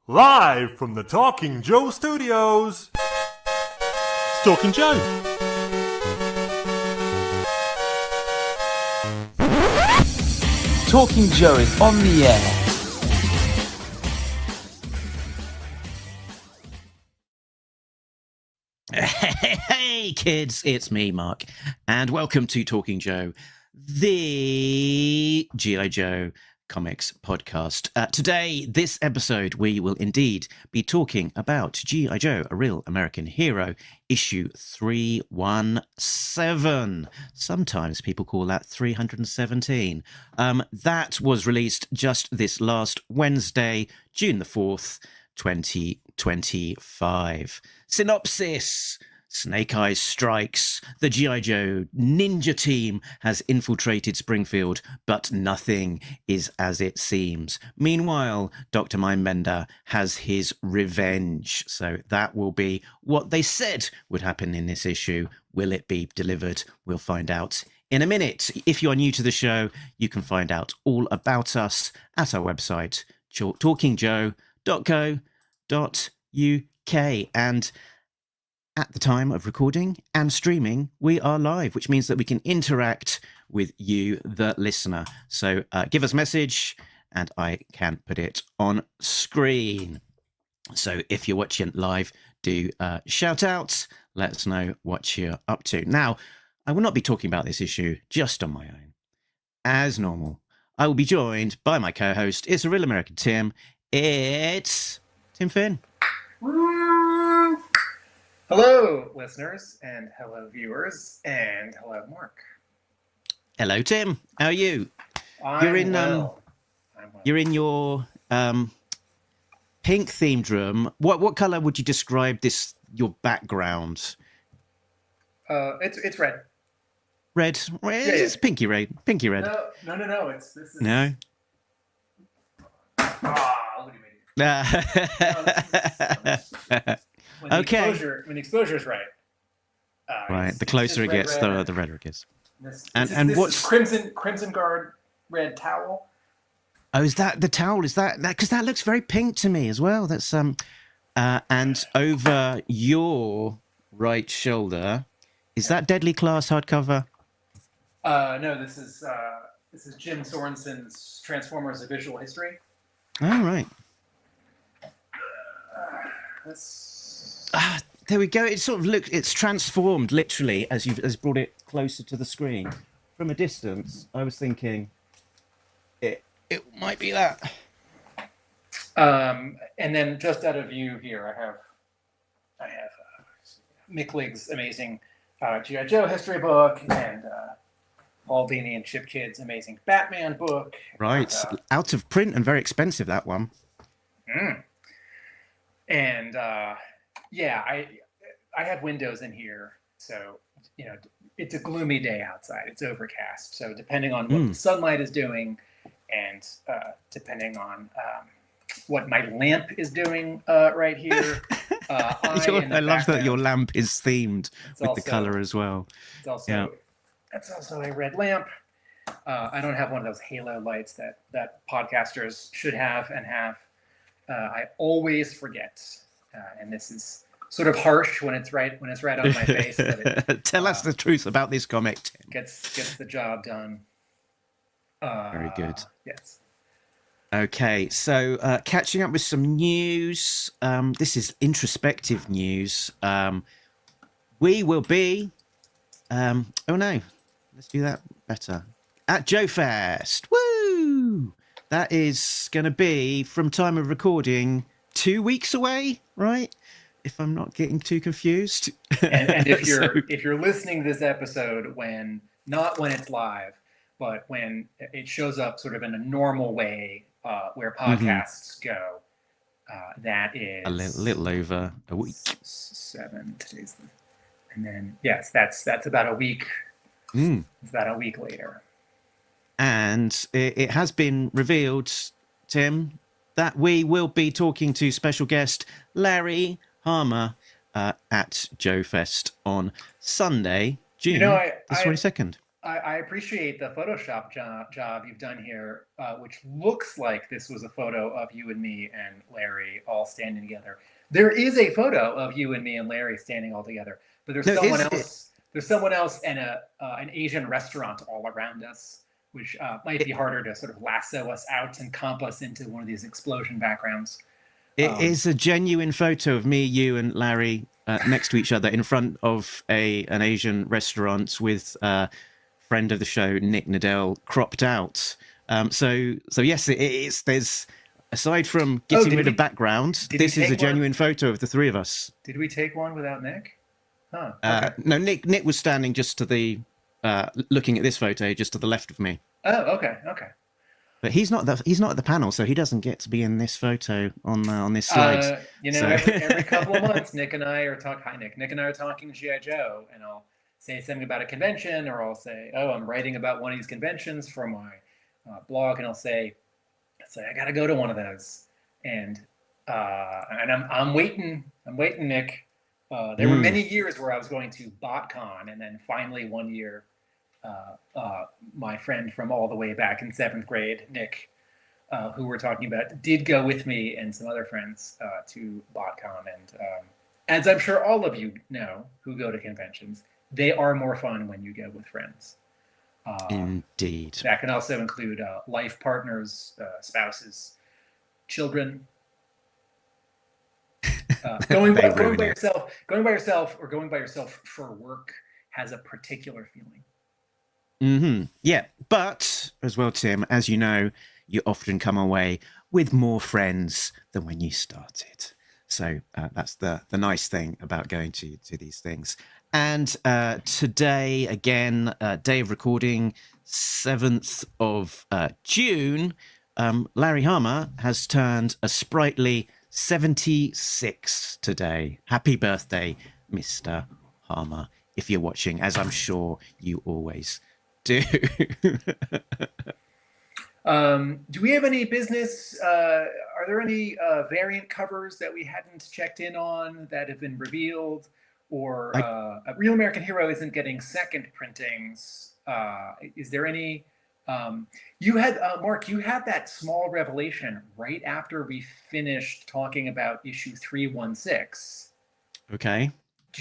Live from the Talking Joe Studios, it's Talking Joe. Talking Joe is on the air. Hey kids, it's me, Mark, and welcome to Talking Joe, the G.I. Joe comics podcast. Today, this episode, we will indeed be talking about G.I. Joe, A Real American Hero, issue 317. Sometimes people call that 317. That was released just this last Wednesday, June the 4th, 2025. Synopsis. Snake Eyes strikes. The G.I. Joe ninja team has infiltrated Springfield, but nothing is as it seems. Meanwhile, Dr. Mindbender has his revenge. So that will be what they said would happen in this issue. Will it be delivered? We'll find out in a minute. If you are new to the show, you can find out all about us at our website, talkingjoe.co.uk. And at the time of recording and streaming, we are live, which means that we can interact with you, the listener. So give us a message and I can put it on screen. So if you're watching live, do shout out. Let us know what you're up to. Now, I will not be talking about this issue just on my own. As normal, I will be joined by my co-host. It's A Real American Tim. It's Tim Finn. Hello, listeners, and hello, viewers, and hello, Mark. Hello, Tim. How are you? I'm well. You're in your pink themed room. What color would you describe your background? It's red. Red. Yeah. It's pinky red. Pinky red. No. This is No. Look at me. When Okay. The exposure is right. Right. The closer it gets, the redder it gets. This What's is Crimson Guard red towel? Oh, is that the towel? Is that because that looks very pink to me as well? That's and over your right shoulder, is that Deadly Class hardcover? No, this is Jim Sorensen's Transformers: A Visual History. Oh, right. There we go. It sort of it's transformed literally as brought it closer to the screen. From a distance, I was thinking it might be that. And then just out of view here, I have Mick Lig's amazing G.I. Joe history book and Paul Dini and Chip Kidd's amazing Batman book. Right, out of print and very expensive, that one. And I have windows in here, so it's a gloomy day outside. It's overcast, so depending on what the sunlight is doing, and depending on what my lamp is doing right here, I love that your lamp is themed with the color as well. It's also a red lamp. I don't have one of those halo lights that podcasters should have and have. I always forget, and this is sort of harsh when it's right on my face. But Tell us the truth about this comic, Tim. Gets the job done. Very good. Yes. Okay, so catching up with some news. This is introspective news. We will be. Oh no, let's do that better. At Joe Fest. Woo! That is going to be, from time of recording, 2 weeks away, right? If I'm not getting too confused. And if you're listening to this episode not when it's live, but when it shows up sort of in a normal way where podcasts go, that is a little over a week. 7 today's, and then yes, that's about a week. It's about a week later. And it has been revealed, Tim, that we will be talking to special guest Larry Hama at Joe Fest on Sunday, June the 22nd. I appreciate the Photoshop job you've done here, which looks like this was a photo of you and me and Larry all standing together. There is a photo of you and me and Larry standing all together, but there's someone else. There's someone else and an Asian restaurant all around us, which might be harder to sort of lasso us out and comp us into one of these explosion backgrounds. It is a genuine photo of me, you, and Larry next to each other in front of an Asian restaurant with friend of the show Nick Nadell cropped out. So yes, it's there's aside from getting rid of background, this is a genuine photo of the three of us. Did we take one without Nick? Huh. Okay. No, Nick was standing just to the looking at this photo just to the left of me. Oh, okay. But he's not at the panel, so he doesn't get to be in this photo on this slide. Every couple of months, Nick and I are talking. Hi, Nick. Nick and I are talking G.I. Joe, and I'll say something about a convention, or I'll say, "Oh, I'm writing about one of these conventions for my blog," and I'll say, "I got to go to one of those," and I'm waiting. I'm waiting, Nick. There were many years where I was going to BotCon, and then finally one year. My friend from all the way back in 7th grade, Nick, who we're talking about, did go with me and some other friends to BotCon. And as I'm sure all of you know who go to conventions, they are more fun when you go with friends. Indeed. That can also include life partners, spouses, children. Going by yourself or going by yourself for work has a particular feeling. Yeah, but as well, Tim, as you know, you often come away with more friends than when you started. So that's the nice thing about going to these things. And today, again, day of recording, 7th of June, Larry Hama has turned a sprightly 76 today. Happy birthday, Mr. Hama, if you're watching, as I'm sure you always do. Do we have any business? Are there any variant covers that we hadn't checked in on that have been revealed? Or Real American Hero isn't getting second printings. Is there any? You had Mark. You had that small revelation right after we finished talking about issue 316. Okay.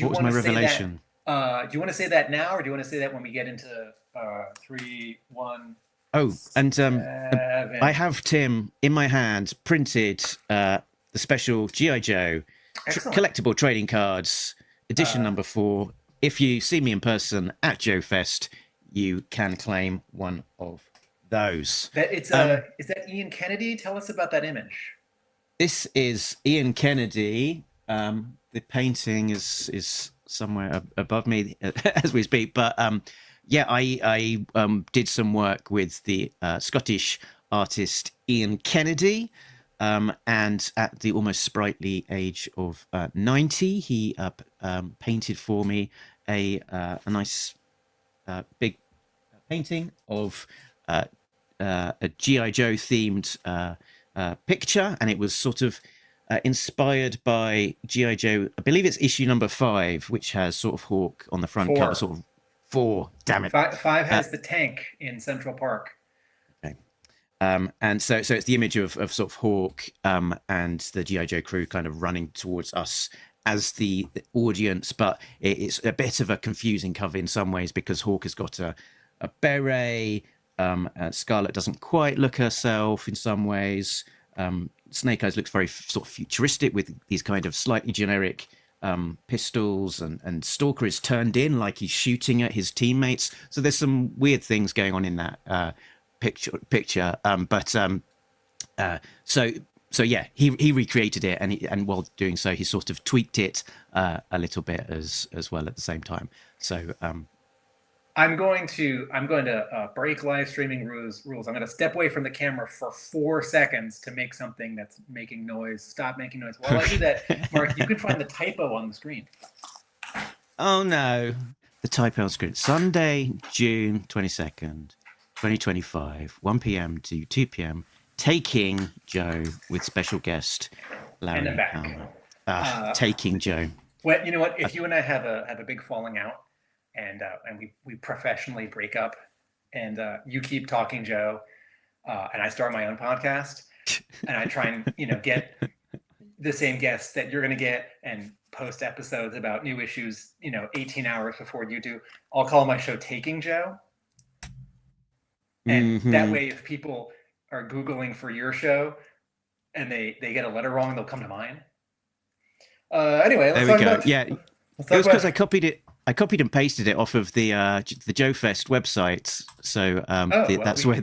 What was my revelation? Do you want to say that now, or do you want to say that when we get into 317? Oh, and I have, Tim, in my hand printed the special G.I. Joe collectible trading cards, edition number 4. If you see me in person at Joe Fest, you can claim one of those. Is that Ian Kennedy? Tell us about that image. This is Ian Kennedy. The painting is somewhere above me as we speak, but yeah, I did some work with the Scottish artist Ian Kennedy, and at the almost sprightly age of 90, he painted for me a nice big painting of a G.I. Joe themed picture, and it was sort of inspired by G.I. Joe. I believe it's issue number 5, which has sort of Hawk on the front cover, sort of 4. Damn it. 5 has the tank in Central Park. Okay. And so it's the image of sort of Hawk and the G.I. Joe crew kind of running towards us as the audience, but it's a bit of a confusing cover in some ways because Hawk has got a beret. Scarlet doesn't quite look herself in some ways. Snake Eyes looks very sort of futuristic with these kind of slightly generic pistols, and Stalker is turned in like he's shooting at his teammates. So there's some weird things going on in that picture. So yeah, he recreated it, and while doing so, he sort of tweaked it a little bit as well at the same time. So I'm going to break live streaming rules. I'm going to step away from the camera for 4 seconds to make something that's making noise. Stop making noise. While I do that, Mark, you can find the typo on the screen. Oh no, the typo on screen. Sunday, June 22nd, 2025, 1 p.m. to 2 p.m. Taking Joe with special guest Larry Hama. Taking Joe. Well, you know what? If you and I have a big falling out, and we professionally break up, and you keep talking, Joe, and I start my own podcast, and I try and get the same guests that you're going to get and post episodes about new issues 18 hours before you do. I'll call my show Taking Joe, and that way if people are Googling for your show and they get a letter wrong, they'll come to mine. Anyway, let's there we talk go. about, Yeah, let's it talk was because about, I copied and pasted it off of the Joe Fest website. So that's where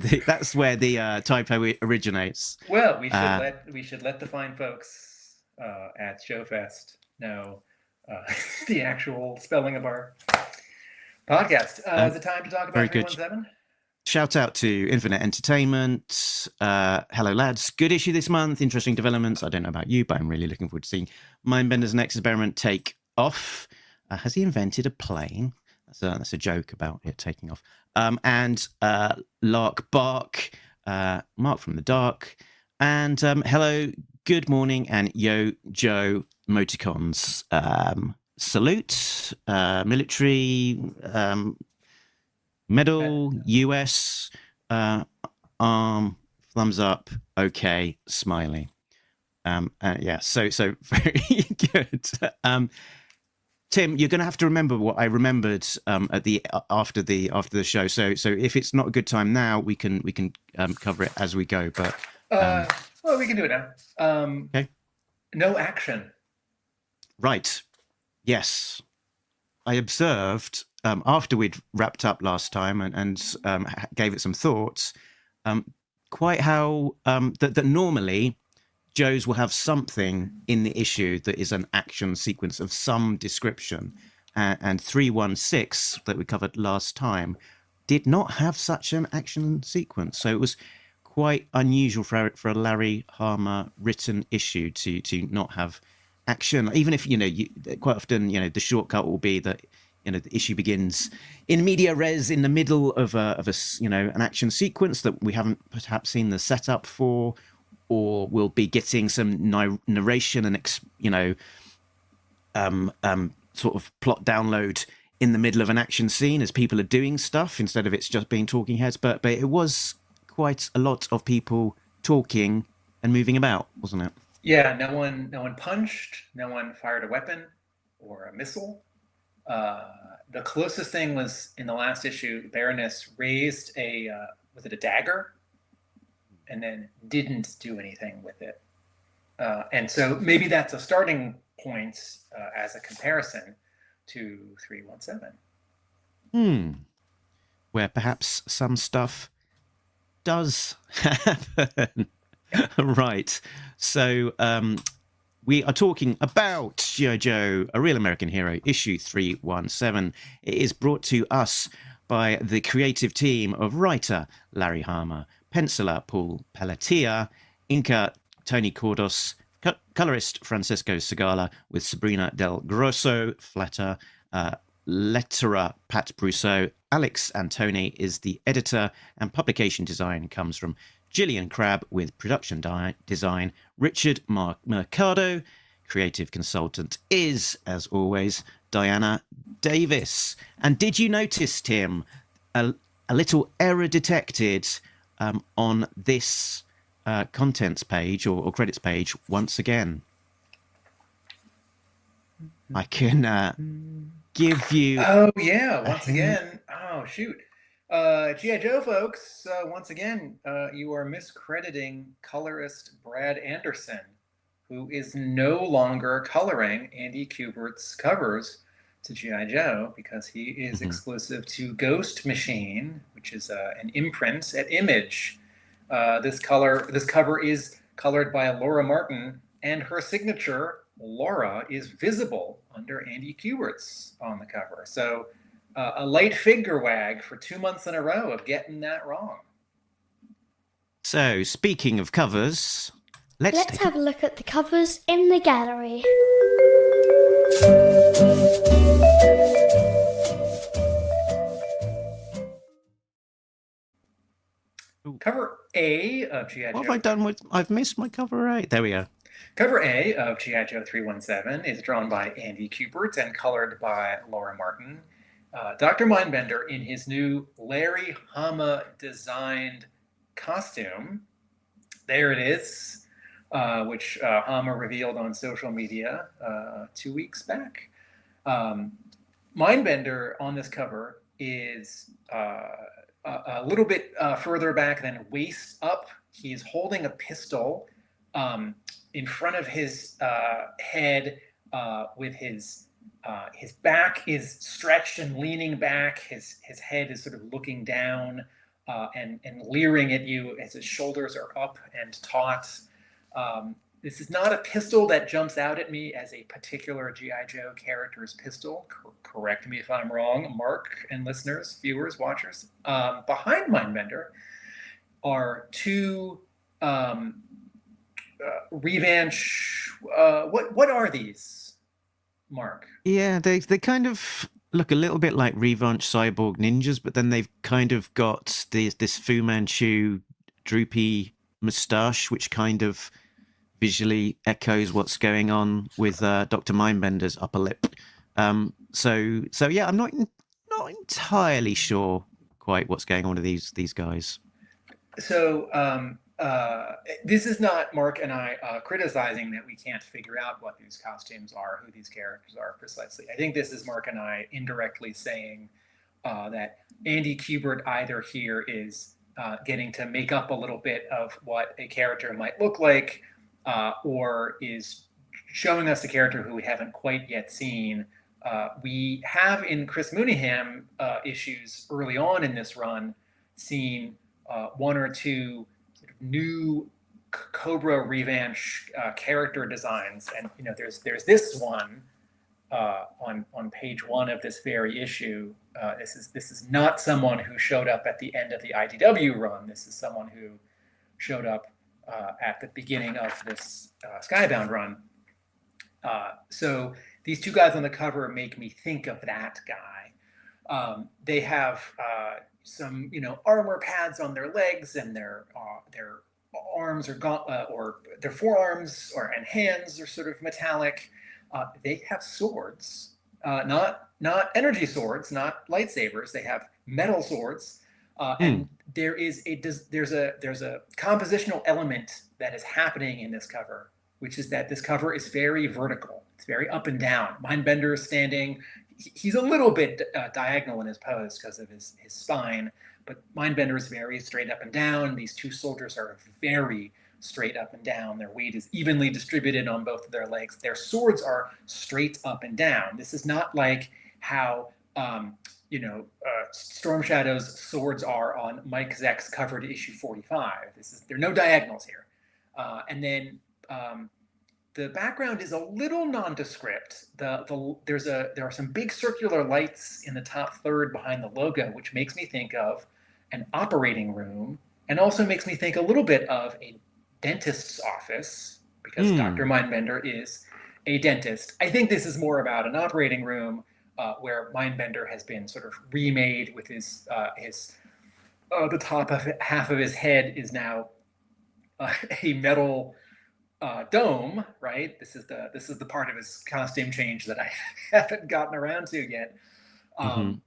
the typo originates. well, we should let the fine folks at Showfest know the actual spelling of our podcast. Is it time to talk very about good. 317? Shout out to Infinite Entertainment. Hello, lads. Good issue this month. Interesting developments. I don't know about you, but I'm really looking forward to seeing Mindbender's next experiment take off. Has he invented a plane? That's a joke about it taking off. And Lark Bark, Mark from the Dark, and hello, good morning, and yo, Joe emoticons. Salute, military, medal, US, thumbs up, okay, smiley. Yeah, so very good. Tim, you're going to have to remember what I remembered after the show. So if it's not a good time now, we can cover it as we go. But well, we can do it now. Okay. No action. Right. Yes, I observed after we'd wrapped up last time and gave it some thoughts. Quite how that normally Joe's will have something in the issue that is an action sequence of some description, and 316 that we covered last time did not have such an action sequence. So it was quite unusual for a Larry Hama written issue to not have action. Even if quite often the shortcut will be that the issue begins in media res in the middle of an action sequence that we haven't perhaps seen the setup for, or we'll be getting some narration and sort of plot download in the middle of an action scene as people are doing stuff instead of it's just being talking heads. But it was quite a lot of people talking and moving about, wasn't it? Yeah, no one punched, no one fired a weapon or a missile. The closest thing was in the last issue, Baroness raised was it a dagger? And then didn't do anything with it. And so maybe that's a starting point as a comparison to 317. Where perhaps some stuff does happen. Right. So we are talking about G.I. Joe, A Real American Hero, issue 317. It is brought to us by the creative team of writer Larry Hama, penciler Paul Peleteier, inker Tony Kordos, colorist Francesco Segala, with Sabrina del Grosso, flatter, letterer Pat Brousseau. Alex Antone is the editor, and publication design comes from Jillian Crabb, with production design Richard Mercado. Creative consultant is, as always, Diana Davis. And did you notice, Tim, a little error detected on this contents page or credits page once again? I can give you... Oh, yeah, once again. Oh, shoot. G.I. Joe, folks, once again, you are miscrediting colorist Brad Anderson, who is no longer coloring Andy Kubert's covers to G.I. Joe because he is exclusive to Ghost Machine, which is an imprint at Image. This cover is colored by Laura Martin, and her signature, Laura, is visible under Andy Kubert's on the cover. So a light finger wag for 2 months in a row of getting that wrong. So, speaking of covers, let's have a look at the covers in the gallery. Cover A of G.I. Joe. What have I done with... I've missed my cover A. There we go. Cover A of G.I. Joe 317 is drawn by Andy Kubert and colored by Laura Martin. Dr. Mindbender in his new Larry Hama designed costume. There it is, which Hama revealed on social media 2 weeks back. Mindbender on this cover is a little bit further back than waist up. He's holding a pistol in front of his head with his back is stretched and leaning back. His head is sort of looking down and leering at you as his shoulders are up and taut. This is not a pistol that jumps out at me as a particular G.I. Joe character's pistol. Correct me if I'm wrong, Mark and listeners, viewers, watchers. Behind Mindbender are two Revanche. What are these, Mark? Yeah, they kind of look a little bit like Revanche cyborg ninjas, but then they've kind of got this Fu Manchu droopy moustache, which kind of visually echoes what's going on with Dr. Mindbender's upper lip. So yeah, I'm not entirely sure quite what's going on with these guys. So this is not Mark and I criticizing that we can't figure out what these costumes are, who these characters are precisely. I think this is Mark and I indirectly saying that Andy Kubert either here is getting to make up a little bit of what a character might look like, or is showing us a character who we haven't quite yet seen. We have in Chris Mooneyham issues early on in this run seen one or two sort of new Cobra Revanche character designs, and there's this one on page 1 of this very issue. This is not someone who showed up at the end of the IDW run. This is someone who showed up at the beginning of this Skybound run. So these two guys on the cover make me think of that guy. They have some, armor pads on their legs, and their arms are or their forearms and hands are sort of metallic. They have swords, not energy swords, not lightsabers. They have metal swords. And there's a compositional element that is happening in this cover, which is that this cover is very vertical. It's very up and down. Mindbender is standing. He's a little bit diagonal in his pose because of his spine, but Mindbender is very straight up and down. These two soldiers are very straight up and down. Their weight is evenly distributed on both of their legs. Their swords are straight up and down. This is not like how Storm Shadow's swords are on Mike Zeck's cover to issue 45. There are no diagonals here. And then the background is a little nondescript. There are some big circular lights in the top third behind the logo, which makes me think of an operating room, and also makes me think a little bit of a dentist's office, because Dr. Mindbender is a dentist. I think this is more about an operating room where Mindbender has been sort of remade with his the top of half of his head is now a metal dome, right? This is the part of his costume change that I haven't gotten around to yet. And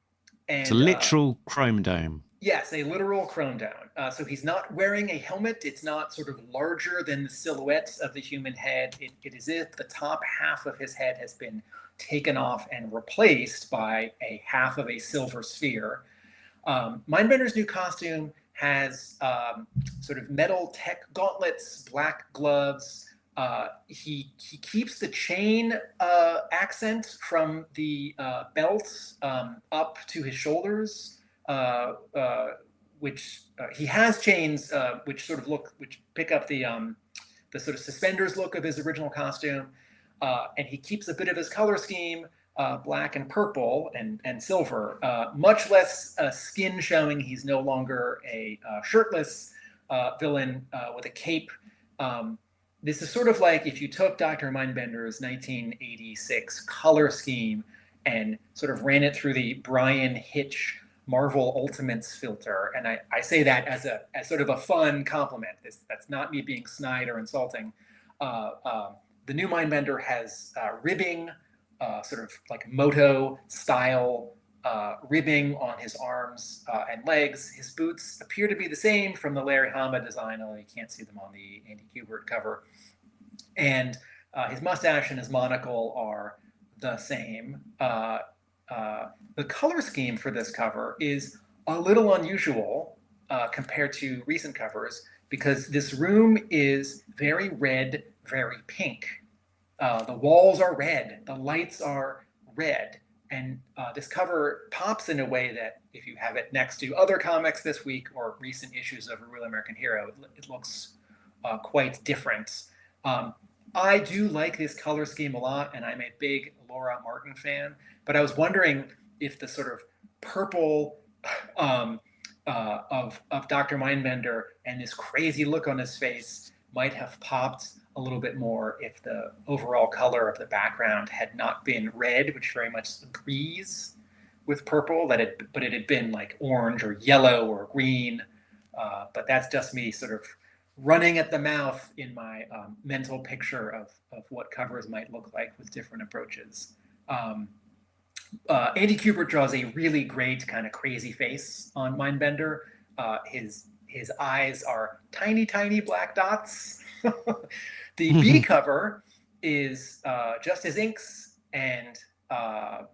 it's a literal chrome dome. Yes, a literal chrome dome. So he's not wearing a helmet. It's not sort of larger than the silhouette of the human head. It is as if the top half of his head has been taken off and replaced by a half of a silver sphere. Mindbender's new costume has sort of metal tech gauntlets, black gloves. He keeps the chain accent from the belt up to his shoulders, which he has chains which pick up the sort of suspenders look of his original costume, and he keeps a bit of his color scheme, black and purple and silver, much less skin showing. He's no longer a shirtless villain with a cape. This is sort of like if you took Dr. Mindbender's 1986 color scheme and sort of ran it through the Brian Hitch Marvel Ultimates filter. And I say that as sort of a fun compliment. That's not me being snide or insulting. The new Mindbender has ribbing, sort of like moto style ribbing on his arms and legs. His boots appear to be the same from the Larry Hama design, although you can't see them on the Andy Kubert cover. And his mustache and his monocle are the same. The color scheme for this cover is a little unusual compared to recent covers, because this room is very red, very pink. The walls are red, the lights are red, and this cover pops in a way that if you have it next to other comics this week or recent issues of A Real American Hero, it looks quite different. I do like this color scheme a lot, and I'm a big Laura Martin fan, but I was wondering if the sort of purple of Dr. Mindbender and this crazy look on his face might have popped a little bit more if the overall color of the background had not been red, which very much agrees with purple, but it had been like orange or yellow or green. But that's just me sort of running at the mouth in my mental picture of what covers might look like with different approaches. Andy Kubert draws a really great kind of crazy face on Mindbender. His eyes are tiny, tiny black dots. The B cover is just his inks, and the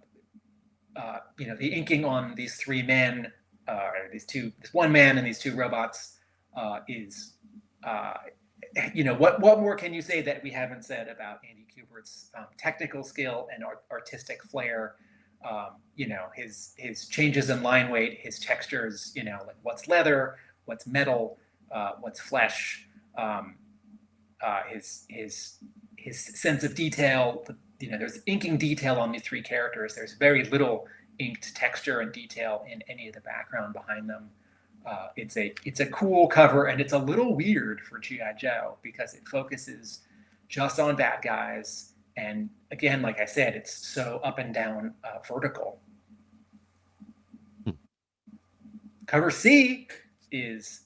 inking on these three men, this one man and these two robots is, what more can you say that we haven't said about Andy Kubert's technical skill and artistic flair? His changes in line weight, his textures, like what's leather, what's metal, what's flesh, his sense of detail. There's inking detail on these three characters. There's very little inked texture and detail in any of the background behind them. It's a cool cover, and it's a little weird for G.I. Joe because it focuses just on bad guys. And again, like I said, it's so up and down vertical. Cover C is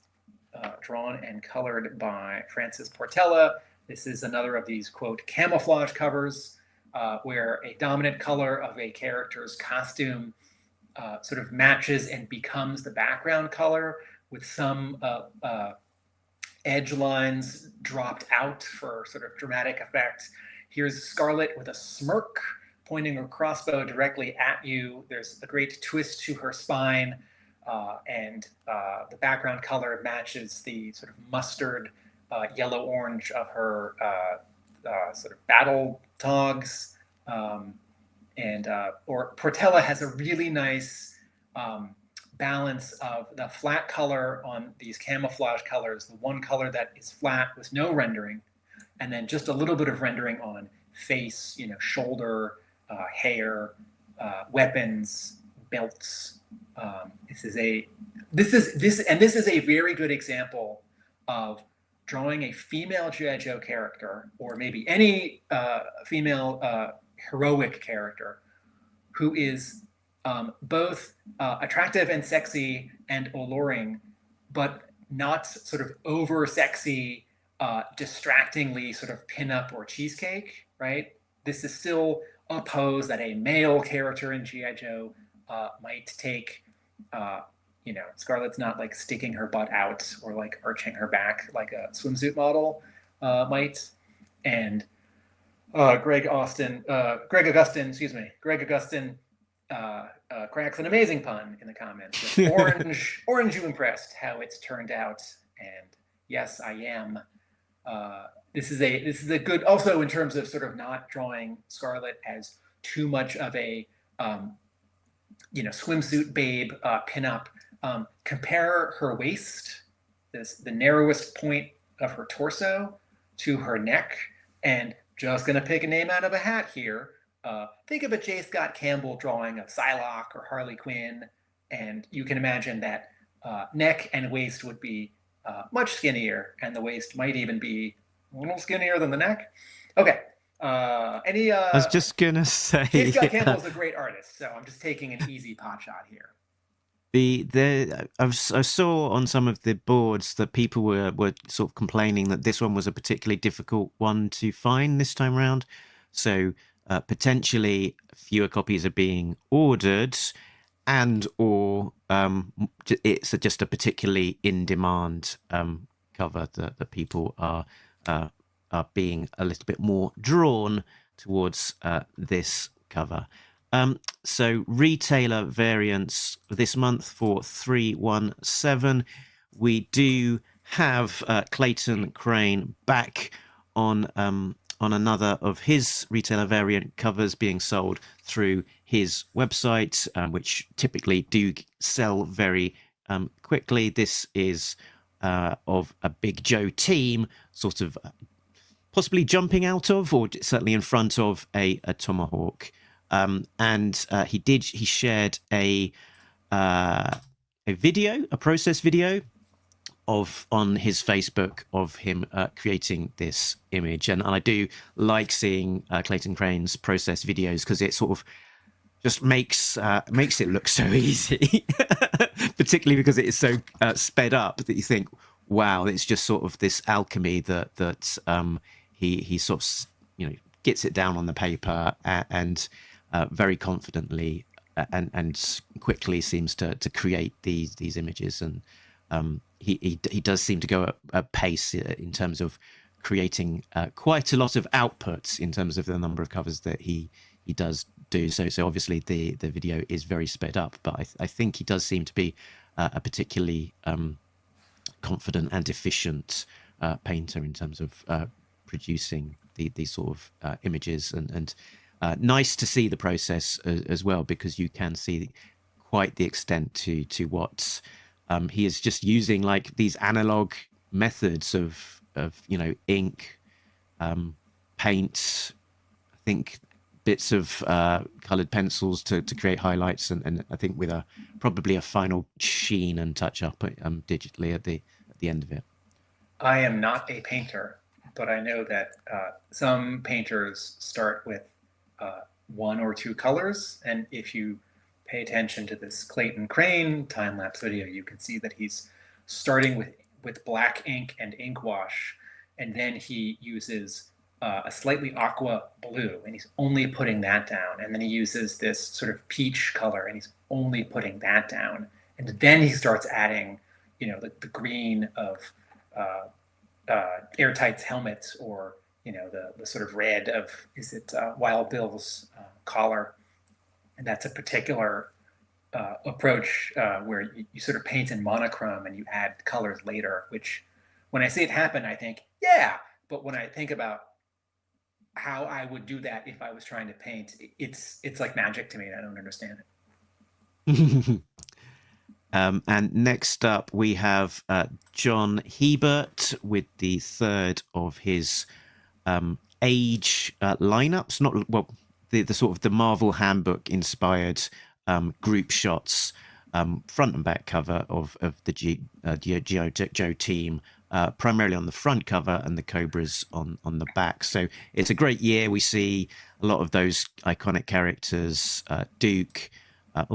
drawn and colored by Francis Portela. This is another of these, quote, camouflage covers where a dominant color of a character's costume sort of matches and becomes the background color, with some edge lines dropped out for sort of dramatic effect. Here's Scarlet with a smirk pointing her crossbow directly at you. There's a great twist to her spine, and the background color matches the sort of mustard yellow-orange of her sort of battle togs. Portela has a really nice balance of the flat color on these camouflage colors, the one color that is flat with no rendering, and then just a little bit of rendering on face, shoulder, hair, weapons, belts. This is a very good example of drawing a female G.I. Joe character, or maybe any female heroic character, who is both attractive and sexy and alluring, but not sort of over sexy, distractingly sort of pinup or cheesecake, right? This is still a pose that a male character in G.I. Joe might take. Scarlet's not like sticking her butt out or like arching her back like a swimsuit model might. And Greg Augustin cracks an amazing pun in the comments. Orange, you impressed how it's turned out? And yes, I am. This is a good, also in terms of sort of not drawing Scarlet as too much of a swimsuit babe pinup. Compare her waist, the narrowest point of her torso, to her neck, and just gonna pick a name out of a hat here. Think of a J. Scott Campbell drawing of Psylocke or Harley Quinn, and you can imagine that neck and waist would be much skinnier, and the waist might even be a little skinnier than the neck. Okay. I was just gonna say, J. Scott Campbell's a great artist, so I'm just taking an easy pot shot here. I saw on some of the boards that people were sort of complaining that this one was a particularly difficult one to find this time around. So potentially fewer copies are being ordered. and or it's just a particularly in demand cover that people are being a little bit more drawn towards this cover. So retailer variants this month for 317. We do have Clayton Crane back on another of his retailer variant covers being sold through his website, which typically do sell very quickly. This is of a Big Joe team, sort of possibly jumping out of, or certainly in front of a tomahawk. And he shared a video, a process video on his Facebook of him creating this image. And I do like seeing Clayton Crane's process videos because it sort of just makes it look so easy, particularly because it is so sped up that you think, wow, it's just sort of this alchemy that he sort of, you know, gets it down on the paper and very confidently and quickly seems to create these images. And he does seem to go at a pace in terms of creating quite a lot of outputs in terms of the number of covers that he does do. So obviously the video is very sped up, but I think he does seem to be a particularly confident and efficient painter in terms of producing these sort of images, and nice to see the process as well, because you can see quite the extent to what he is just using, like these analog methods of you know, ink, paint, I think bits of colored pencils to create highlights, and I think with probably a final sheen and touch up digitally at the end of it. I am not a painter, but I know that some painters start with one or two colors, and if you pay attention to this Clayton Crane time-lapse video, you can see that he's starting with black ink and ink wash, and then he uses a slightly aqua blue, and he's only putting that down, and then he uses this sort of peach color, and he's only putting that down, and then he starts adding, you know, the green of Airtight's helmet, or, you know, the sort of red of, is it Wild Bill's collar. And that's a particular approach where you sort of paint in monochrome and you add colors later, which when I see it happen, I think, yeah. But when I think about how I would do that if I was trying to paint, it's like magic to me, and I don't understand it. And next up, we have John Hebert with the third of his age lineups. Not well, the sort of the Marvel Handbook inspired group shots, front and back cover of the G.I. Joe team, primarily on the front cover, and the Cobras on the back. So it's a great year. We see a lot of those iconic characters. Duke. I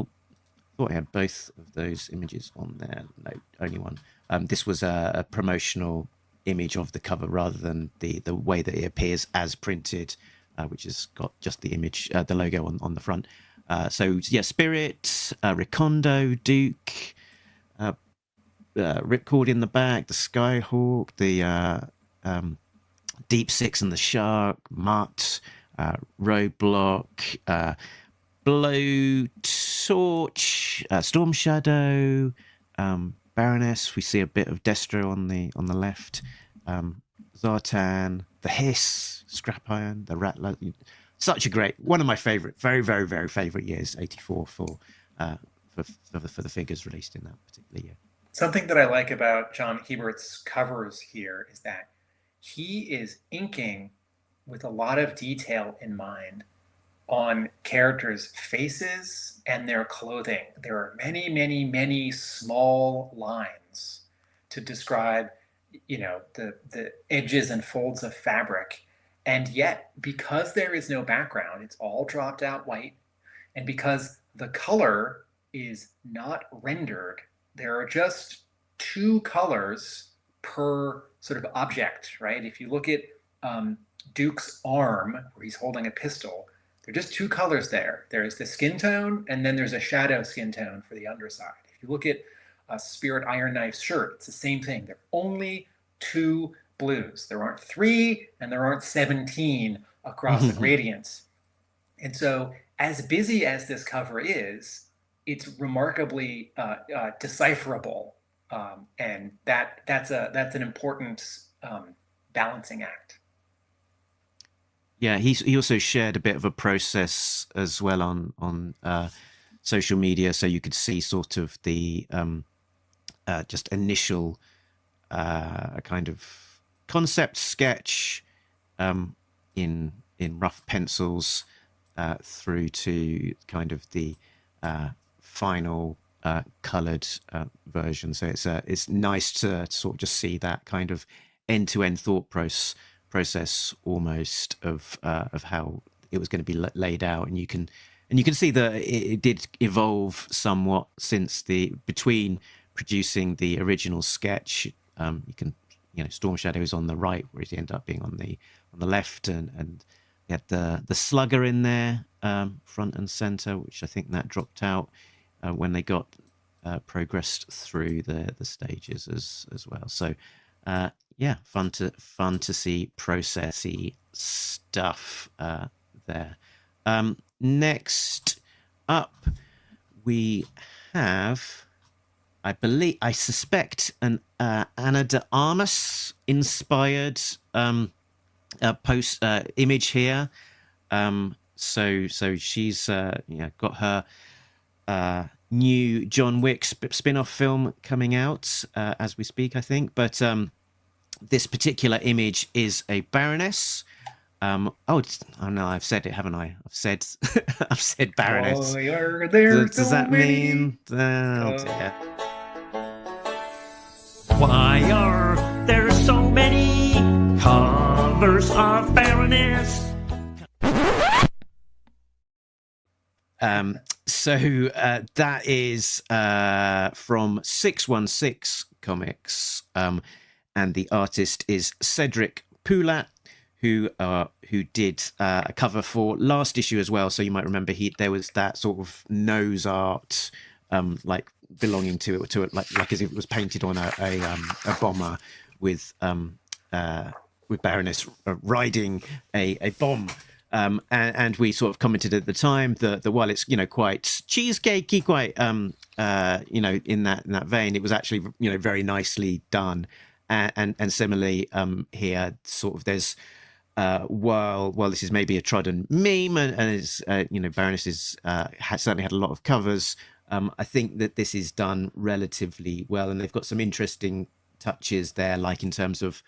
thought I had both of those images on there. No, only one. This was a promotional image of the cover rather than the way that it appears as printed, which has got just the image, the logo on the front. So yeah, Spirit, Recondo, Duke, Ripcord in the back, the Skyhawk, the Deep Six and the Shark, Mutt, Roadblock, Blowtorch, Storm Shadow, Baroness. We see a bit of Destro on the left, Zartan, the Hiss, Scrap Iron, the Rattler. Such a great, one of my favorite, very, very, very favorite years, 84 for the figures released in that particular year. Something that I like about John Hebert's covers here is that he is inking with a lot of detail in mind on characters' faces and their clothing. There are many, many, many small lines to describe, you know, the edges and folds of fabric. And yet, because there is no background, it's all dropped out white. And because the color is not rendered, there are just two colors per sort of object, right? If you look at Duke's arm, where he's holding a pistol, There are just two colors there. There's the skin tone, and then there's a shadow skin tone for the underside. If you look at a Spirit Iron Knife's shirt, it's the same thing. There are only two blues. There aren't 3, and there aren't 17 across the gradients. And so, as busy as this cover is, it's remarkably decipherable, and that's an important balancing act. Yeah, he also shared a bit of a process as well on social media, so you could see sort of the just initial kind of concept sketch in rough pencils through to kind of the final coloured version. So it's nice to sort of just see that kind of end-to-end thought process almost of how it was going to be laid out, and you can see that it did evolve somewhat since between producing the original sketch. You can, Storm Shadow is on the right, whereas he ended up being on the left, and you had the Slugger in there front and center, which I think that dropped out when they got progressed through the stages as well. So yeah, fun to see processy stuff there. Next up, we have, I suspect, an Ana de Armas inspired post image here. So she's got her new John Wick spin-off film coming out as we speak, I think. But this particular image is a Baroness. Oh no, I've said it, haven't I? I've said Baroness. Does that mean? Oh dear. Why are there so many covers of Baroness? So that is from 616 Comics, and the artist is Cedric Poulat, who did a cover for last issue as well. So you might remember there was that sort of nose art, like belonging to it, like as if it was painted on a bomber with Baroness riding a bomb. And we sort of commented at the time that while it's quite cheesecakey, quite in that vein, it was actually very nicely done. And similarly here, sort of there's while this is maybe a trodden meme, and it's Baroness has certainly had a lot of covers. I think that this is done relatively well, and they've got some interesting touches there, like in terms of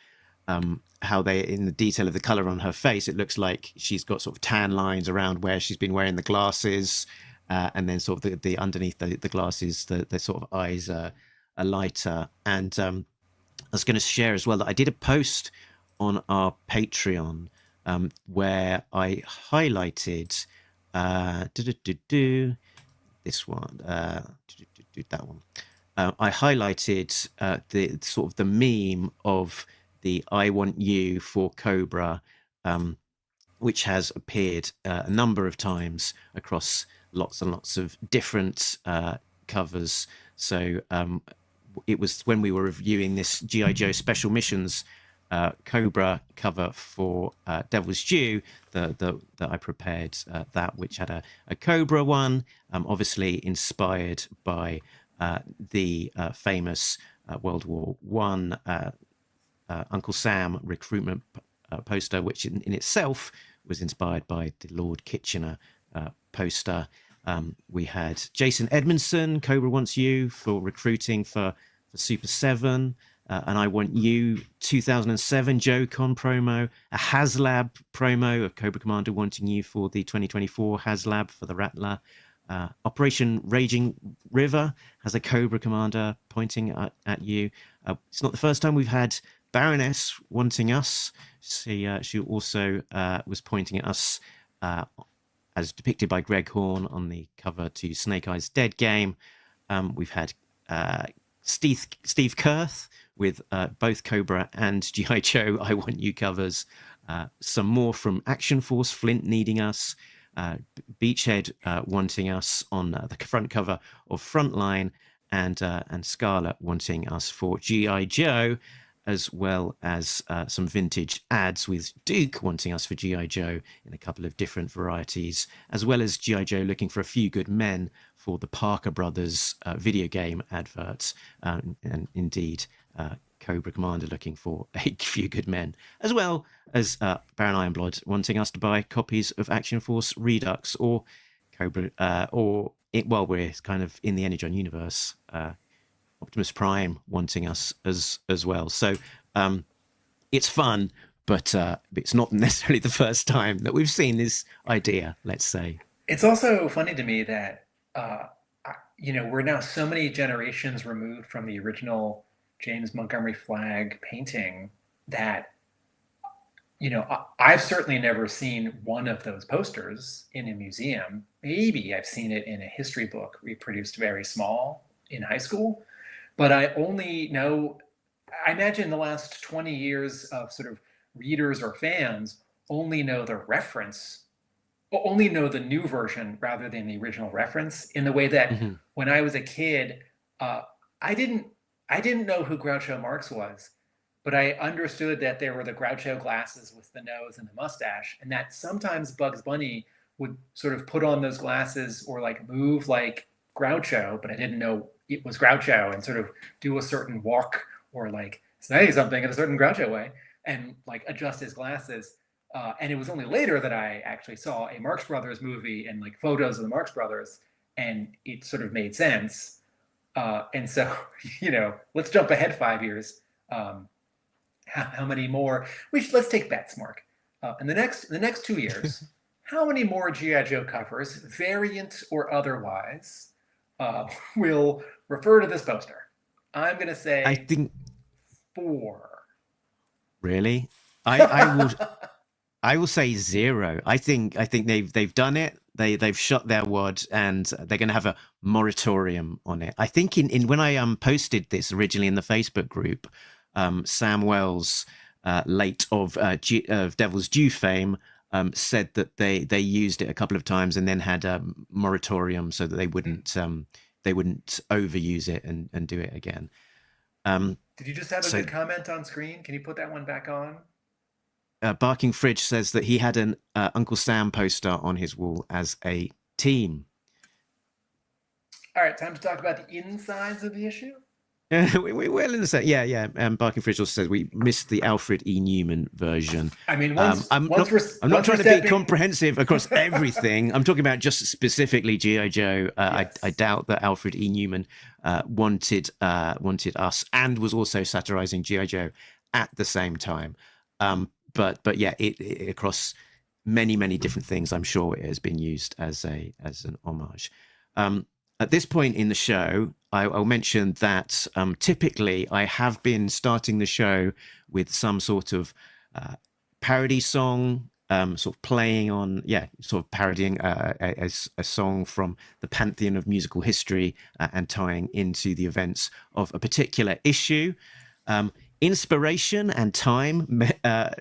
how they, in the detail of the color on her face, it looks like she's got sort of tan lines around where she's been wearing the glasses, and then sort of the underneath the glasses, the sort of eyes are lighter. And I was going to share as well that I did a post on our Patreon where I highlighted this one, that one. I highlighted the sort of the meme of the "I Want You" for Cobra, which has appeared a number of times across lots and lots of different covers. So it was when we were reviewing this G.I. Joe Special Missions Cobra cover for Devil's Due that I prepared, that which had a Cobra one, obviously inspired by the famous World War One Uncle Sam recruitment poster, which in itself was inspired by the Lord Kitchener poster. We had Jason Edmondson, Cobra Wants You, for recruiting for Super 7, and I Want You 2007 JoeCon promo, a HasLab promo of Cobra Commander wanting you for the 2024 HasLab for the Rattler. Operation Raging River has a Cobra Commander pointing at you. It's not the first time we've had Baroness wanting us. She also was pointing at us as depicted by Greg Horn on the cover to Snake Eyes Dead Game. We've had Steve Kurth with both Cobra and G.I. Joe I Want You covers. Some more from Action Force, Flint needing us. Beachhead wanting us on the front cover of Frontline, and Scala wanting us for G.I. Joe, as well as some vintage ads with Duke wanting us for G.I. Joe in a couple of different varieties, as well as G.I. Joe looking for a few good men for the Parker Brothers video game adverts, and indeed Cobra Commander looking for a few good men, as well as Baron Ironblood wanting us to buy copies of Action Force Redux, or Cobra, while we're kind of in the Energon universe, Optimus Prime wanting us as well. So it's fun, but it's not necessarily the first time that we've seen this idea, let's say. It's also funny to me that, we're now so many generations removed from the original James Montgomery Flagg painting that, I've certainly never seen one of those posters in a museum. Maybe I've seen it in a history book reproduced very small in high school. But I only know, I imagine the last 20 years of sort of readers or fans only know the reference, only know the new version rather than the original reference, in the way that when I was a kid, I didn't know who Groucho Marx was, but I understood that there were the Groucho glasses with the nose and the mustache, and that sometimes Bugs Bunny would sort of put on those glasses or like move like Groucho, but I didn't know it was Groucho, and sort of do a certain walk or like say something in a certain Groucho way and like adjust his glasses. And it was only later that I actually saw a Marx Brothers movie and like photos of the Marx Brothers, and it sort of made sense. And so, let's jump ahead 5 years. How many more? Let's take bets, Mark. In the next 2 years, how many more G.I. Joe covers, variant or otherwise, will refer to this poster? I'm going to say, I think 4. Really, I will say 0. I think they've done it. They've shot their wad, and they're going to have a moratorium on it. I think in when I posted this originally in the Facebook group, Sam Wells, late of Devil's Due fame, said that they used it a couple of times and then had a moratorium so that they wouldn't overuse it and do it again. Did you just have a good comment on screen? Can you put that one back on? Barking Fridge says that he had an Uncle Sam poster on his wall as a team. All right, time to talk about the insides of the issue. we will in a sec. Yeah. Barking Fridge also says we missed the Alfred E. Newman version. I mean, I'm not trying to be comprehensive across everything. I'm talking about just specifically G.I. Joe. Yes. I doubt that Alfred E. Newman wanted us, and was also satirizing G.I. Joe at the same time. But yeah, it across many different things, I'm sure it has been used as an homage. At this point in the show, I'll mention that typically I have been starting the show with some sort of parody song, sort of playing on, sort of parodying a song from the pantheon of musical history and tying into the events of a particular issue. Inspiration and time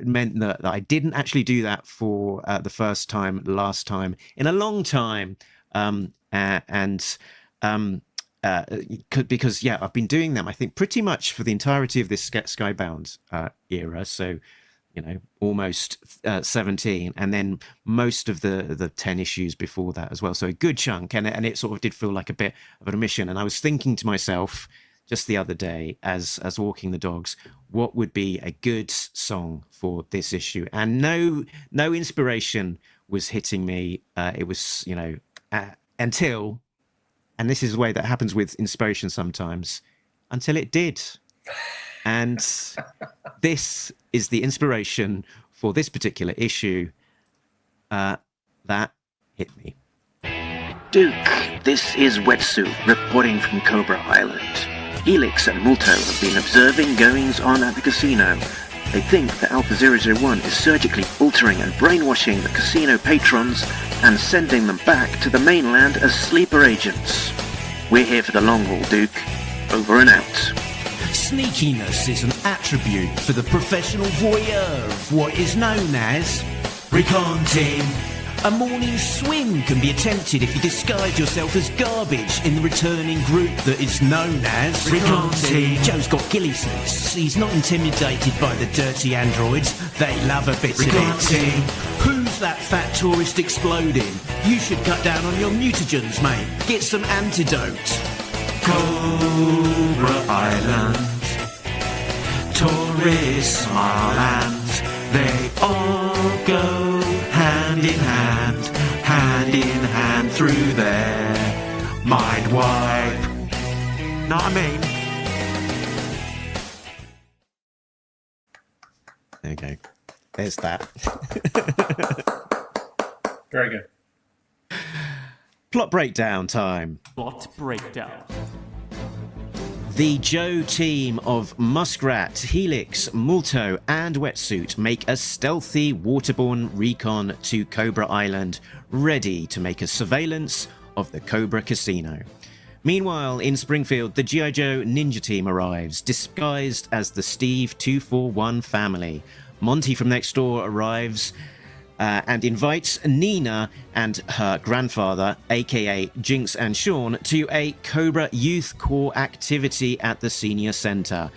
meant that I didn't actually do that for the first time, last time in a long time. Because I've been doing them, I think, pretty much for the entirety of this Skybound era. So, almost 17, and then most of the 10 issues before that as well. So a good chunk, and it sort of did feel like a bit of an omission. And I was thinking to myself just the other day, as walking the dogs, what would be a good song for this issue? And no inspiration was hitting me. It was, until, and this is the way that happens with inspiration sometimes, until it did. And this is the inspiration for this particular issue that hit me. Duke, this is Wetsuit reporting from Cobra Island. Helix and Multo have been observing goings-on at the casino. They think that Alpha 001 is surgically altering and brainwashing the casino patrons and sending them back to the mainland as sleeper agents. We're here for the long haul, Duke. Over and out. Sneakiness is an attribute for the professional voyeur of what is known as Recon Team. A morning swim can be attempted if you disguise yourself as garbage in the returning group that is known as Recon Team. Joe's got ghillie suits. He's not intimidated by the dirty androids. They love a bit of Recon it. Team. Who's that fat tourist exploding? You should cut down on your mutagens, mate. Get some antidote. Cobra Island. Tourist Smarland. They all go hand in hand through their mind wipe. Know what I mean? There you go. There's that. Very good. Plot breakdown time. Plot breakdown. The Joe team of Muskrat, Helix, Multo, and Wetsuit make a stealthy waterborne recon to Cobra Island, ready to make a surveillance of the Cobra Casino. Meanwhile, in Springfield, the G.I. Joe Ninja team arrives, disguised as the Steve 241 family. Monty from next door arrives and invites Nina and her grandfather, aka Jinx and Sean, to a Cobra Youth Corps activity at the Senior Centre.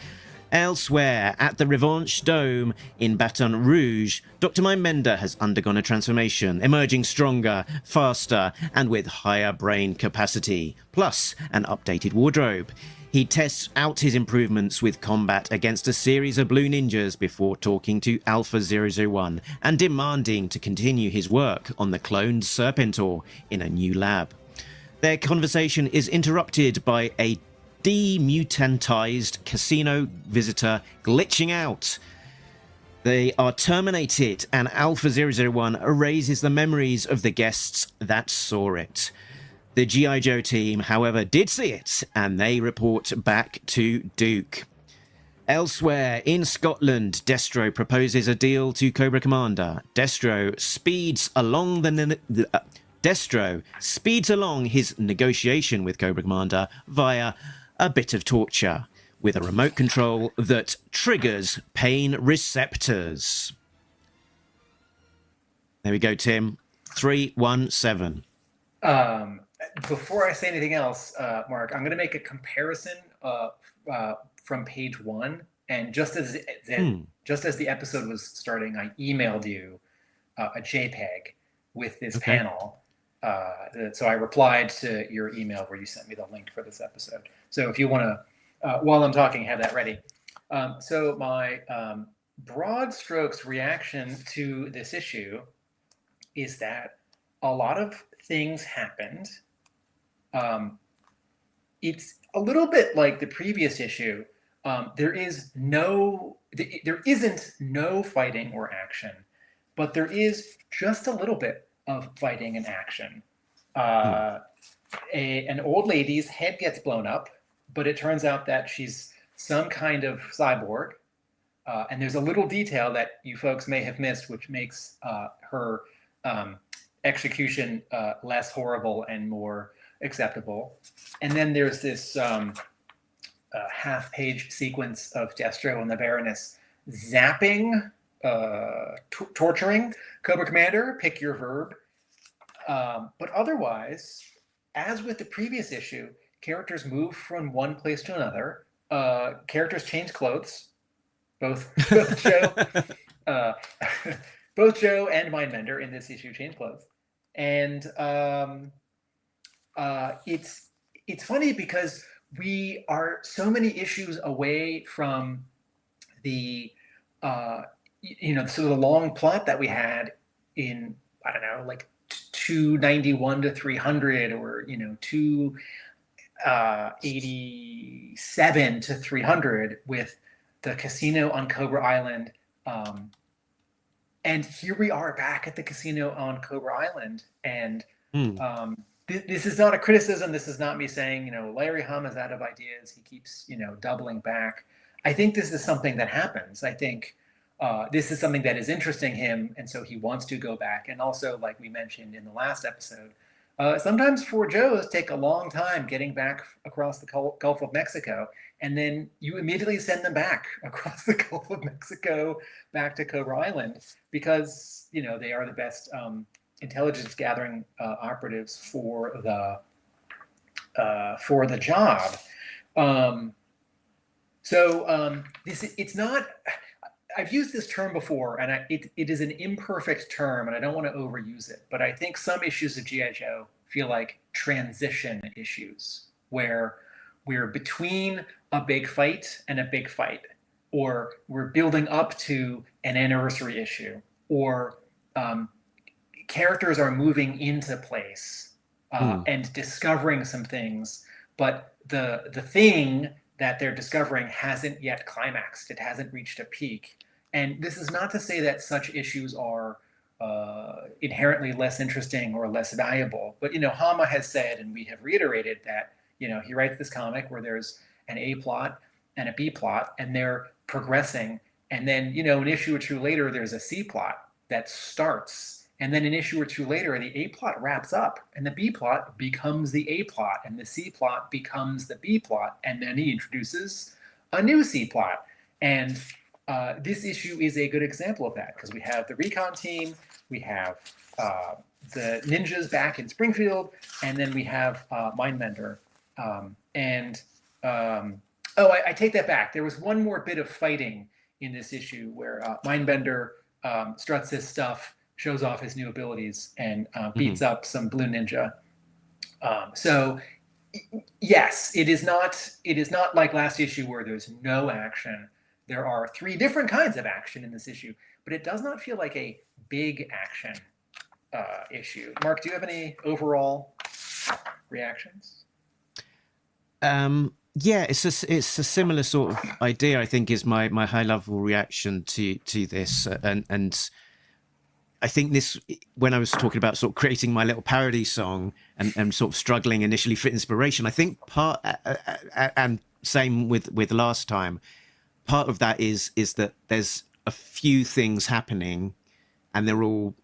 Elsewhere, at the Revanche Dome in Baton Rouge, Dr. Mindbender has undergone a transformation, emerging stronger, faster, and with higher brain capacity, plus an updated wardrobe. He tests out his improvements with combat against a series of blue ninjas before talking to Alpha 001 and demanding to continue his work on the cloned Serpentor in a new lab. Their conversation is interrupted by a demutantized casino visitor glitching out. They are terminated, and Alpha 001 erases the memories of the guests that saw it. The G.I. Joe team, however, did see it, and they report back to Duke. Elsewhere, in Scotland, Destro proposes a deal to Cobra Commander. Destro speeds along his negotiation with Cobra Commander via a bit of torture, with a remote control that triggers pain receptors. There we go, Tim. 317. Before I say anything else, Mark, I'm going to make a comparison from page 1. And just as the episode was starting, I emailed you a JPEG with this panel. So I replied to your email where you sent me the link for this episode. So if you want to, while I'm talking, have that ready. So my broad strokes reaction to this issue is that a lot of things happened. It's a little bit like the previous issue. There isn't no fighting or action, but there is just a little bit of fighting and action. An old lady's head gets blown up, but it turns out that she's some kind of cyborg. And there's a little detail that you folks may have missed, which makes her execution less horrible and more acceptable. And then there's this half-page sequence of Destro and the Baroness zapping, torturing Cobra Commander, pick your verb. But otherwise, as with the previous issue, characters move from one place to another. Characters change clothes. Both Joe, both Joe and Mindbender in this issue change clothes. And it's funny because we are so many issues away from the sort of the long plot that we had in, I don't know, like 291 to 300, or 287 to 300 with the casino on Cobra Island. And here we are back at the casino on Cobra Island. And this is not a criticism. This is not me saying, Larry Hama's out of ideas. He keeps, doubling back. I think this is something that happens. I think this is something that is interesting him. And so he wants to go back. And also, like we mentioned in the last episode, sometimes for Joes take a long time getting back across the Gulf of Mexico. And then you immediately send them back across the Gulf of Mexico, back to Cobra Island, because, they are the best intelligence gathering operatives for the job. It's not. I've used this term before, and it is an imperfect term, and I don't want to overuse it. But I think some issues of G.I. Joe feel like transition issues, where we're between a big fight and a big fight, or we're building up to an anniversary issue, or characters are moving into place and discovering some things, but the thing that they're discovering hasn't yet climaxed. It hasn't reached a peak. And this is not to say that such issues are inherently less interesting or less valuable. But, Hama has said, and we have reiterated that, he writes this comic where there's an A plot and a B plot, and they're progressing. And then, an issue or two later, there's a C plot that starts. And then an issue or two later, the A plot wraps up, and the B plot becomes the A plot, and the C plot becomes the B plot, and then he introduces a new C plot. And this issue is a good example of that, because we have the recon team, we have the ninjas back in Springfield, and then we have Mindbender. I take that back. There was one more bit of fighting in this issue where Mindbender struts his stuff, shows off his new abilities, and beats up some blue ninja. Yes, it is not like last issue where there's no action. There are 3 different kinds of action in this issue, but it does not feel like a big action issue. Mark, do you have any overall reactions? Yeah, it's a similar sort of idea, I think, is my high level reaction to this. And I think this, when I was talking about sort of creating my little parody song and sort of struggling initially for inspiration, I think and same with last time, part of that is that there's a few things happening, and they're all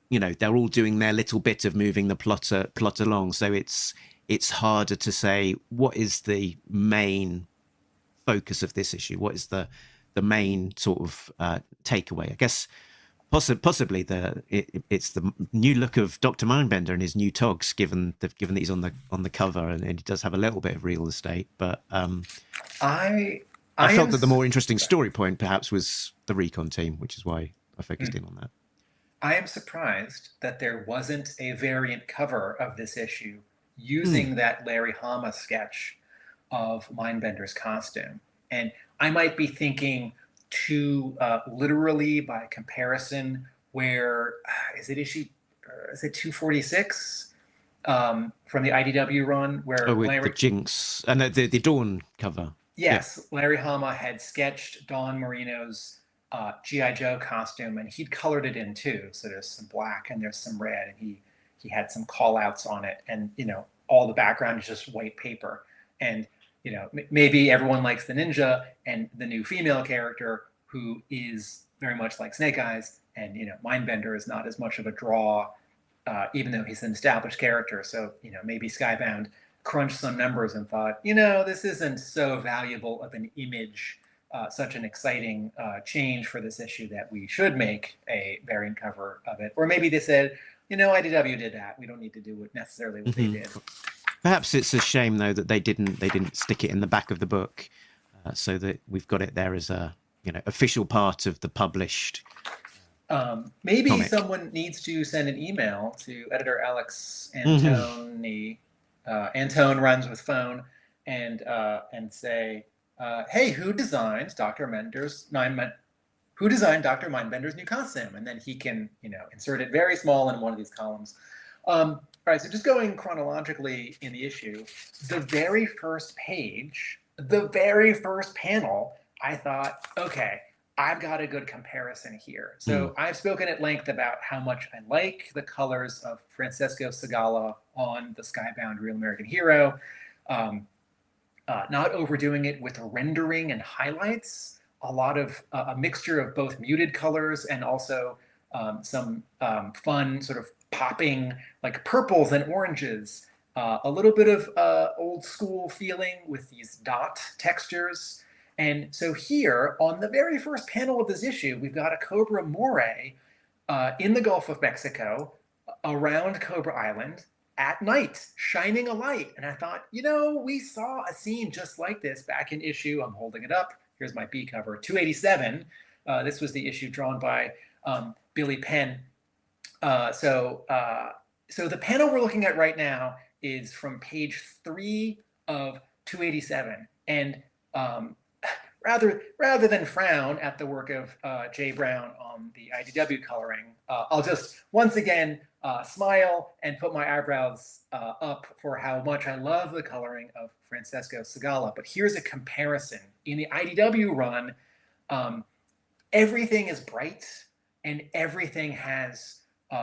doing their little bit of moving the plot along. So it's harder to say what is the main focus of this issue, what is the main sort of takeaway. I guess possibly it's the new look of Dr. Mindbender and his new togs, given that he's on the cover and he does have a little bit of real estate. But I felt that the more interesting story point perhaps was the recon team, which is why I focused in on that. I am surprised that there wasn't a variant cover of this issue using that Larry Hama sketch of Mindbender's costume. And I might be thinking too literally by comparison, where is it 246 from the IDW run, where with Larry, the Jinx and the Dawn cover. Yes, yeah. Larry Hama had sketched Don Marino's G.I. Joe costume, and he'd colored it in too. So there's some black and there's some red, and he had some call outs on it, and all the background is just white paper. And maybe everyone likes the ninja and the new female character who is very much like Snake Eyes, and Mindbender is not as much of a draw, even though he's an established character. So maybe Skybound crunched some numbers and thought, this isn't so valuable of an image, such an exciting change for this issue that we should make a variant cover of it. Or maybe they said, IDW did that. We don't need to do necessarily what they did. Perhaps it's a shame though that they didn't stick it in the back of the book, so that we've got it there as a official part of the published. Maybe comic. Someone needs to send an email to editor Alex Antone. Antone runs with phone, and say, hey, who designed Dr. Mindbender's new costume? And then he can, insert it very small in one of these columns. All right, so just going chronologically in the issue, the very first page, the very first panel, I thought, okay, I've got a good comparison here. So I've spoken at length about how much I like the colors of Francesco Segala on the Skybound Real American Hero. Not overdoing it with rendering and highlights, a lot of a mixture of both muted colors and also some fun sort of popping like purples and oranges, a little bit of old school feeling with these dot textures. And so here on the very first panel of this issue, we've got a Cobra Moray in the Gulf of Mexico, around Cobra Island at night, shining a light. And I thought, you know, we saw a scene just like this back in issue. I'm holding it up. Here's my B cover, 287. This was the issue drawn by Billy Penn. So the panel we're looking at right now is from page 3 of 287. And rather than frown at the work of Jay Brown on the IDW coloring, I'll just once again smile and put my eyebrows up for how much I love the coloring of Francesco Segala. But here's a comparison. In the IDW run, everything is bright and everything has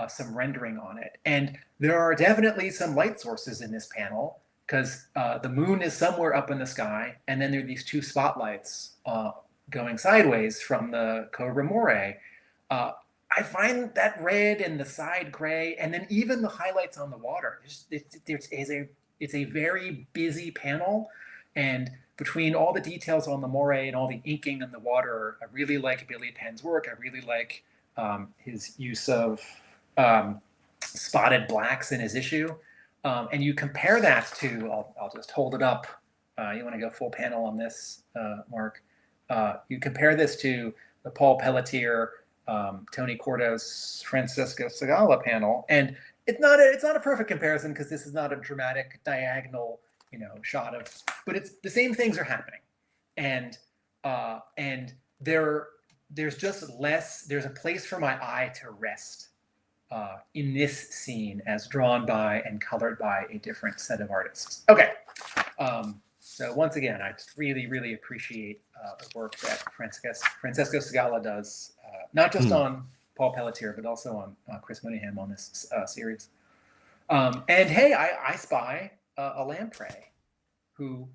some rendering on it. And there are definitely some light sources in this panel, because the moon is somewhere up in the sky, and then there are these two spotlights going sideways from the Cobra Moray. I find that red and the side gray, and then even the highlights on the water. It's a very busy panel, and between all the details on the Moray and all the inking on the water, I really like Billy Penn's work. I really like his use of spotted blacks in his issue. And you compare that to, I'll just hold it up. You want to go full panel on this, Mark? You compare this to the Paul Peleteier, Tony Kordos, Francesco Segala panel, and it's not a perfect comparison because this is not a dramatic diagonal, shot of, but it's the same things are happening, and there's just less. There's a place for my eye to rest in this scene as drawn by and colored by a different set of artists. Okay, so once again, I just really, really appreciate the work that Francesco Segala does, not just on Paul Peleteier, but also on Chris Mooneyham on this series. And hey, I spy a lamprey who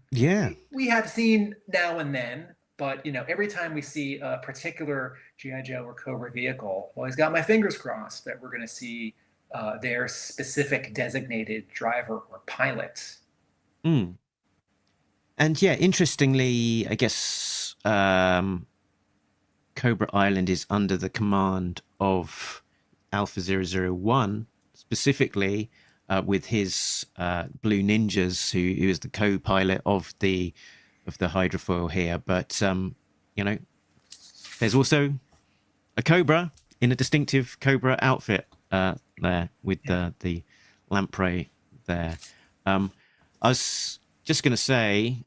we have seen now and then, but every time we see a particular G.I. Joe or Cobra vehicle, I've always got my fingers crossed that we're going to see their specific designated driver or pilot. And yeah, interestingly, I guess Cobra Island is under the command of Alpha 001, specifically with his Blue Ninjas, who is the co-pilot of the hydrofoil here. But there's also a Cobra in a distinctive Cobra outfit there with the lamprey there. I was just going to say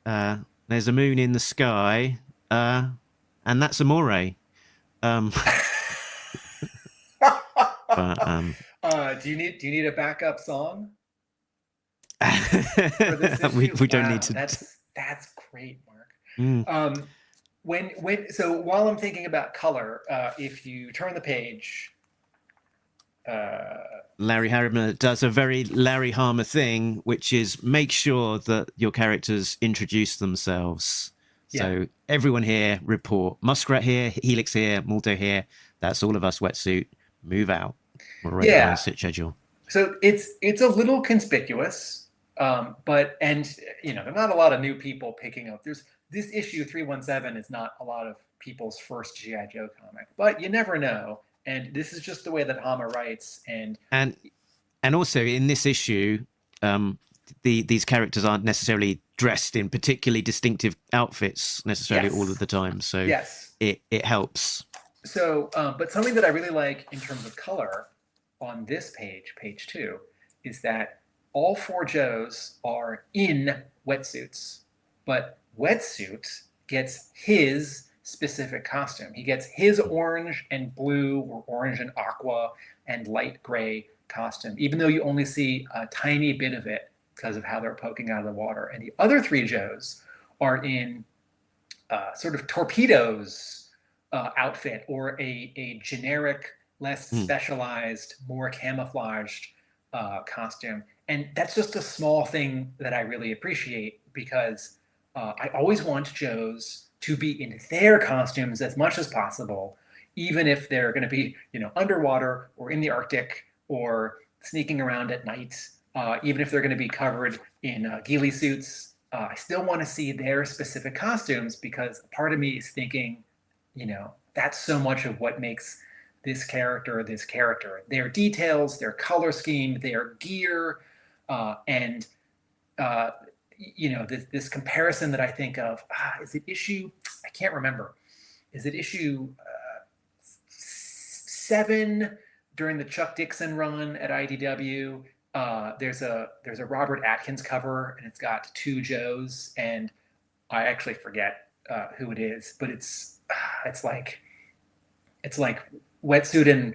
there's a moon in the sky, and that's a moray. Do you need a backup song? we don't need to. That's great, Mark. So while I'm thinking about color, if you turn the page, Larry Hama does a very Larry Hama thing, which is make sure that your characters introduce themselves. So everyone here report. Muskrat here, Helix here, Multo here. That's all of us. Wetsuit, move out. We're ready to sit schedule. So it's a little conspicuous, but there's not a lot of new people picking up. This issue 317 is not a lot of people's first G.I. Joe comic, but you never know. And this is just the way that Hama writes. And also in this issue, these characters aren't necessarily dressed in particularly distinctive outfits necessarily all of the time. So it helps. So, but something that I really like in terms of color on this page 2, is that all 4 Joes are in wetsuits, but Wetsuit gets his specific costume. He gets his orange and blue, or orange and aqua and light gray costume, even though you only see a tiny bit of it because of how they're poking out of the water. And the other 3 Joes are in sort of Torpedo's outfit, or a generic, less specialized, more camouflaged costume. And that's just a small thing that I really appreciate, because I always want Joes to be in their costumes as much as possible, even if they're going to be, underwater or in the Arctic or sneaking around at night, even if they're going to be covered in ghillie suits. I still want to see their specific costumes, because part of me is thinking, that's so much of what makes this character, this character. Their details, their color scheme, their gear, and this comparison that I think of. Is it issue? I can't remember. Is it issue 7 during the Chuck Dixon run at IDW? There's a Robert Atkins cover, and it's got 2 Joes, and I actually forget who it is, but it's like Wetsuit and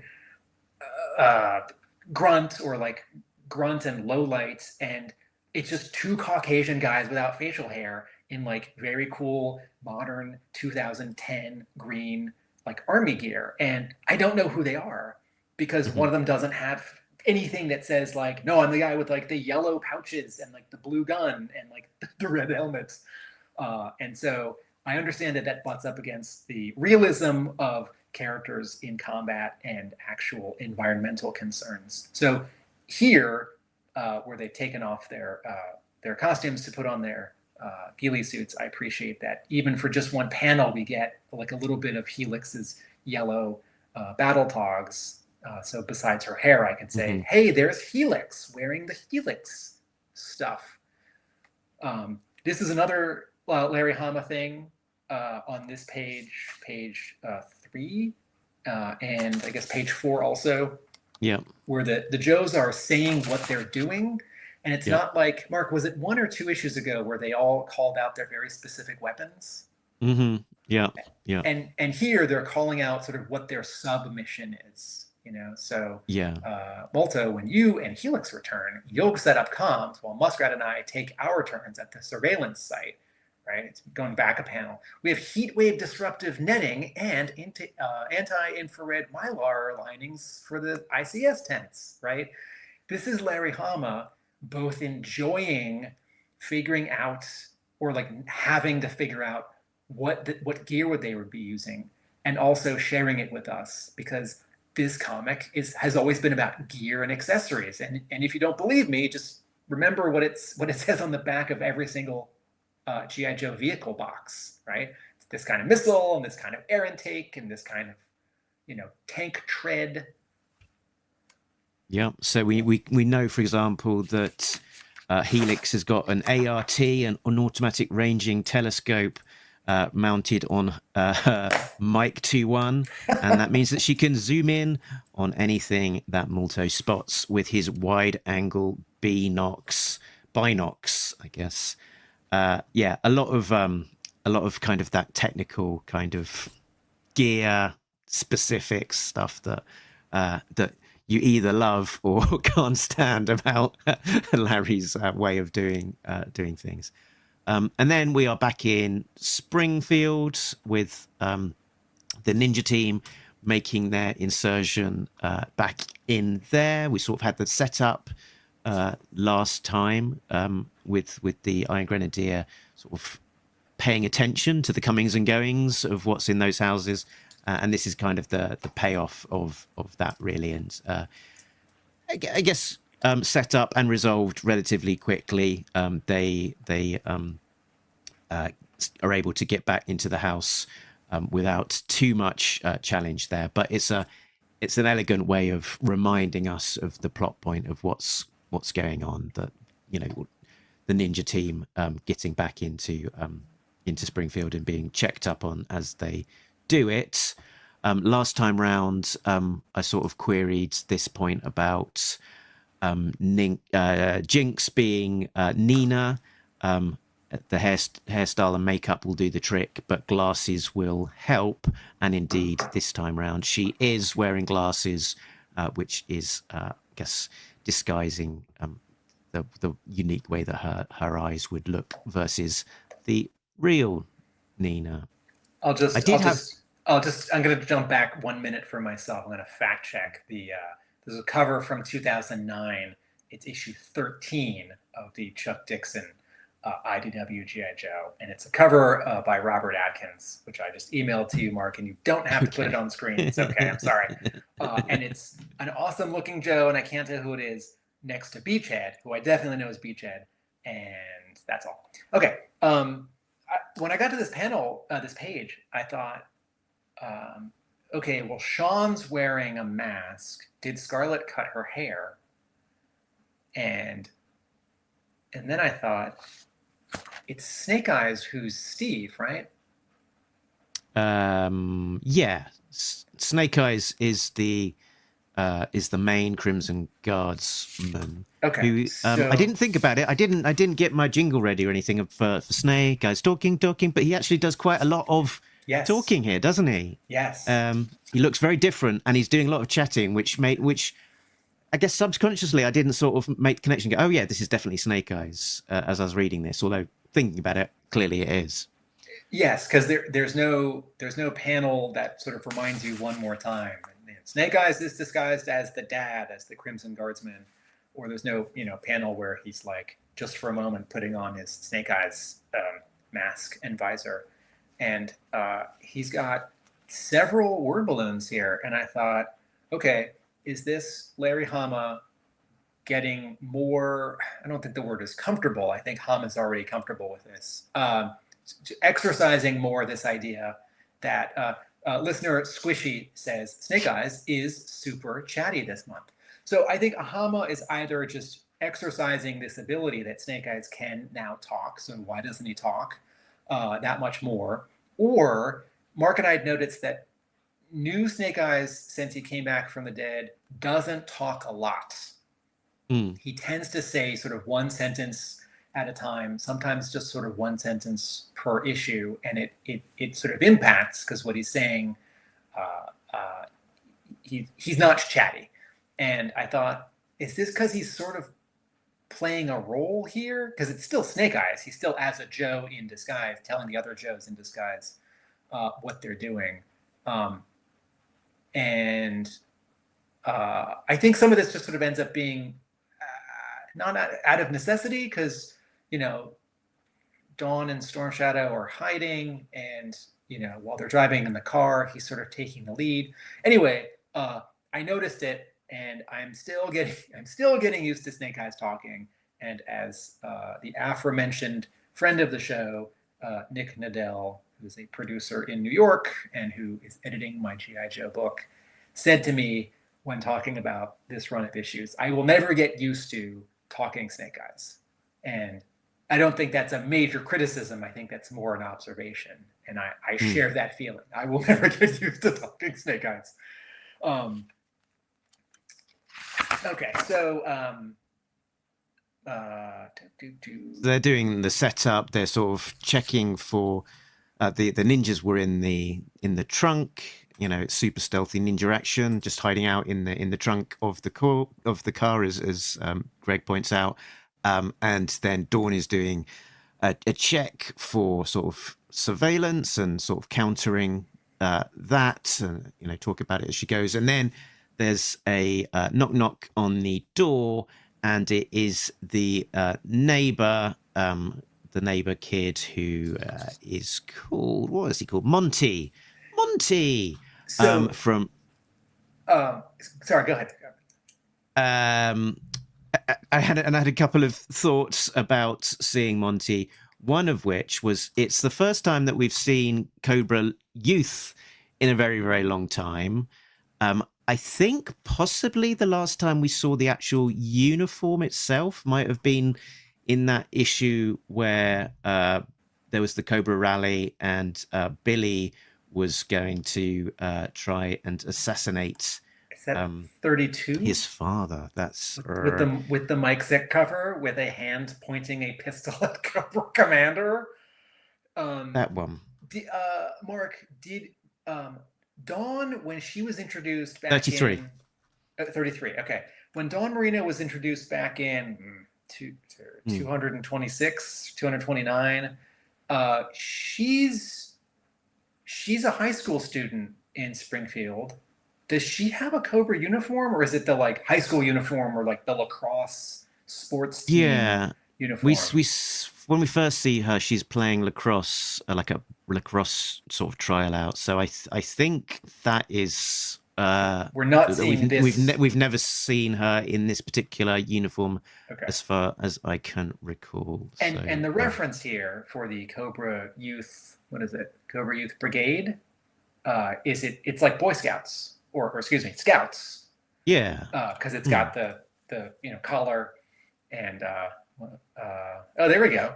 Grunt, or like Grunt and Lowlight, and it's just 2 Caucasian guys without facial hair in like very cool modern 2010 green like army gear, and I don't know who they are because one of them doesn't have anything that says like, no, I'm the guy with like the yellow pouches and like the blue gun and like the red helmets, and so I understand that butts up against the realism of characters in combat and actual environmental concerns. So here, where they've taken off their costumes to put on their ghillie suits, I appreciate that. Even for just one panel, we get like a little bit of Helix's yellow battle togs. So besides her hair, I can say, hey, there's Helix wearing the Helix stuff. This is another Larry Hama thing on this page 3, and I guess page 4 also. Yeah. Where the Joes are saying what they're doing. And it's not like, Mark, was it 1 or 2 issues ago where they all called out their very specific weapons? Mm-hmm. Yeah. Yeah. And here they're calling out sort of what their submission is, So Molto, when you and Helix return, you'll set up comms while Muskrat and I take our turns at the surveillance site. Right, it's going back a panel. We have heat wave disruptive netting and anti-infrared mylar linings for the ICS tents. Right, this is Larry Hama both enjoying figuring out, or like having to figure out what gear they would be using, and also sharing it with us, because this comic has always been about gear and accessories. And if you don't believe me, just remember what it says on the back of every single G.I. Joe vehicle box, right? It's this kind of missile and this kind of air intake and this kind of, tank tread. Yeah. So we know, for example, that Helix has got an ART, an automatic ranging telescope mounted on her Mic 2-1, and that means that she can zoom in on anything that Molto spots with his wide-angle binocs, I guess. A lot of kind of that technical kind of gear specific stuff that you either love or can't stand about Larry's way of doing things. And then we are back in Springfield with the Ninja team making their insertion back in there. We sort of had the setup last time with the Iron Grenadier sort of paying attention to the comings and goings of what's in those houses, and this is kind of the payoff of that, really. And I guess set up and resolved relatively quickly. They are able to get back into the house without too much challenge there, but it's an elegant way of reminding us of the plot point of what's going on, that the Ninja team getting back into Springfield and being checked up on as they do it. Last time round, I sort of queried this point about Jinx being Nina. The hairstyle and makeup will do the trick, but glasses will help. And indeed, this time round, she is wearing glasses, which is, I guess, disguising the unique way that her eyes would look versus the real Nina. I'm going to jump back 1 minute for myself. I'm going to fact check there's a cover from 2009. It's issue 13 of the Chuck Dixon IDW G.I. Joe, and it's a cover by Robert Atkins, which I just emailed to you, Mark, and you don't have to put it on screen. It's okay. I'm sorry. And it's an awesome looking Joe, and I can't tell who it is, next to Beachhead, who I definitely know is Beachhead, and that's all. Okay. When I got to this panel, this page, I thought, okay, well, Sean's wearing a mask. Did Scarlett cut her hair? And then I thought, it's Snake Eyes who's Steve, right? Yeah. Snake Eyes is the main Crimson Guardsman. Okay. Who, I didn't think about it. I didn't get my jingle ready or anything for Snake Eyes talking, but he actually does quite a lot of talking here, doesn't he? Yes. He looks very different, and he's doing a lot of chatting, which I guess subconsciously I didn't sort of make the connection. Go, oh yeah, this is definitely Snake Eyes as I was reading this. Although thinking about it, clearly it is. Yes, because there's no panel that sort of reminds you one more time. Snake Eyes is disguised as the dad, as the Crimson Guardsman, or there's no panel where he's like just for a moment putting on his Snake Eyes mask and visor, and he's got several word balloons here, and I thought, okay, is this Larry Hama getting more? I don't think the word is comfortable. I think Hama's already comfortable with this. Exercising more this idea that listener Squishy says Snake Eyes is super chatty this month. So I think Hama is either just exercising this ability that Snake Eyes can now talk. So why doesn't he talk that much more? Or Mark and I had noticed that new Snake Eyes, since he came back from the dead, doesn't talk a lot. He tends to say sort of one sentence at a time, sometimes just sort of one sentence per issue, and it sort of impacts because what he's saying, he's not chatty. And I thought, is this because he's sort of playing a role here? Because it's still Snake Eyes. He's still as a Joe in disguise, telling the other Joes in disguise what they're doing. And I think some of this just sort of ends up being not out of necessity, because Dawn and Storm Shadow are hiding, and while they're driving in the car, he's sort of taking the lead. Anyway, I noticed it, and I'm still getting used to Snake Eyes talking. And as the aforementioned friend of the show, Nick Nadell, who's a producer in New York and who is editing my G.I. Joe book, said to me when talking about this run of issues, I will never get used to talking Snake Eyes. And I don't think that's a major criticism. I think that's more an observation. And I share that feeling. I will never get used to talking Snake Eyes. Okay, so they're doing the setup. They're sort of checking for the ninjas were in the trunk. It's super stealthy ninja action, just hiding out in the trunk of the car, as Greg points out. And then Dawn is doing a check for sort of surveillance and sort of countering that, and talk about it as she goes. And then there's a knock on the door, and it is the neighbor kid who is called, what is he called? Monty. So, from sorry, go ahead. I had a couple of thoughts about seeing Monty. One of which was, it's the first time that we've seen Cobra Youth in a very, very long time. I think possibly the last time we saw the actual uniform itself might have been in that issue where there was the Cobra rally, and Billy was going to try and assassinate 32 his father. That's with the Mike Zick cover with a hand pointing a pistol at Cobra Commander. That one. Mark, did Dawn, when she was introduced back 33. in 33, okay, when Dawn Marino was introduced back in 226, 229, she's a high school student in Springfield. Does she have a Cobra uniform, or is it the like high school uniform, or like the lacrosse sports team uniform? When we first see her, she's playing lacrosse, like a lacrosse sort of trial out. So I think that is. We're not seeing this. We've never seen her in this particular uniform, as far as I can recall. And the reference here for the Cobra Youth, what is it? Cobra Youth Brigade. it's like Boy Scouts or excuse me, Scouts. Yeah. Because it's got the collar and oh, there we go.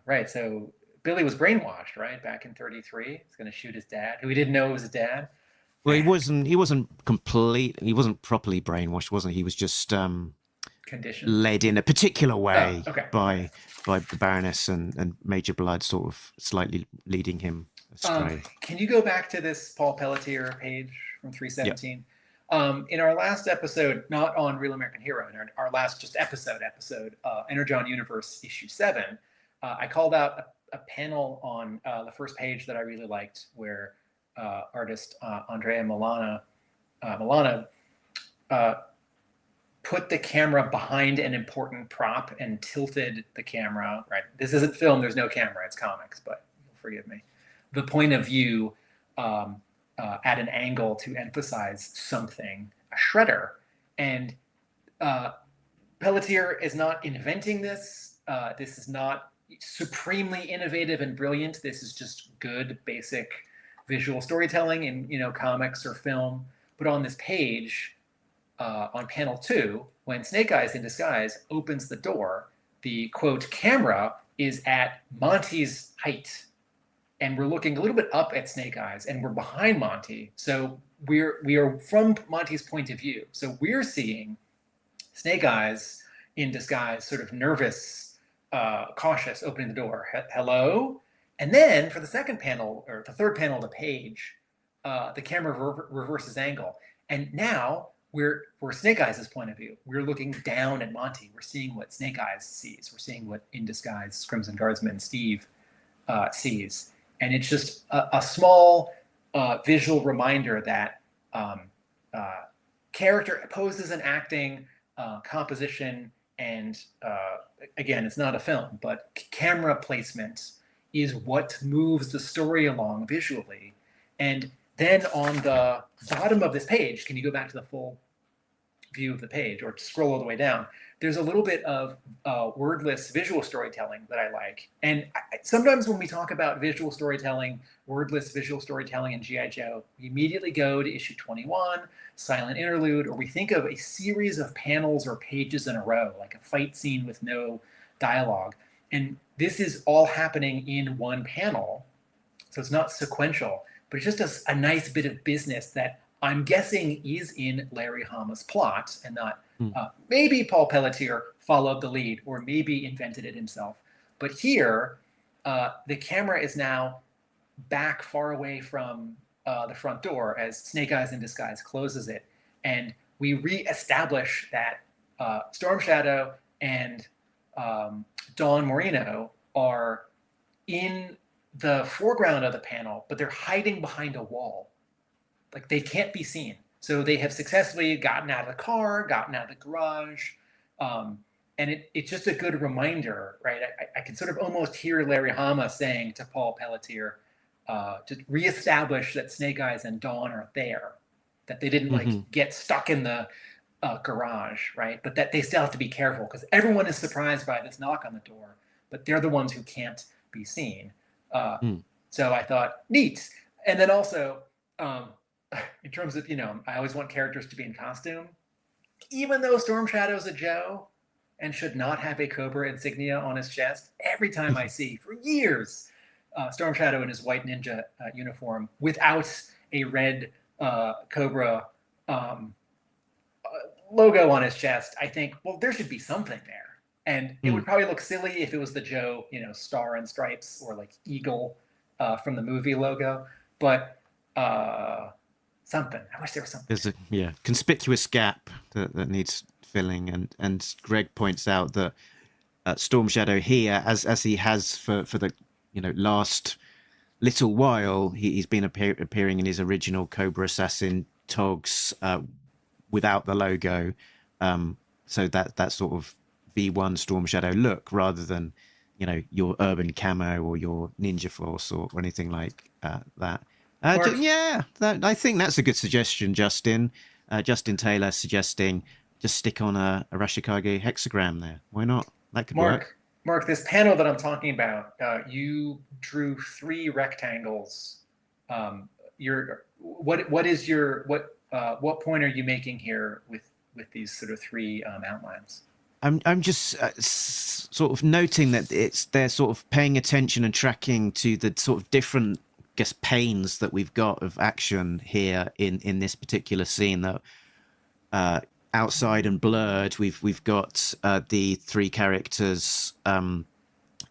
Right, so Billy was brainwashed, right, back in 33. He's going to shoot his dad, who he didn't know was his dad. Well, he wasn't properly brainwashed, wasn't he? He was just Conditioned, led in a particular way okay. by the Baroness and Major Blood, sort of slightly leading him astray. Can you go back to this Paul Peleteier page from 317? Yep. In our last episode, not on Real American Hero, in our last just episode, Energon Universe issue 7, I called out a panel on the first page that I really liked, where artist Andrea Milano put the camera behind an important prop and tilted the camera. Right, this isn't film. There's no camera. It's comics, but you'll forgive me. The point of view at an angle to emphasize something, a shredder. And Peleteier is not inventing this. This is not supremely innovative and brilliant. This is just good, basic visual storytelling in comics or film. But on this page, on panel 2, when Snake Eyes in disguise opens the door, the quote camera is at Monty's height. And we're looking a little bit up at Snake Eyes, and we're behind Monty. So we are from Monty's point of view. So we're seeing Snake Eyes in disguise, sort of nervous, cautious, opening the door. Hello? And then for the second panel, or the third panel of the page, the camera reverses angle. And now we're Snake Eyes' point of view. We're looking down at Monty. We're seeing what Snake Eyes sees. We're seeing what in disguise Crimson Guardsman Steve sees. And it's just a small visual reminder that character poses and acting, composition, and again, it's not a film, but camera placement is what moves the story along visually. And then on the bottom of this page, can you go back to the full view of the page or scroll all the way down? There's a little bit of wordless visual storytelling that I like. And sometimes when we talk about visual storytelling, wordless visual storytelling in G.I. Joe, we immediately go to issue 21, silent interlude, or we think of a series of panels or pages in a row, like a fight scene with no dialogue. And this is all happening in one panel. So it's not sequential, but it's just a nice bit of business that I'm guessing is in Larry Hama's plot and not maybe Paul Peleteier followed the lead or maybe invented it himself. But here, the camera is now back far away from the front door as Snake Eyes in disguise closes it. And we re-establish that Storm Shadow and Dawn Moreno are in the foreground of the panel, but they're hiding behind a wall. Like they can't be seen. So they have successfully gotten out of the car, gotten out of the garage. And it's just a good reminder, right? I can sort of almost hear Larry Hama saying to Paul Peleteier to reestablish that Snake Eyes and Dawn are there, that they didn't like get stuck in the garage, right? But that they still have to be careful because everyone is surprised by this knock on the door, but they're the ones who can't be seen. So I thought, neat. And then also, in terms of, I always want characters to be in costume. Even though Storm Shadow's a Joe and should not have a Cobra insignia on his chest, every time I see, for years, Storm Shadow in his white ninja uniform without a red Cobra logo on his chest, I think, well, there should be something there. And it would probably look silly if it was the Joe, star and stripes or like eagle from the movie logo. But something. I wish there was something. There's a conspicuous gap that needs filling, and Greg points out that Storm Shadow here, as he has for the last little while, he's been appearing in his original Cobra Assassin togs without the logo, so that sort of V1 Storm Shadow look rather than your urban camo or your ninja force or anything like that. I think that's a good suggestion, Justin. Justin Taylor suggesting just stick on a Rashikage hexagram there. Why not? That could work. Mark, this panel that I'm talking about, you drew 3 rectangles what point are you making here with these sort of three outlines? I'm just sort of noting that they're sort of paying attention and tracking to the sort of different, I guess, panes that we've got of action here in this particular scene. That outside and blurred, we've got the three characters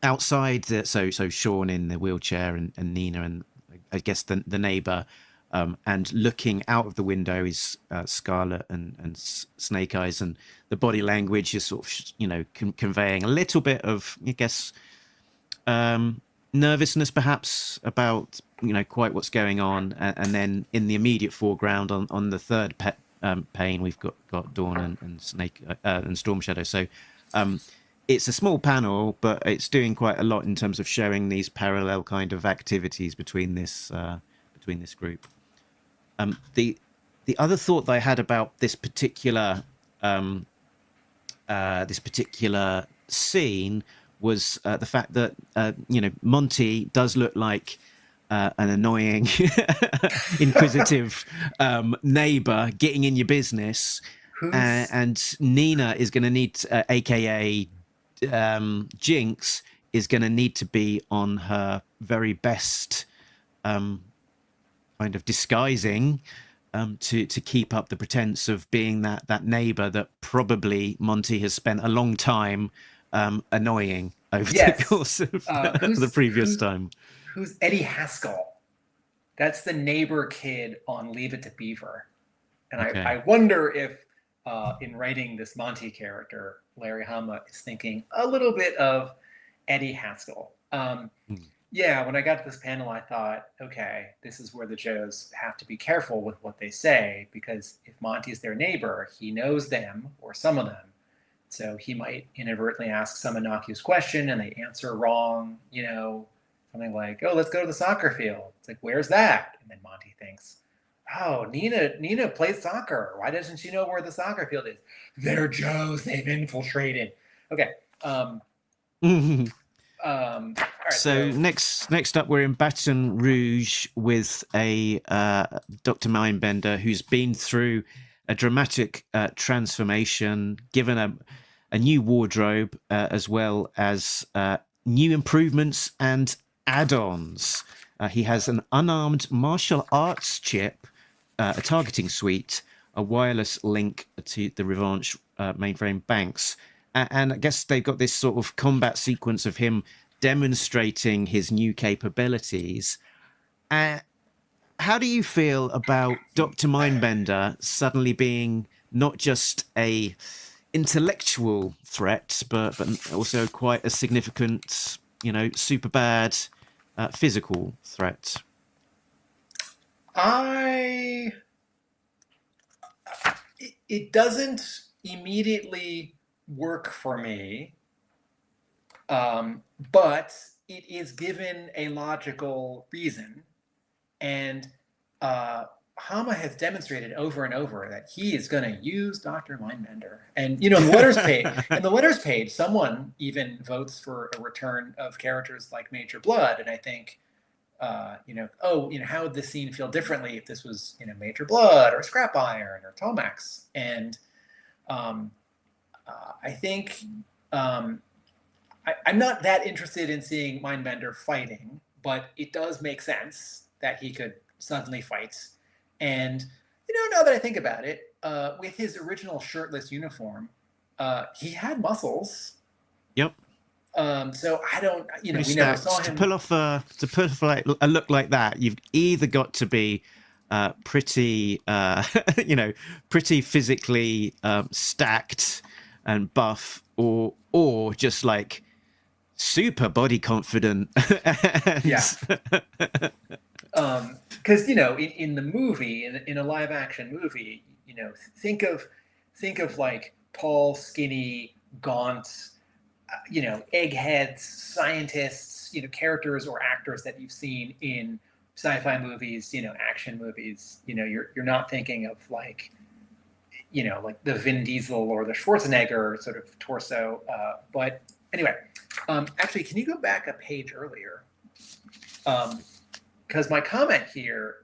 outside. So Sean in the wheelchair and Nina and I guess the neighbor. And looking out of the window is Scarlet and Snake Eyes, and the body language is sort of, conveying a little bit of, I guess, nervousness perhaps about, quite what's going on. And then in the immediate foreground on the third pane, we've got Dawn and Snake and Storm Shadow. So it's a small panel, but it's doing quite a lot in terms of showing these parallel kind of activities between this group. The other thought that I had about this particular scene was the fact that Monty does look like an annoying, inquisitive neighbor getting in your business, and Nina is going to need, aka Jinx, is going to need to be on her very best. Kind of disguising to keep up the pretense of being that neighbor that probably Monty has spent a long time annoying over the course of the previous time. Who's Eddie Haskell? That's the neighbor kid on Leave It to Beaver. And okay. I wonder if in writing this Monty character, Larry Hama is thinking a little bit of Eddie Haskell. Yeah, when I got to this panel, I thought, okay, this is where the Joes have to be careful with what they say, because if Monty's their neighbor, he knows them, or some of them. So he might inadvertently ask some innocuous question and they answer wrong, something like, oh, let's go to the soccer field. It's like, where's that? And then Monty thinks, oh, Nina plays soccer. Why doesn't she know where the soccer field is? They're Joes, they've infiltrated. Okay. Right, so next up, we're in Baton Rouge with a Dr. Mindbender who's been through a dramatic transformation, given a new wardrobe as well as new improvements and add-ons. He has an unarmed martial arts chip, a targeting suite, a wireless link to the Revanche mainframe banks. And I guess they've got this sort of combat sequence of him demonstrating his new capabilities. How do you feel about Dr. Mindbender suddenly being not just a intellectual threat, but also quite a significant, super bad physical threat? It doesn't immediately work for me, but it is given a logical reason, and Hama has demonstrated over and over that he is going to use Dr. Mindbender. And in the letters page, someone even votes for a return of characters like Major Blood, and I think how would this scene feel differently if this was Major Blood or Scrap Iron or Tomax? And I think I'm not that interested in seeing Mindbender fighting, but it does make sense that he could suddenly fight. And now that I think about it, with his original shirtless uniform, he had muscles. Yep. So I don't, we never saw him. To pull off a look like that, you've either got to be pretty, pretty physically stacked and buff, or just like super body confident. Yeah. Because in the movie, in a live action movie, think of like tall, skinny, gaunt, eggheads, scientists, characters or actors that you've seen in sci-fi movies, action movies. You're not thinking of like the Vin Diesel or the Schwarzenegger sort of torso. But anyway, actually, can you go back a page earlier? because my comment here,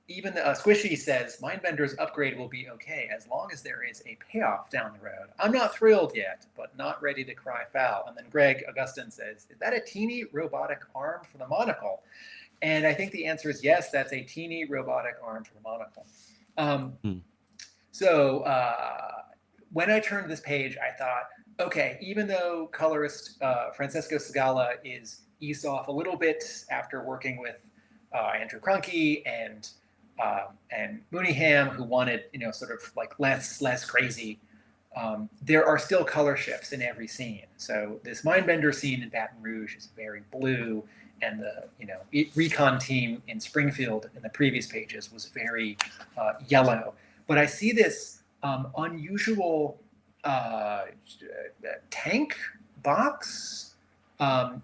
even Squishy says Mindbender's upgrade will be okay as long as there is a payoff down the road. I'm not thrilled yet, but not ready to cry foul. And then Greg Augustin says, is that a teeny robotic arm for the monocle? And I think the answer is yes, that's a teeny robotic arm for the monocle. So when I turned this page, I thought, okay, even though colorist Francesco Segala is eased off a little bit after working with Andrew Cronky and Mooneyham, who wanted, sort of like less crazy, there are still color shifts in every scene. So this Mindbender scene in Baton Rouge is very blue, and the recon team in Springfield in the previous pages was very yellow. But I see this unusual tank box,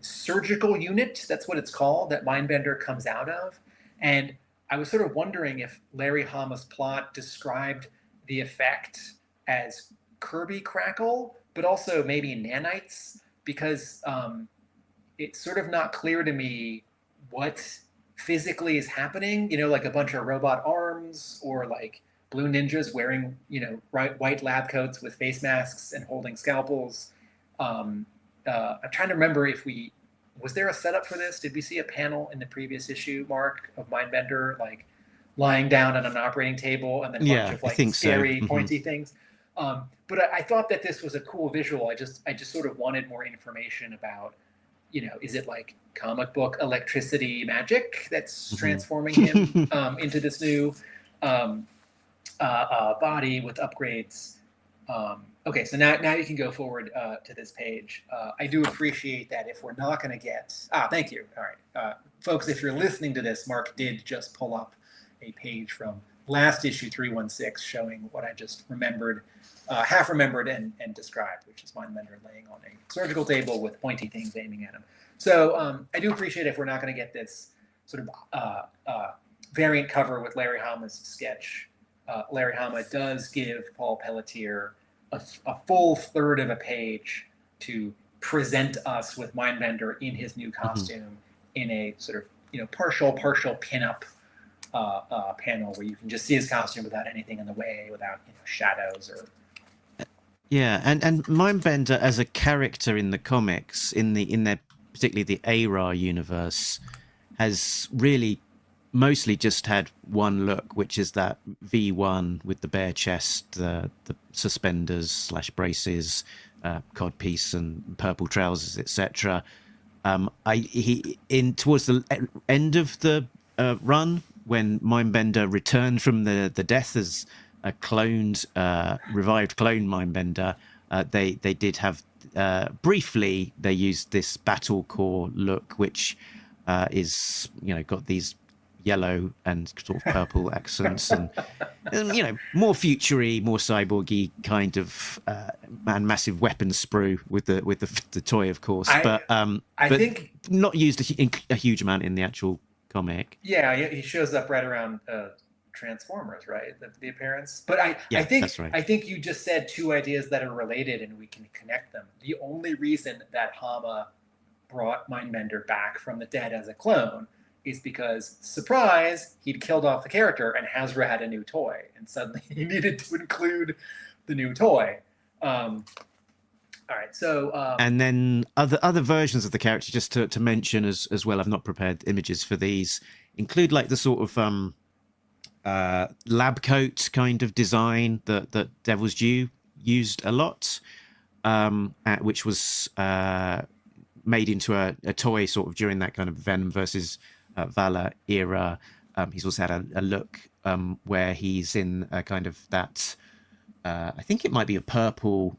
surgical unit, that's what it's called, that Mindbender comes out of. And I was sort of wondering if Larry Hama's plot described the effect as Kirby crackle, but also maybe nanites, because it's sort of not clear to me what physically is happening, like a bunch of robot arms or like blue ninjas wearing, white lab coats with face masks and holding scalpels. I'm trying to remember was there a setup for this? Did we see a panel in the previous issue, Mark, of Mindbender like lying down on an operating table and then a bunch of like scary pointy things? But I thought that this was a cool visual. I just sort of wanted more information about, is it like comic book electricity magic that's transforming him into this new body with upgrades? Okay, so now you can go forward to this page. I do appreciate that if we're not going to get... thank you. All right. Folks, if you're listening to this, Mark did just pull up a page from last issue 316 showing what I just remembered, half remembered and described, which is Mindbender laying on a surgical table with pointy things aiming at him. So I do appreciate if we're not going to get this sort of variant cover with Larry Hama's sketch. Larry Hama does give Paul Peleteier a full third of a page to present us with Mindbender in his new costume in a sort of partial pinup panel where you can just see his costume without anything in the way, without shadows or. Yeah, and Mindbender as a character in the comics, in their particularly the ARAH universe, has really mostly just had one look, which is that V1 with the bare chest, the suspenders / braces, codpiece and purple trousers, etc. Towards the end of the run, when Mindbender returned from the death as a revived clone Mindbender, they did have briefly they used this battle core look, which is got these yellow and sort of purple accents and more futury, more cyborgy kind of and massive weapon sprue with the toy, of course, but I think not used a huge amount in the actual comic. Yeah, he shows up right around Transformers, right? The appearance. But I think that's right. I think you just said two ideas that are related and we can connect them. The only reason that Hama brought Mindbender back from the dead as a clone is because, surprise, he'd killed off the character and Hasbro had a new toy, and suddenly he needed to include the new toy. All right, so and then other versions of the character, just to mention as well. I've not prepared images for these. Include like the sort of lab coat kind of design that Devil's Due used a lot, which was made into a toy sort of during that kind of Venom versus Valor era. He's also had a look where he's in a kind of that I think it might be a purple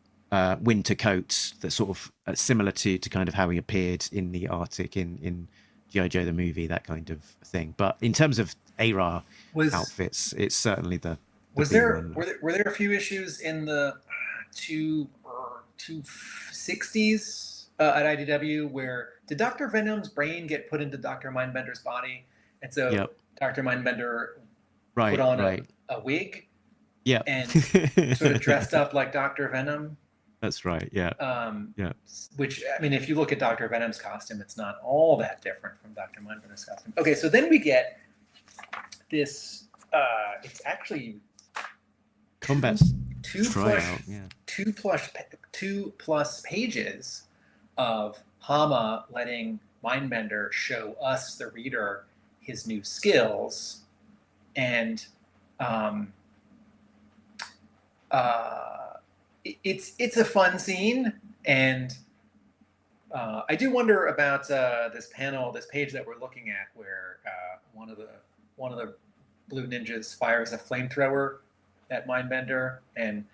winter coat that's sort of similar to kind of how he appeared in the Arctic in G.I. Joe the movie, that kind of thing. But in terms of ARAH outfits, it's certainly the were there a few issues in the 260s at IDW where did Dr. Venom's brain get put into Dr. Mindbender's body, and so Dr. Mindbender put on a wig, and sort of dressed up like Dr. Venom? That's right. Yeah. Yeah. Which, I mean, if you look at Dr. Venom's costume, it's not all that different from Dr. Mindbender's costume. Okay, so then we get this, it's actually Combat two tryout. Yeah. two plus pages of Hama letting Mindbender show us, the reader, his new skills. And it's a fun scene, and I do wonder about this page that we're looking at, where one of the blue ninjas fires a flamethrower at Mindbender, and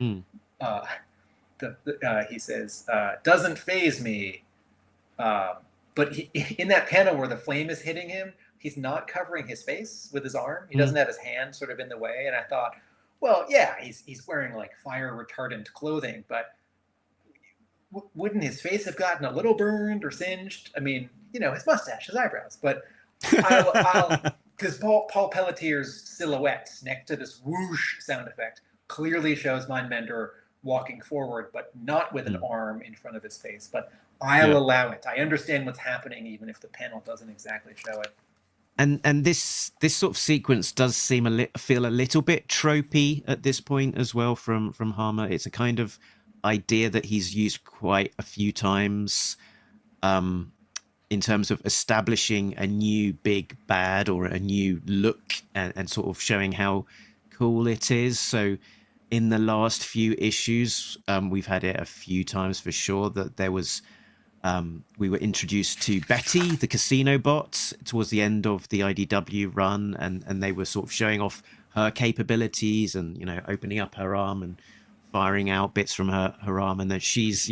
he says, "Doesn't faze me." But in that panel where the flame is hitting him, he's not covering his face with his arm. He doesn't have his hand sort of in the way, and I thought, well, yeah, he's wearing like fire retardant clothing, but wouldn't his face have gotten a little burned or singed? I mean, his mustache, his eyebrows. But because Paul Pelletier's silhouette next to this whoosh sound effect clearly shows Mindbender walking forward, but not with an arm in front of his face. But I'll allow it. I understand what's happening, even if the panel doesn't exactly show it. And this sort of sequence does feel a little bit tropey at this point as well from Hama. It's a kind of idea that he's used quite a few times in terms of establishing a new big bad or a new look and sort of showing how cool it is. So in the last few issues, we've had it a few times for sure, that there was we were introduced to Betty, the casino bot, towards the end of the IDW run, and they were sort of showing off her capabilities and, opening up her arm and firing out bits from her arm, and then she's,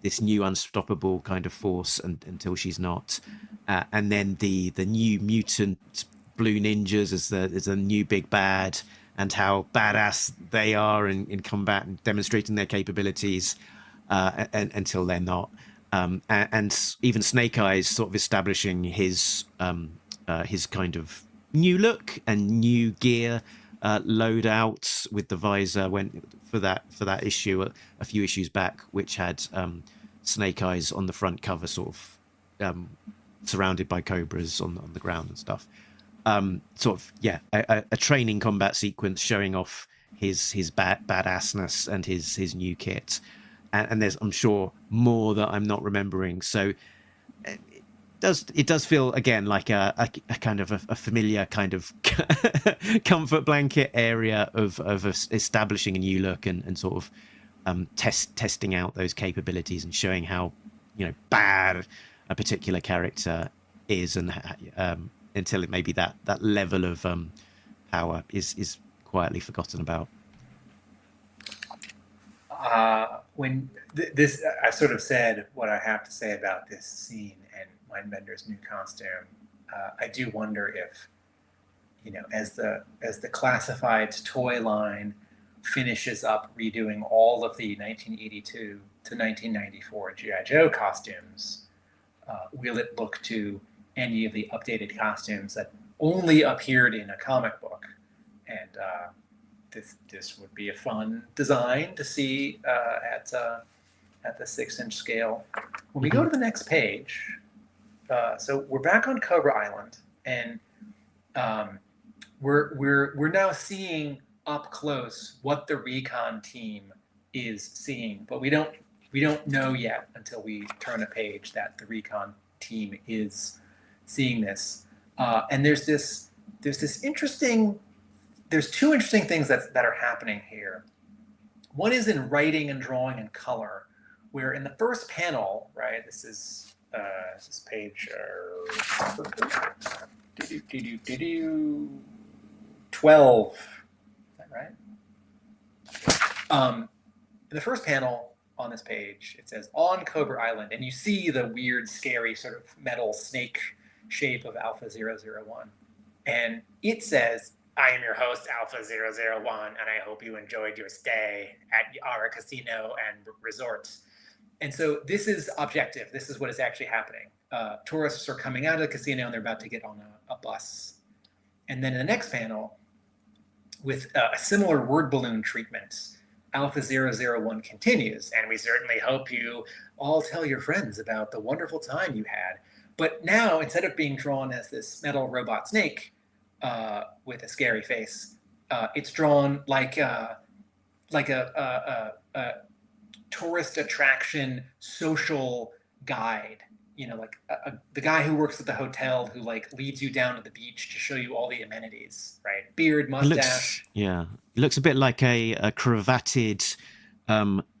this new unstoppable kind of force until she's not. And then the new mutant blue ninjas as the new big bad, and how badass they are in combat and demonstrating their capabilities until they're not. And even Snake Eyes sort of establishing his kind of new look and new gear loadout with the visor for that issue a few issues back, which had Snake Eyes on the front cover, sort of surrounded by cobras on the ground and stuff. A training combat sequence showing off his badassness and his new kit. And there's, I'm sure, more that I'm not remembering. So it does feel again like a kind of a familiar kind of comfort blanket area of establishing a new look and sort of testing out those capabilities and showing how bad a particular character is, and until it maybe that level of power is quietly forgotten about. When this, I sort of said what I have to say about this scene and Mindbender's new costume. I do wonder if, as the classified toy line finishes up redoing all of the 1982 to 1994 G.I. Joe costumes, will it look to any of the updated costumes that only appeared in a comic book? And this would be a fun design to see at the 6-inch scale. When we go to the next page, so we're back on Cobra Island, and we're now seeing up close what the recon team is seeing, but we don't know yet until we turn a page that the recon team is seeing this. And there's two interesting things that are happening here. One is in writing and drawing and color, where in the first panel, right, this is page 12, is that right? In the first panel on this page, it says on Cobra Island, and you see the weird, scary sort of metal snake shape of Alpha 001. And it says, "I am your host, Alpha 001, and I hope you enjoyed your stay at ARAH Casino and Resort." And so this is objective. This is what is actually happening. Tourists are coming out of the casino and they're about to get on a bus. And then in the next panel, with a similar word balloon treatment, Alpha 001 continues, and we certainly hope you all tell your friends about the wonderful time you had. But now, instead of being drawn as this metal robot snake with a scary face, it's drawn like a tourist attraction social guide. You know, like the guy who works at the hotel who like leads you down to the beach to show you all the amenities, right? Beard, mustache. It looks a bit like a cravatted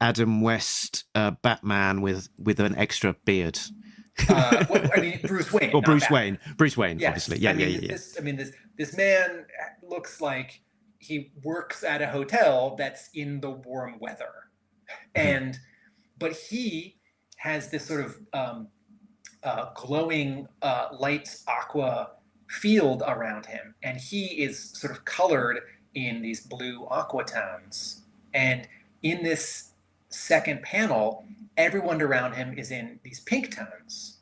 Adam West Batman with an extra beard. Bruce Wayne. Or Bruce Wayne. Bruce Wayne, yes. obviously. Yeah. This man looks like he works at a hotel that's in the warm weather, but he has this sort of glowing light aqua field around him, and he is sort of colored in these blue aqua tones. And in this second panel, everyone around him is in these pink tones.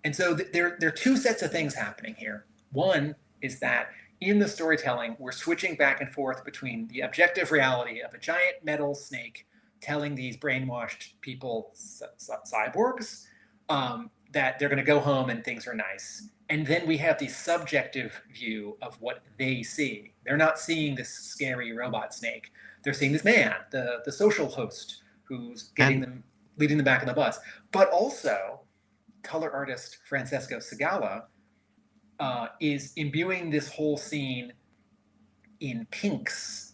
And so there are two sets of things happening here. One is that in the storytelling, we're switching back and forth between the objective reality of a giant metal snake telling these brainwashed people, cyborgs, that they're going to go home and things are nice. And then we have the subjective view of what they see. They're not seeing this scary robot snake. They're seeing this man, the social host, who's leading them back on the bus. But also, color artist Francesco Segala is imbuing this whole scene in pinks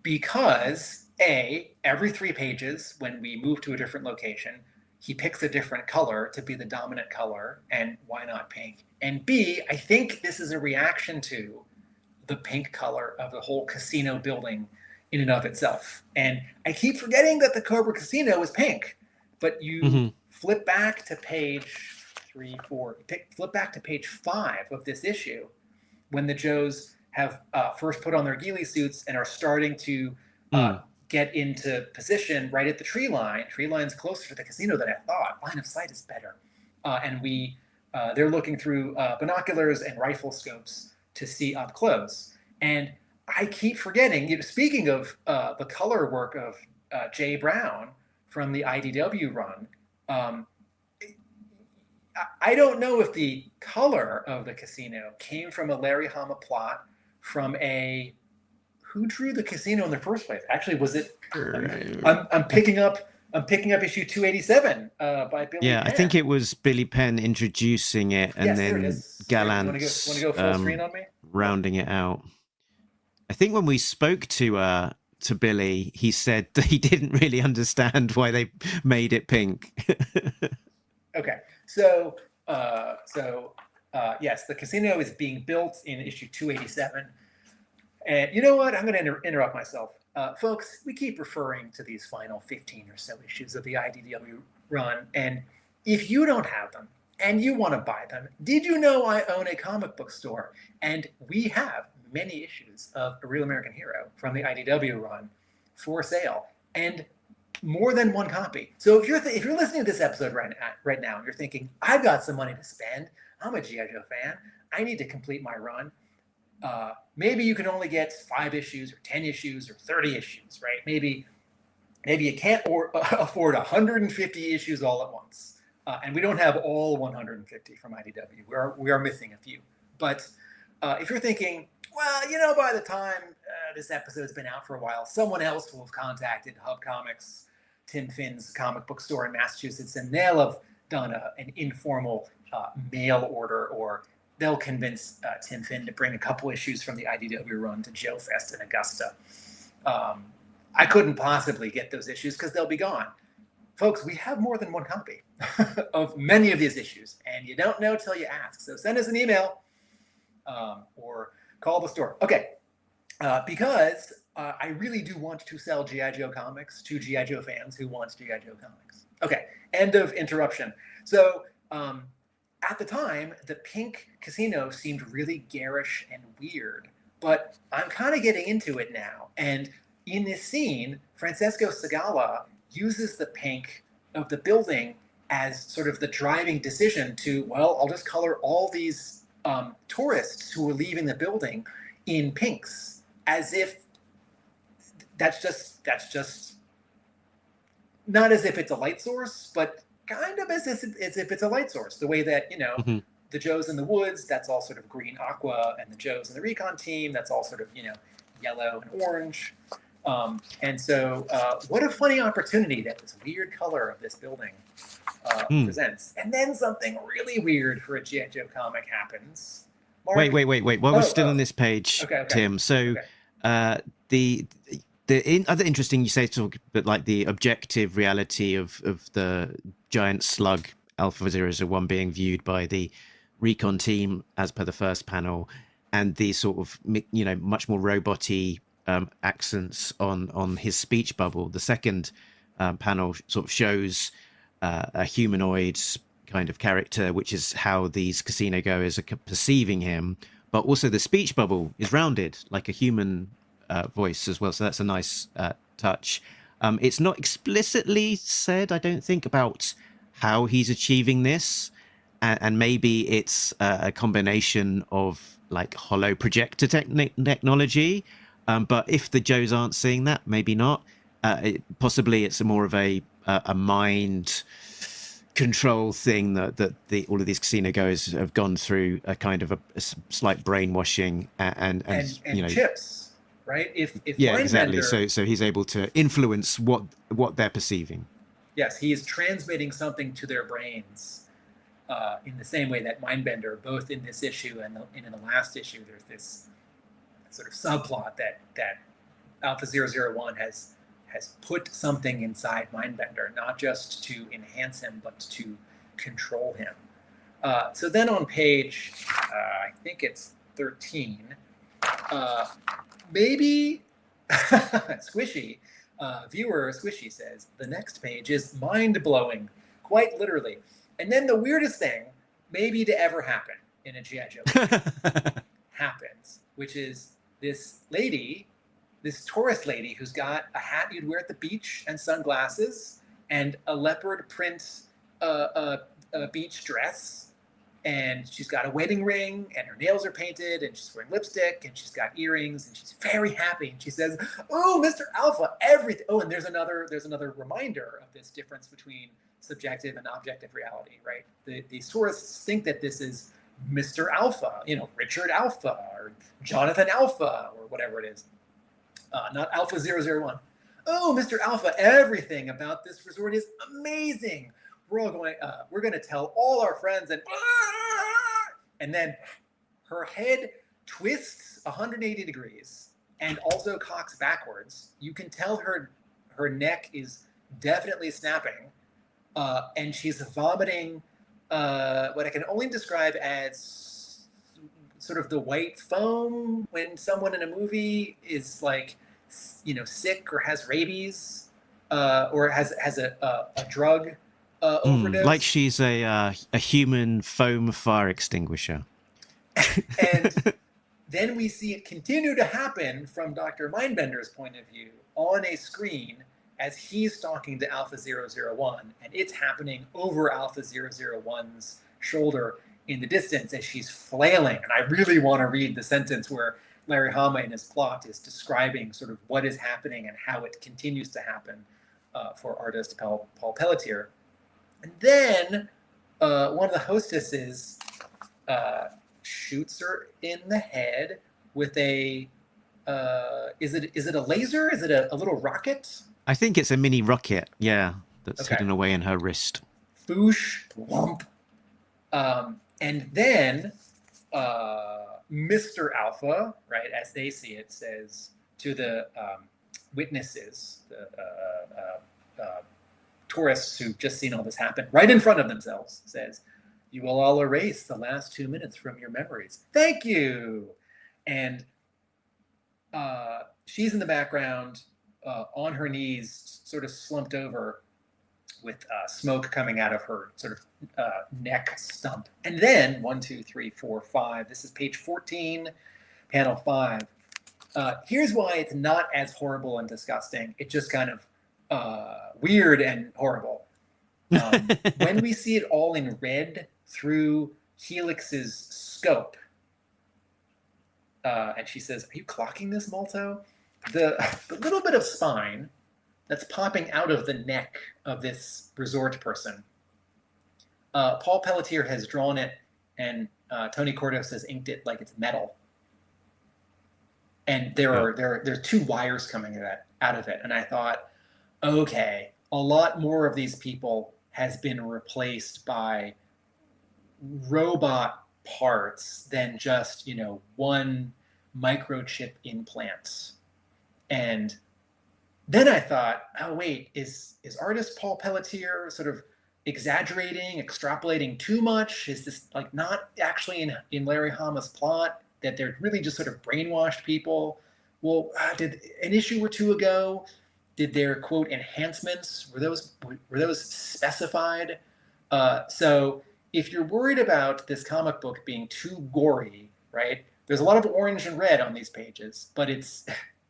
because, every 3 pages, when we move to a different location, he picks a different color to be the dominant color, and why not pink? And B, I think this is a reaction to the pink color of the whole casino building in and of itself. And I keep forgetting that the Cobra Casino is pink, but you flip back to page 5 of this issue, when the Joes have first put on their ghillie suits and are starting to get into position right at the tree line. Tree line's closer to the casino than I thought. Line of sight is better. And they're looking through binoculars and rifle scopes to see up close. And I keep forgetting, speaking of the color work of Jay Brown from the IDW run, I don't know if the color of the casino came from a Larry Hama plot from who drew the casino in the first place? Actually, was it? I'm picking up issue 287 by Billy Penn. I think it was Billy Penn introducing it, and then Gallant want to go full screen on me? Rounding it out. I think when we spoke to Billy, he said that he didn't really understand why they made it pink. Okay, so yes, the casino is being built in issue 287. And you know what? I'm going to interrupt myself. Folks, we keep referring to these final 15 or so issues of the IDW run. And if you don't have them and you want to buy them, did you know I own a comic book store? And we have many issues of A Real American Hero from the IDW run for sale, and more than one copy. So if you're listening to this episode right now and you're thinking, I've got some money to spend, I'm a G.I. Joe fan, I need to complete my run, maybe you can only get 5 issues or 10 issues or 30 issues, right? Maybe you can't afford 150 issues all at once. And we don't have all 150 from IDW. We are missing a few. But if you're thinking, well, by the time this episode's been out for a while, someone else will have contacted Hub Comics, Tim Finn's comic book store in Massachusetts, and they'll have done an informal mail order, or they'll convince Tim Finn to bring a couple issues from the IDW run to Joe Fest in Augusta. I couldn't possibly get those issues because they'll be gone. Folks, we have more than one copy of many of these issues, and you don't know till you ask. So send us an email or call the store. Okay, because I really do want to sell G.I. Joe comics to G.I. Joe fans who want G.I. Joe comics. Okay, end of interruption. So at the time, the pink casino seemed really garish and weird, but I'm kind of getting into it now. And in this scene, Francesco Segala uses the pink of the building as sort of the driving decision to, well, I'll just color all these tourists who are leaving the building in pinks, as if that's just not as if it's a light source, but kind of as if it's a light source. The way that, the Joes in the woods, that's all sort of green aqua, and the Joes in the recon team, that's all sort of, yellow and orange. And so what a funny opportunity that this weird color of this building presents. And then something really weird for a G.I. Joe comic happens. Mark? Wait. While we're still on this page, Okay. Tim, so the other interesting, you say, sort of, but like the objective reality of the giant slug Alpha 001 being viewed by the recon team as per the first panel, and the sort of, much more robot-y accents on his speech bubble. The second panel sort of shows a humanoid kind of character, which is how these casino goers are perceiving him, but also the speech bubble is rounded like a human voice as well, so that's a nice touch. It's not explicitly said, I don't think, about how he's achieving this, and maybe it's a combination of like hollow projector technology, but if the Joes aren't seeing that, maybe not. Possibly it's more of a mind control thing that all of these casino goers have gone through, a kind of a slight brainwashing and chips, right? If yeah, Mindbender, exactly. So he's able to influence what they're perceiving. Yes, he is transmitting something to their brains in the same way that Mindbender, both in this issue and in the last issue, there's this sort of subplot that Alpha 001 has put something inside Mindbender, not just to enhance him, but to control him. So then on page, I think it's 13, maybe Squishy, viewer Squishy says, the next page is mind-blowing, quite literally. And then the weirdest thing maybe to ever happen in a G.I. Joe happens, which is this lady, this tourist lady who's got a hat you'd wear at the beach and sunglasses and a leopard print beach dress. And she's got a wedding ring and her nails are painted and she's wearing lipstick and she's got earrings and she's very happy. And she says, "Oh, Mr. Alpha, everything." Oh, and there's another reminder of this difference between subjective and objective reality, right? These tourists think that this is Mr. Alpha, Richard Alpha or Jonathan Alpha or whatever it is. Not Alpha 001. "Oh, Mr. Alpha, everything about this resort is amazing. We're all going, we're going to tell all our friends." And then her head twists 180 degrees and also cocks backwards. You can tell her neck is definitely snapping. And she's vomiting what I can only describe as sort of the white foam when someone in a movie is like, sick or has rabies or has a drug overdose. Like she's a human foam fire extinguisher. And then we see it continue to happen from Dr. Mindbender's point of view on a screen as he's talking to Alpha 001, and it's happening over Alpha 001's shoulder in the distance as she's flailing. And I really want to read the sentence where Larry Hama in his plot is describing sort of what is happening and how it continues to happen for artist Paul Peleteier. And then one of the hostesses shoots her in the head with a, is it a laser? Is it a little rocket? I think it's a mini rocket, that's hidden away in her wrist. Foosh, whomp. And then Mr. Alpha, right, as they see it, says to the witnesses, the tourists who've just seen all this happen right in front of themselves, says, "You will all erase the last 2 minutes from your memories. Thank you." And she's in the background, on her knees, sort of slumped over with smoke coming out of her sort of neck stump. And then 1, 2, 3, 4, 5. This is page 14, panel 5. Here's why it's not as horrible and disgusting. It's just kind of weird and horrible. When we see it all in red through Helix's scope, and she says, "Are you clocking this, Malto?" the little bit of spine that's popping out of the neck of this resort person, Paul Peleteier has drawn it, and Tony Kordos has inked it like it's metal. And there's 2 wires coming out of it. And I thought, okay, a lot more of these people has been replaced by robot parts than just, one microchip implant. And then I thought, oh wait, is artist Paul Peleteier sort of exaggerating, extrapolating too much? Is this like not actually in Larry Hama's plot, that they're really just sort of brainwashed people? Well, did an issue or 2 ago, did their quote enhancements, were those specified? So if you're worried about this comic book being too gory, right? There's a lot of orange and red on these pages, but it's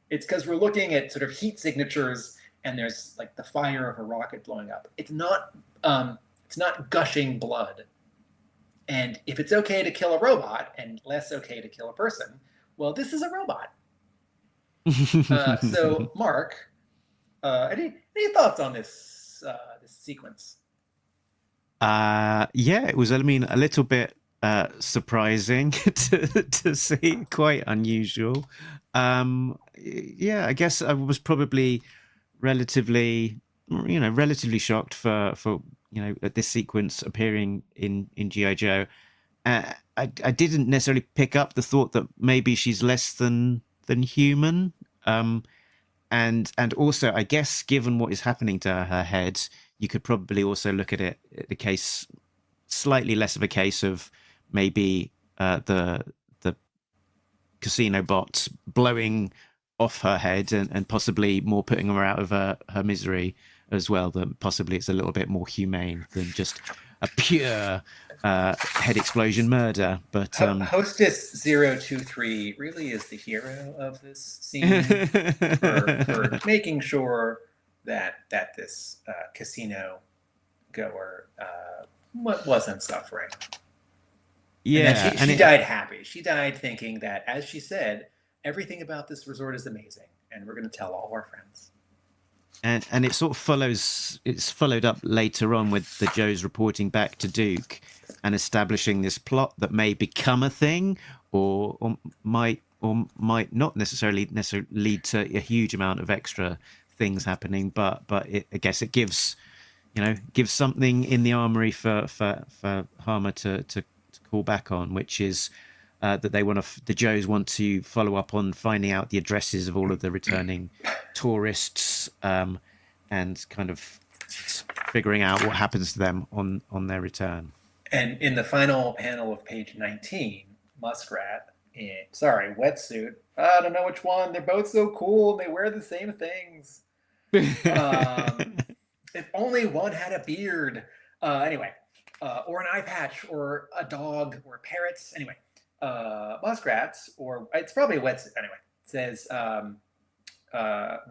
because we're looking at sort of heat signatures, and there's like the fire of a rocket blowing up. It's not gushing blood. And if it's okay to kill a robot and less okay to kill a person, well, this is a robot. So, Mark, any thoughts on this sequence? Yeah, it was, a little bit surprising to see, quite unusual. Yeah, I guess I was probably relatively shocked for at this sequence appearing in G.I. Joe. I didn't necessarily pick up the thought that maybe she's less than human. And also, I guess, given what is happening to her head, you could probably also look at it, the case, slightly less of a case of maybe the casino bots blowing off her head and possibly more putting her out of her misery as well. That possibly it's a little bit more humane than just a pure head explosion murder. But Hostess 023 really is the hero of this scene for making sure that this casino goer wasn't suffering. Yeah, and she died happy. She died thinking that, as she said, everything about this resort is amazing, and we're going to tell all our friends. And it sort of follows. It's followed up later on with the Joes reporting back to Duke and establishing this plot that may become a thing, or might not necessarily lead to a huge amount of extra things happening. But I guess it gives something in the armory for Hama to call back on, which is that the Joes want to follow up on finding out the addresses of all of the returning tourists, and kind of figuring out what happens to them on their return. And in the final panel of page 19, Muskrat, Wetsuit, I don't know which one, they're both so cool, they wear the same things. If only one had a beard. Anyway, or an eye patch, or a dog, or parrots. Anyway, Muskrats, or it's probably a Wetsuit. Anyway, says,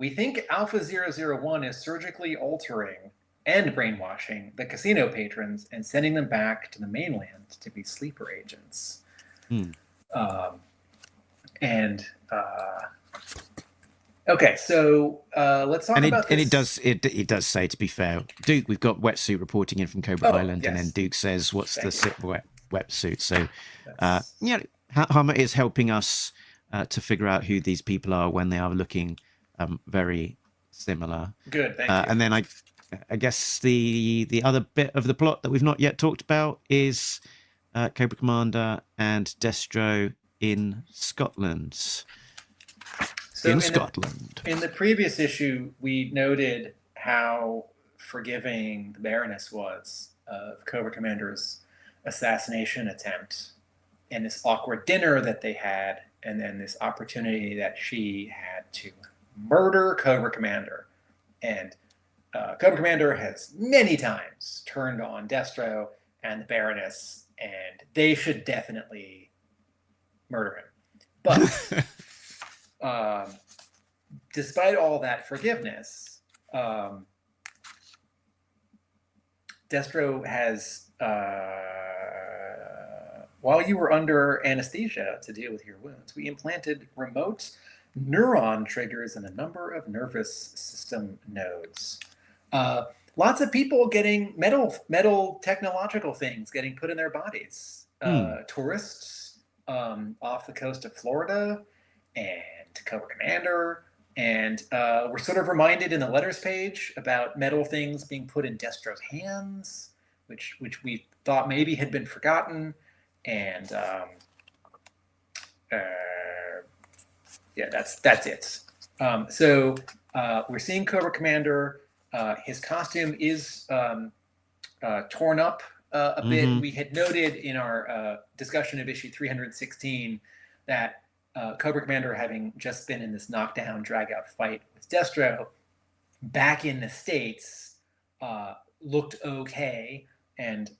we think Alpha 001 is surgically altering and brainwashing the casino patrons and sending them back to the mainland to be sleeper agents. Okay, so let's talk about this. And it does say, to be fair, Duke, we've got Wetsuit reporting in from Cobra Island, yes. And then Duke says, "What's the wetsuit?" So, Hama is helping us to figure out who these people are when they are looking very similar. Good, thank you. And then I guess the other bit of the plot that we've not yet talked about is Cobra Commander and Destro in Scotland. So in Scotland. In the previous issue, we noted how forgiving the Baroness was of Cobra Commander's assassination attempt, and this awkward dinner that they had, and then this opportunity that she had to murder Cobra Commander. And Cobra Commander has many times turned on Destro and the Baroness, and they should definitely murder him. But despite all that forgiveness, Destro has, while you were under anesthesia to deal with your wounds, we implanted remote neuron triggers and a number of nervous system nodes. Lots of people getting metal technological things getting put in their bodies. Tourists off the coast of Florida and Cobra Commander. And we're sort of reminded in the letters page about metal things being put in Destro's hands, which we thought maybe had been forgotten. And yeah, that's it. So we're seeing Cobra Commander. His costume is torn up a bit. We had noted in our discussion of issue 316 that Cobra Commander, having just been in this knockdown, drag-out fight with Destro, back in the States, looked okay. And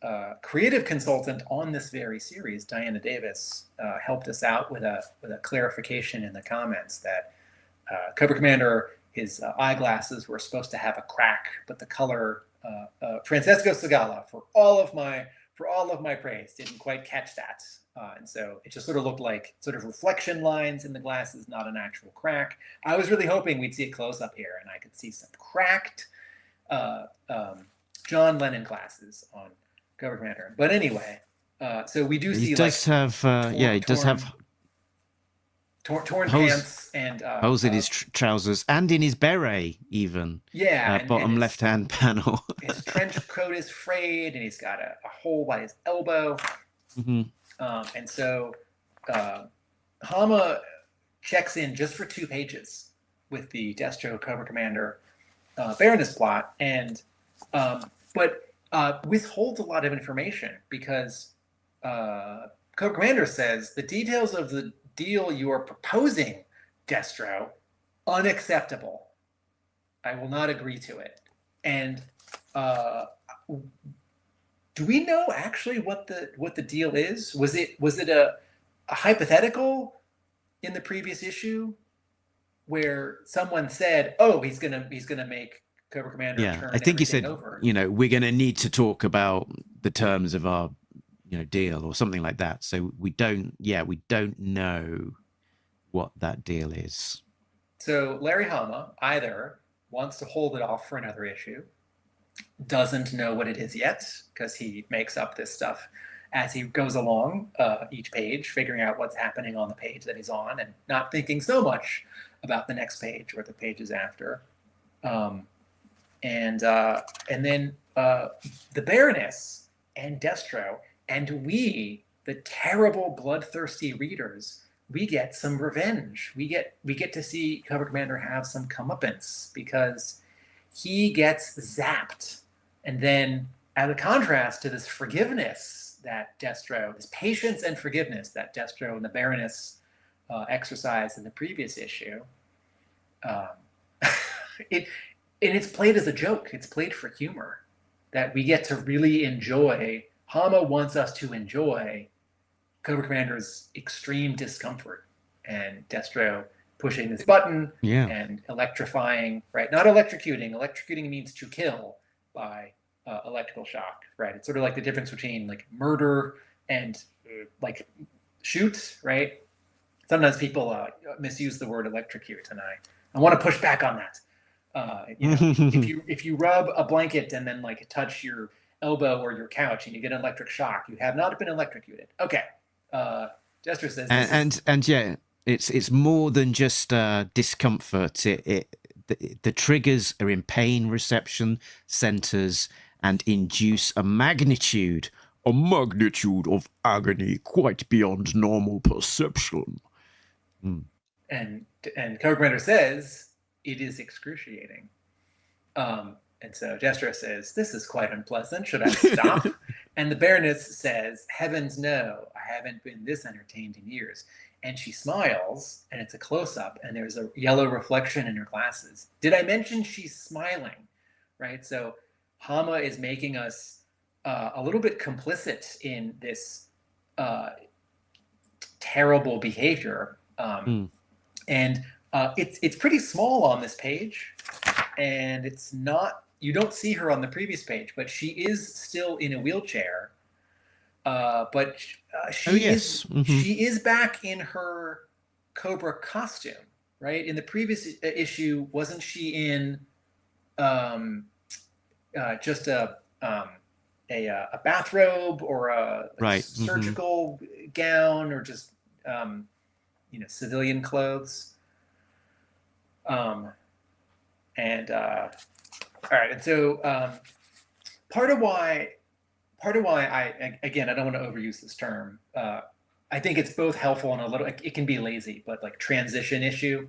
creative consultant on this very series, Diana Davis, helped us out with a clarification in the comments that Cobra Commander, his eyeglasses were supposed to have a crack, but the color Francesco Segala, for all of my praise, didn't quite catch that. And so it just sort of looked like sort of reflection lines in the glasses, not an actual crack. I was really hoping we'd see a close up here and I could see some cracked John Lennon glasses on Cobra Commander. But anyway, so we do see he does have torn pants and holes in his trousers and in his beret even. Yeah, bottom left-hand panel. His trench coat is frayed and he's got a hole by his elbow. And so Hama checks in just for 2 pages with the Destro Cobra Commander Baroness plot, and but withholds a lot of information because Cobra Commander says the details of the deal you are proposing, Destro, unacceptable. I will not agree to it. And do we know actually what the deal is? Was it a hypothetical in the previous issue where someone said, "Oh, he's gonna make Cobra Commander"? Yeah, I think he said, over. We're going to need to talk about the terms of our, deal or something like that. So we don't know what that deal is. So Larry Hama either wants to hold it off for another issue, doesn't know what it is yet because he makes up this stuff as he goes along each page, figuring out what's happening on the page that he's on and not thinking so much about the next page or the pages after. And then the Baroness and Destro and we, the terrible bloodthirsty readers, we get some revenge. We get to see Cobra Commander have some comeuppance because he gets zapped. And then, as a contrast to this forgiveness that Destro, this patience and forgiveness that Destro and the Baroness exercised in the previous issue, it's played as a joke. It's played for humor. That we get to really enjoy. Hama wants us to enjoy Cobra Commander's extreme discomfort and Destro pushing this button and electrifying, right? Not electrocuting. Electrocuting means to kill by electrical shock, right? It's sort of like the difference between like murder and like shoot, right? Sometimes people misuse the word electrocute, and I want to push back on that. If you rub a blanket and then like touch your elbow or your couch and you get an electric shock, you have not been electrocuted. Okay. Destro says, and yeah, it's more than just discomfort. The triggers are in pain reception centers and induce a magnitude of agony quite beyond normal perception. And Cobra Commander says it is excruciating. And so Destro says, "This is quite unpleasant. Should I stop?" And the Baroness says, "Heavens no, I haven't been this entertained in years." And she smiles, and it's a close-up, and there's a yellow reflection in her glasses. Did I mention she's smiling? Right? So Hama is making us a little bit complicit in this terrible behavior. And it's pretty small on this page, and it's not, you don't see her on the previous page, but she is still in a wheelchair. But she is back in her Cobra costume, right? In the previous issue, wasn't she in just a bathrobe or a Right. surgical gown, or just civilian clothes? All right, and so part of why I don't want to overuse this term. I think it's both helpful and a little. It can be lazy, but like transition issue.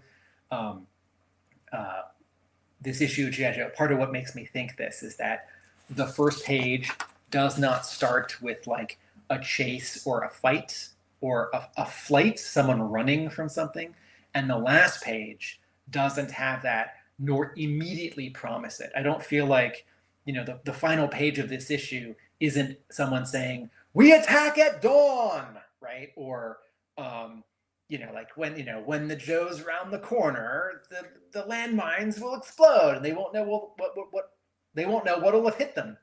This issue, G.I. Joe, part of what makes me think this is that the first page does not start with like a chase or a fight or a flight, someone running from something, and the last page doesn't have that, nor immediately promise it. I don't feel like, the final page of this issue isn't someone saying, "We attack at dawn," right? Or, like when the Joe's round the corner, the landmines will explode and they won't know they won't know what'll have hit them.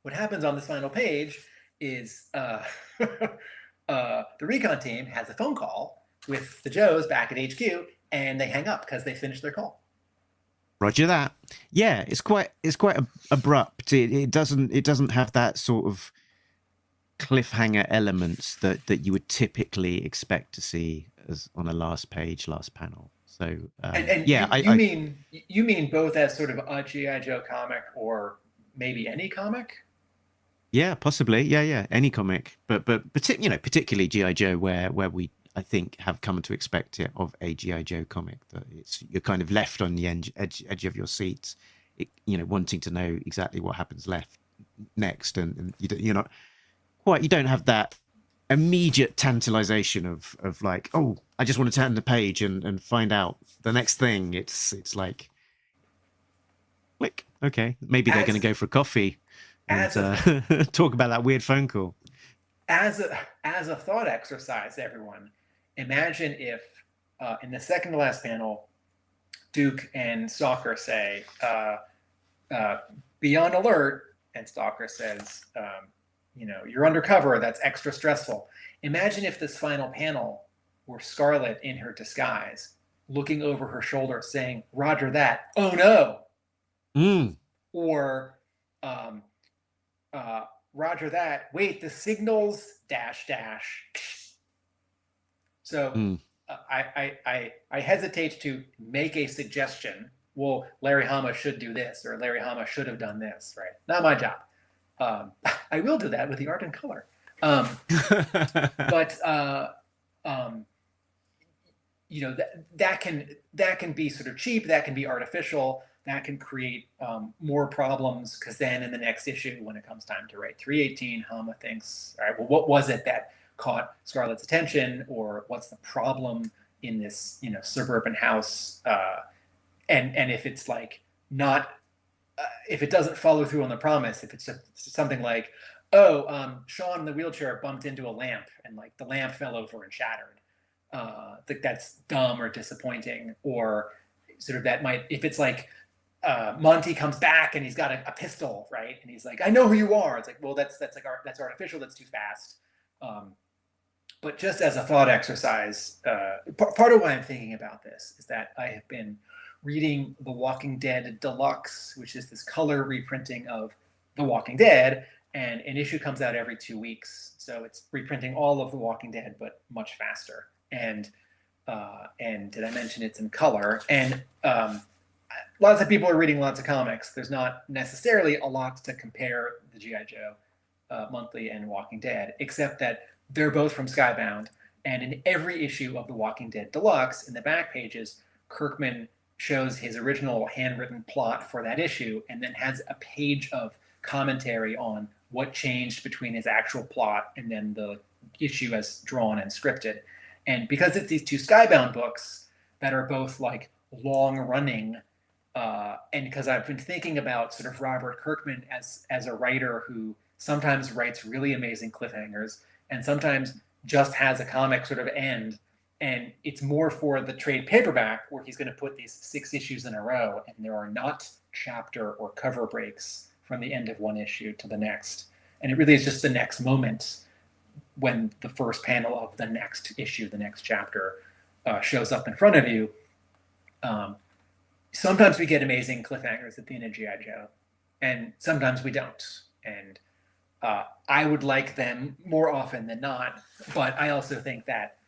What happens on this final page is the recon team has a phone call with the Joes back at HQ, and they hang up because they finished their call. Roger that. Yeah, it's quite abrupt. It doesn't have that sort of cliffhanger elements that you would typically expect to see as on a last panel. So you mean both as sort of a G.I. Joe comic or maybe any comic? Yeah, possibly. Yeah, any comic, but particularly G.I. Joe, where we, I think, have come to expect it of a G.I. Joe comic, that you're kind of left on the edge of your seats, wanting to know exactly what happens next, and you don't have that immediate tantalization of like, oh, I just want to turn the page and find out the next thing. It's like, click, okay, maybe they're going to go for a coffee and talk about that weird phone call. As a thought exercise, everyone, imagine if in the second to last panel, Duke and Stalker say, "Be on alert," and Stalker says, "You're undercover. That's extra stressful." Imagine if this final panel were Scarlet in her disguise, looking over her shoulder, saying, "Roger that. Oh no." Or, "Roger that. Wait, the signals ... So I hesitate to make a suggestion. Well, Larry Hama should do this, or Larry Hama should have done this, right? Not my job. I will do that with the art and color. But that can be sort of cheap. That can be artificial. That can create more problems, because then in the next issue, when it comes time to write 318, Hama thinks, all right, well, what was it that caught Scarlet's attention, or what's the problem in this suburban house? And if it's like not, if it doesn't follow through on the promise, if it's something like, Sean in the wheelchair bumped into a lamp and like the lamp fell over and shattered, that's dumb or disappointing. Or sort of that might, if it's like Monty comes back and he's got a pistol, right, and he's like, "I know who you are." It's like, well, that's artificial. That's too fast. But just as a thought exercise, part of why I'm thinking about this is that I have been reading The Walking Dead Deluxe, which is this color reprinting of The Walking Dead, and an issue comes out every 2 weeks. So it's reprinting all of The Walking Dead, but much faster. And did I mention it's in color? And lots of people are reading lots of comics. There's not necessarily a lot to compare the G.I. Joe monthly and Walking Dead, except that they're both from Skybound. And in every issue of The Walking Dead Deluxe, in the back pages, Kirkman shows his original handwritten plot for that issue, and then has a page of commentary on what changed between his actual plot and then the issue as drawn and scripted. And because it's these two Skybound books that are both like long running, and because I've been thinking about sort of Robert Kirkman as a writer who sometimes writes really amazing cliffhangers and sometimes just has a comic sort of end, and it's more for the trade paperback where he's going to put these 6 issues in a row and there are not chapter or cover breaks from the end of one issue to the next. And it really is just the next moment when the first panel of the next issue, the next chapter, shows up in front of you. Sometimes we get amazing cliffhangers at the end of G.I. Joe, and sometimes we don't. And I would like them more often than not, but I also think that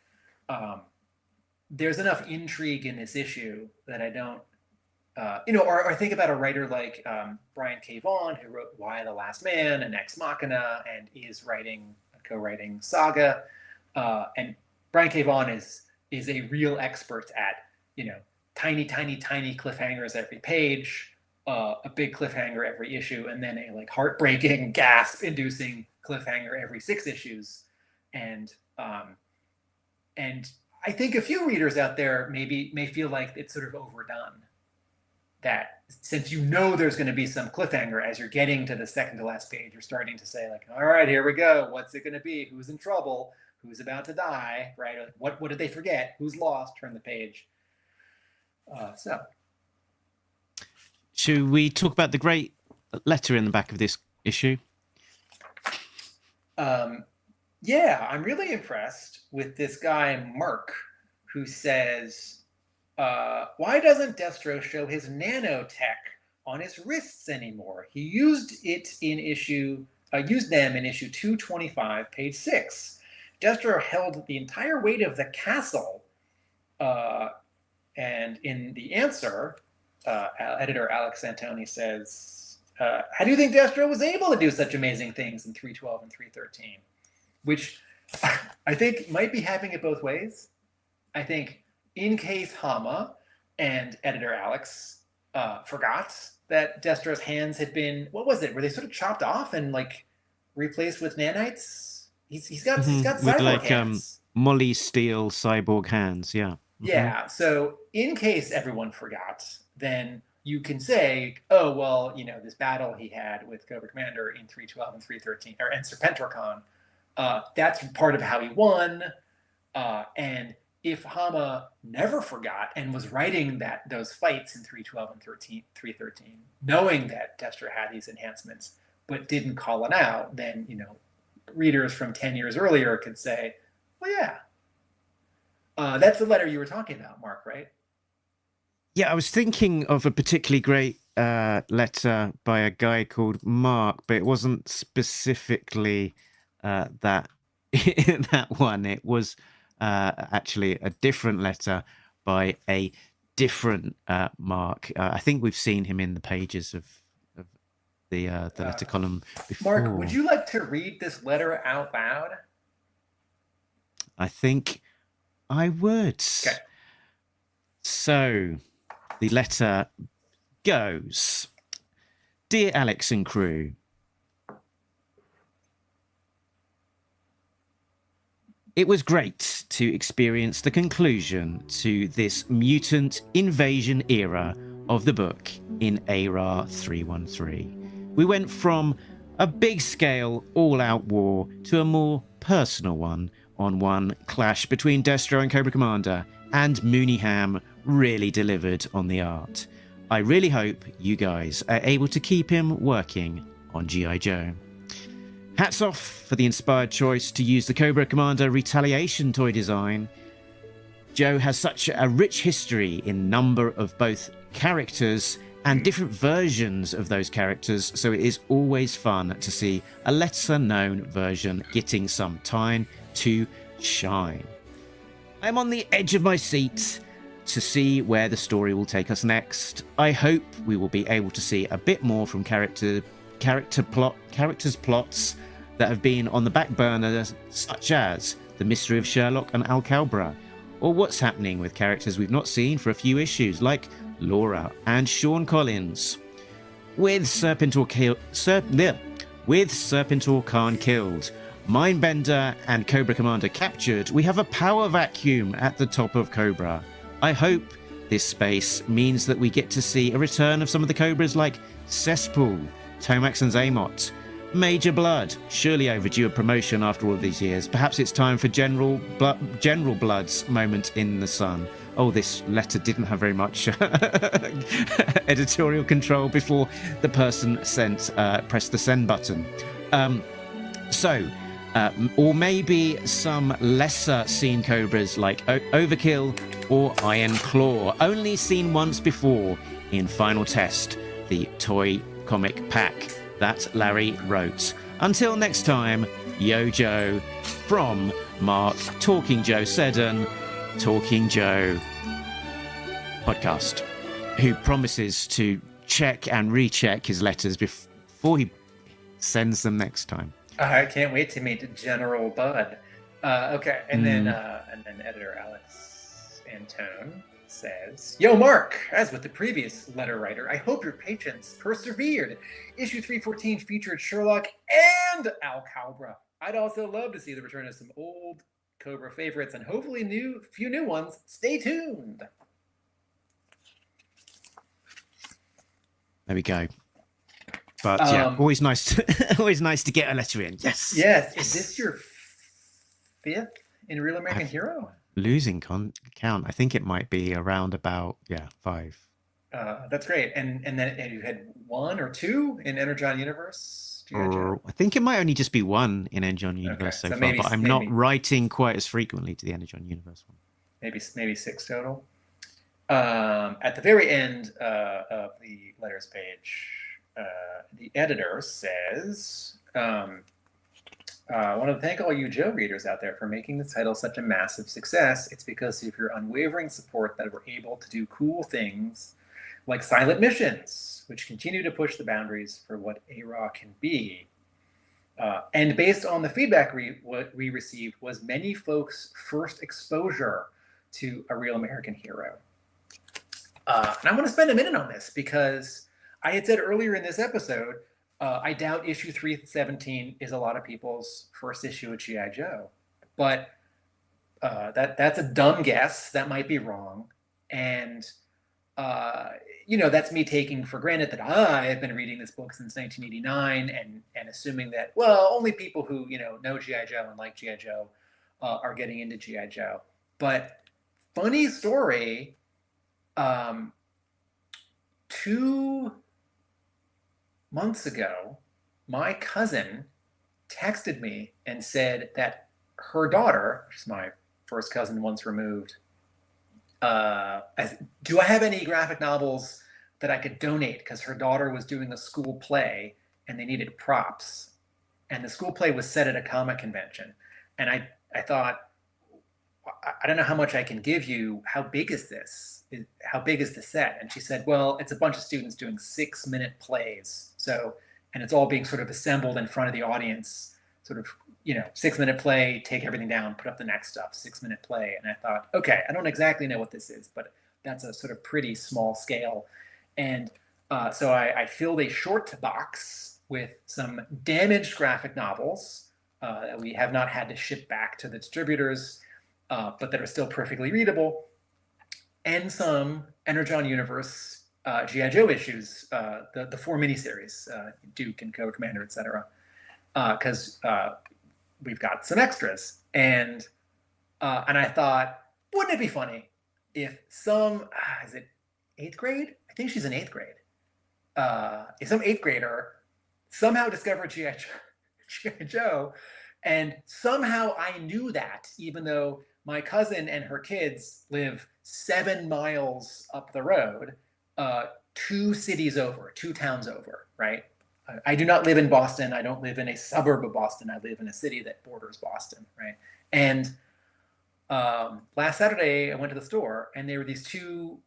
there's enough intrigue in this issue that I don't, or think about a writer like Brian K. Vaughan, who wrote Why the Last Man and Ex Machina and is co-writing Saga. And Brian K. Vaughan is a real expert at, tiny cliffhangers every page, a big cliffhanger every issue, and then a heartbreaking, gasp-inducing cliffhanger every 6 issues. And I think a few readers out there may feel like it's sort of overdone. That since there's going to be some cliffhanger as you're getting to the second to last page, you're starting to say all right, here we go. What's it going to be? Who's in trouble? Who's about to die? Right? What did they forget? Who's lost? Turn the page. Should we talk about the great letter in the back of this issue? Yeah, I'm really impressed with this guy, Mark, who says, why doesn't Destro show his nanotech on his wrists anymore? He used them in issue 225, page 6. Destro held the entire weight of the castle. And in the answer, editor Alex Antone says, how do you think Destro was able to do such amazing things in 312 and 313? Which I think might be having it both ways. I think in case Hama and editor Alex forgot that Destro's hands had been, what was it? Were they sort of chopped off and replaced with nanites? He's got cyborg hands. Molly Steel cyborg hands, yeah. Yeah, so in case everyone forgot, then you can say, oh, well, this battle he had with Cobra Commander in 312 and 313, and Serpentorcon, that's part of how he won. And if Hama never forgot and was writing those fights in 312 and 313, knowing that Destro had these enhancements, but didn't call it out, then, readers from 10 years earlier could say, well, yeah. That's the letter you were talking about, Mark, right? Yeah, I was thinking of a particularly great letter by a guy called Mark, but it wasn't specifically that one. It was actually a different letter by a different Mark. I think we've seen him in the pages of the letter column before. Mark, would you like to read this letter out loud? I think I would. Okay. So the letter goes. Dear Alex and crew, it was great to experience the conclusion to this mutant invasion era of the book in ARAH 313. We went from a big-scale, all-out war to a more personal one clash between Destro and Cobra Commander, and Mooneyham really delivered on the art. I really hope you guys are able to keep him working on G.I. Joe. Hats off for the inspired choice to use the Cobra Commander Retaliation toy design. Joe has such a rich history in number of both characters and different versions of those characters, so it is always fun to see a lesser-known version getting some time to shine. I'm on the edge of my seat to see where the story will take us next. I hope we will be able to see a bit more from characters' plots that have been on the back burner, such as the mystery of Sherlock and Alcabra, or what's happening with characters we've not seen for a few issues, like Laura and Sean Collins. With Serpentor Khan killed, Mindbender and Cobra Commander captured, we have a power vacuum at the top of Cobra. I hope this space means that we get to see a return of some of the Cobras like Cesspool, Tomax and Zaymot. Major Blood, surely overdue a promotion after all of these years. Perhaps it's time for General Blood's moment in the sun. Oh, this letter didn't have very much editorial control before the person pressed the send button. So, or maybe some lesser seen cobras like Overkill or Iron Claw, only seen once before in Final Test, the toy comic pack that Larry wrote. Until next time, Yo Joe from Mark Talking Joe Seddon, Talking Joe podcast, who promises to check and recheck his letters before he sends them next time. I can't wait to meet General Bud. Okay, and then editor Alex Antone says, "Yo, Mark, as with the previous letter writer, I hope your patience persevered. Issue 314 featured Sherlock and Al Cobra. I'd also love to see the return of some old Cobra favorites and hopefully few new ones. Stay tuned." There we go. But yeah, always nice to get a letter in. Yes. Yes. Is this your fifth in Real American Hero? Losing count. I think it might be around about 5. That's great. And then you had 1 or 2 in Energon Universe? I think it might only just be 1 in Energon Universe so far, but I'm not writing quite as frequently to the Energon Universe one. Maybe 6 total. At the very end of the letters page, the editor says, "I want to thank all you Joe readers out there for making this title such a massive success. It's because of your unwavering support that we're able to do cool things like silent missions, which continue to push the boundaries for what ARAH can be. And based on the feedback what we received was many folks' first exposure to A Real American Hero." And I want to spend a minute on this because I had said earlier in this episode, I doubt issue 317 is a lot of people's first issue of G.I. Joe. But that's a dumb guess. That might be wrong. And, that's me taking for granted that I have been reading this book since 1989 and assuming that, well, only people who, know G.I. Joe and like G.I. Joe are getting into G.I. Joe. But funny story, 2 months ago, my cousin texted me and said that her daughter, which is my first cousin once removed, do I have any graphic novels that I could donate? Because her daughter was doing a school play and they needed props. And the school play was set at a comic convention. And I thought, I don't know how much I can give you. How big is this? How big is the set? And she said, well, it's a bunch of students doing 6-minute plays. So, and it's all being sort of assembled in front of the audience, sort of, 6-minute play, take everything down, put up the next stuff, 6-minute play. And I thought, okay, I don't exactly know what this is, but that's a sort of pretty small scale. And so I filled a short box with some damaged graphic novels that we have not had to ship back to the distributors, but that are still perfectly readable, and some Energon Universe G.I. Joe issues, the 4 miniseries, Duke and Code Commander, etc. Because we've got some extras, and I thought, wouldn't it be funny if some is it 8th grade? I think she's in 8th grade. If some 8th grader somehow discovered G.I. Joe, and somehow I knew that, even though my cousin and her kids live 7 miles up the road, 2 cities over, 2 towns over, right? I do not live in Boston. I don't live in a suburb of Boston. I live in a city that borders Boston, right? And last Saturday, I went to the store, and there were these 2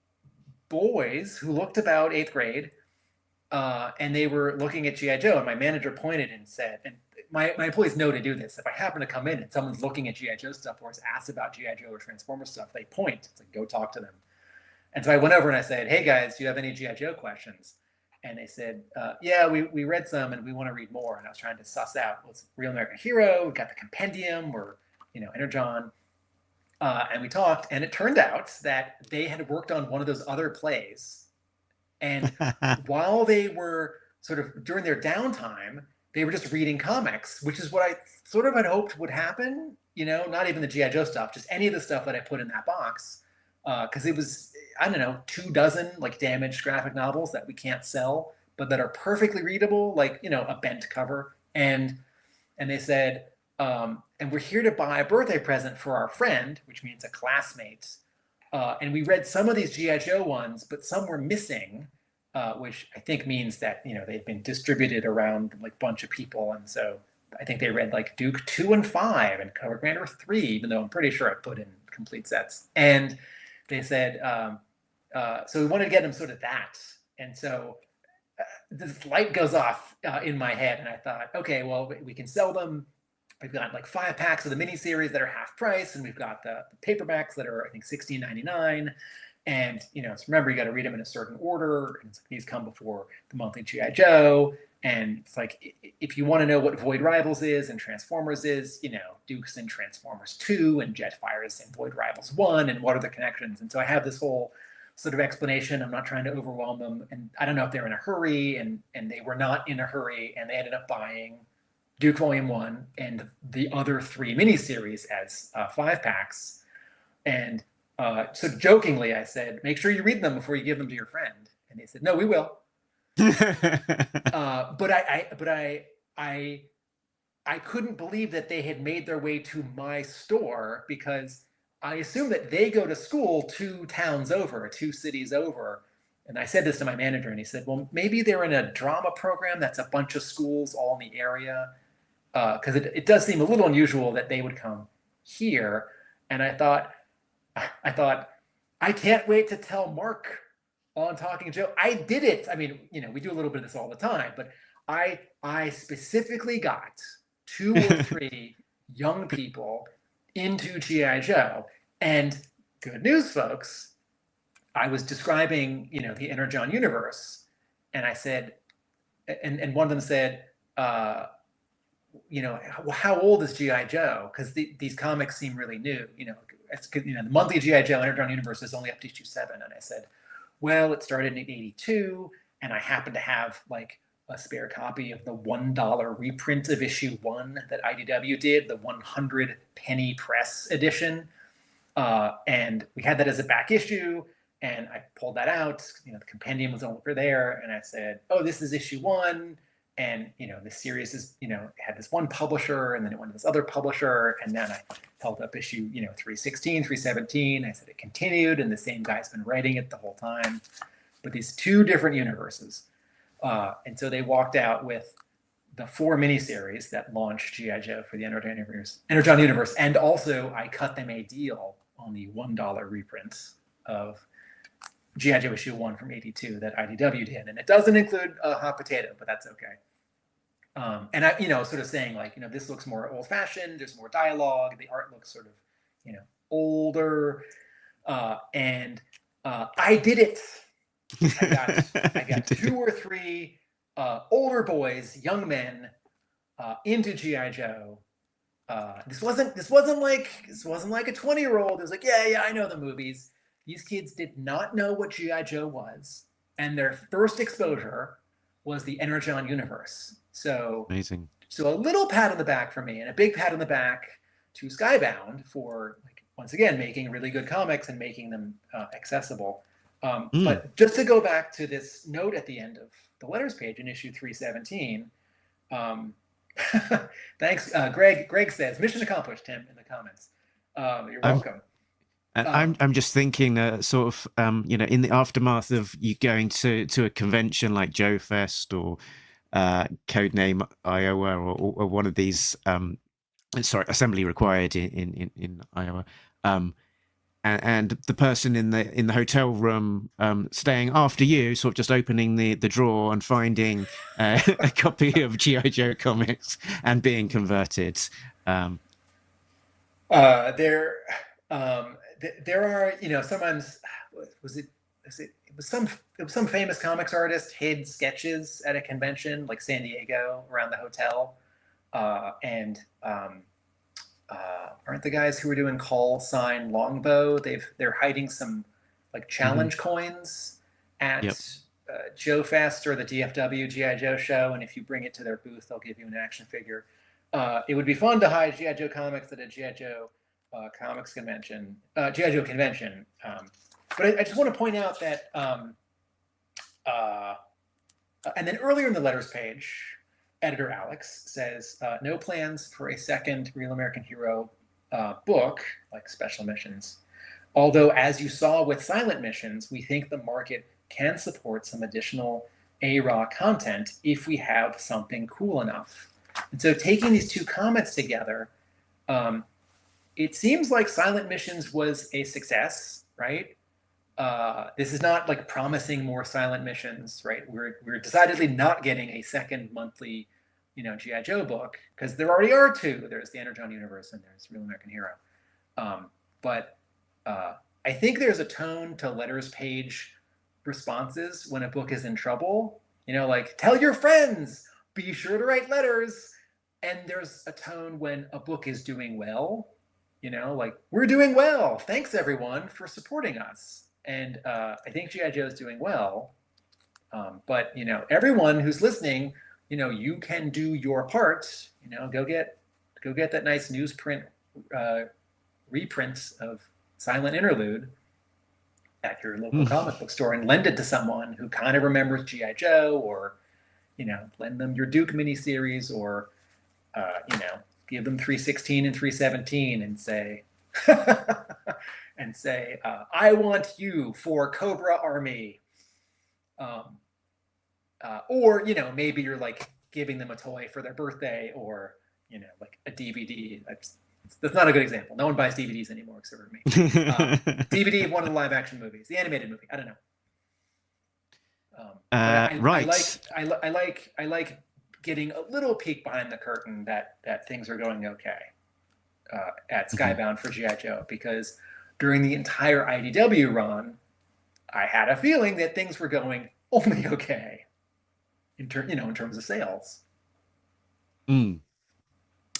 boys who looked about 8th grade, and they were looking at G.I. Joe, and my manager pointed and said, and my employees know to do this. If I happen to come in and someone's looking at G.I. Joe stuff or is asked about G.I. Joe or Transformers stuff, they point. It's like, go talk to them. And so I went over and I said, hey, guys, do you have any G.I. Joe questions? And they said, yeah, we read some and we want to read more. And I was trying to suss out what's Real American Hero. We got the compendium or, Energon. And we talked. And it turned out that they had worked on one of those other plays. And while they were sort of during their downtime, they were just reading comics, which is what I sort of had hoped would happen, not even the G.I. Joe stuff, just any of the stuff that I put in that box. Because it was, 24 like damaged graphic novels that we can't sell, but that are perfectly readable, like, a bent cover. And they said, and we're here to buy a birthday present for our friend, which means a classmate. And we read some of these G.I. Joe ones, but some were missing, which I think means that, they've been distributed around like a bunch of people. And so I think they read like Duke 2 and 5 and Cobra Commander 3, even though I'm pretty sure I put in complete sets. And they said, so we wanted to get them sort of that. And so this light goes off in my head. And I thought, okay, well, we can sell them. We've got like 5 packs of the miniseries that are half price. And we've got the paperbacks that are, I think, $16.99. And, so remember, you got to read them in a certain order. And these come before the monthly G.I. Joe. And it's like, if you want to know what Void Rivals is and Transformers is, Duke's in Transformers 2 and Jetfire's in Void Rivals 1, and what are the connections? And so I have this whole sort of explanation. I'm not trying to overwhelm them. And I don't know if they're in a hurry, and they were not in a hurry, and they ended up buying Duke Volume 1 and the other 3 miniseries as 5 packs. And so jokingly, I said, make sure you read them before you give them to your friend. And they said, no, we will. But I couldn't believe that they had made their way to my store, because I assumed that they go to school 2 towns over, 2 cities over. And I said this to my manager, and he said, well, maybe they're in a drama program that's a bunch of schools all in the area. Because it does seem a little unusual that they would come here. And I thought, I can't wait to tell Mark on Talking Joe. I did it. I mean, we do a little bit of this all the time, but I specifically got 2 or 3 young people into G.I. Joe. And good news, folks, I was describing, the Energon universe, and I said, and one of them said, how old is G.I. Joe? Because these comics seem really new. The monthly G.I. Joe Energon universe is only up to issue 7. And I said, well, it started in 82, and I happen to have like a spare copy of the $1 reprint of issue 1 that IDW did, the 100 penny press edition. And we had that as a back issue, and I pulled that out. The compendium was over there, and I said, oh, this is issue 1. And, the series is, had this one publisher, and then it went to this other publisher. And then I held up issue, 316, 317. I said it continued, and the same guy's been writing it the whole time. But these 2 different universes. And so they walked out with the 4 miniseries that launched G.I. Joe for the Energon universe. And also I cut them a deal on the $1 reprints of G.I. Joe issue 1 from 82 that IDW did. And it doesn't include Hot Potato, but that's okay. And I, sort of saying like, this looks more old fashioned. There's more dialogue. The art looks sort of, older. And I did it. I got 2 or 3 older boys, young men, into G.I. Joe. This wasn't like a 20-year-old. It was like, yeah, I know the movies. These kids did not know what G.I. Joe was, and their first exposure was the Energon universe. So Amazing. So a little pat on the back for me, and a big pat on the back to Skybound for, like, once again, making really good comics and making them accessible. But just to go back to this note at the end of the letters page in issue 317, thanks, Greg. Greg says, "Mission accomplished, Tim," in the comments. You're welcome. I'm just thinking, sort of, in the aftermath of you going to a convention like Joe Fest or Codename Iowa or one of these, Assembly Required in Iowa, and the person in the hotel room staying after you, sort of just opening the drawer and finding a copy of G.I. Joe comics and being converted. There are, sometimes it was some famous comics artist hid sketches at a convention like San Diego around the hotel, and aren't the guys who were doing Call Sign Longbow? They're hiding some like challenge coins at Joe Fest or the DFW G.I. Joe show, and if you bring it to their booth, they'll give you an action figure. It would be fun to hide G.I. Joe comics at a G.I. Joe comics convention, G.I. Joe convention. But I just want to point out that, and then earlier in the letters page, editor Alex says, no plans for a second Real American Hero book, like special missions. Although, as you saw with Silent Missions, we think the market can support some additional ARAH content if we have something cool enough. And so taking these two comments together, it seems like Silent Missions was a success, right? This is not like promising more Silent Missions, right? We're decidedly not getting a second monthly, G.I. Joe book, because there already are two. There's the Energon universe and there's Real American Hero. But I think there's a tone to letters page responses when a book is in trouble. Like, tell your friends, be sure to write letters. And there's a tone when a book is doing well, like, we're doing well. Thanks, everyone, for supporting us. And I think G.I. Joe is doing well. But, everyone who's listening, you can do your part. Go get that nice newsprint reprints of Silent Interlude at your local comic book store and lend it to someone who kind of remembers G.I. Joe, or, lend them your Duke miniseries, or, give them 316 and 317 and say, I want you for Cobra Army. Or, maybe you're like giving them a toy for their birthday, or, like a DVD. That's not a good example. No one buys DVDs anymore except for me. DVD of one of the live action movies, the animated movie. I don't know. Right. I like getting a little peek behind the curtain that things are going okay at Skybound for G.I. Joe, because during the entire IDW run, I had a feeling that things were going only okay in terms of sales.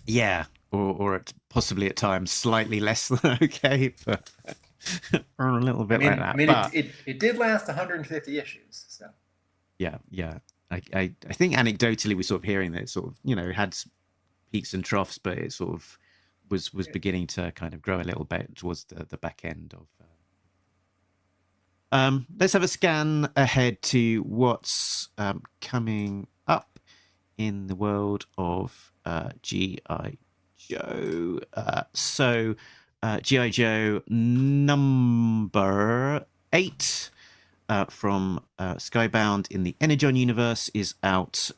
Yeah, or possibly at times slightly less than okay, but or a little bit like that. But it did last 150 issues, so yeah. I think anecdotally we're sort of hearing that it sort of had peaks and troughs, but it sort of was beginning to kind of grow a little bit towards the back end of. Let's have a scan ahead to what's coming up in the world of G.I. Joe. So G.I. Joe number 8 from Skybound in the Energon universe is out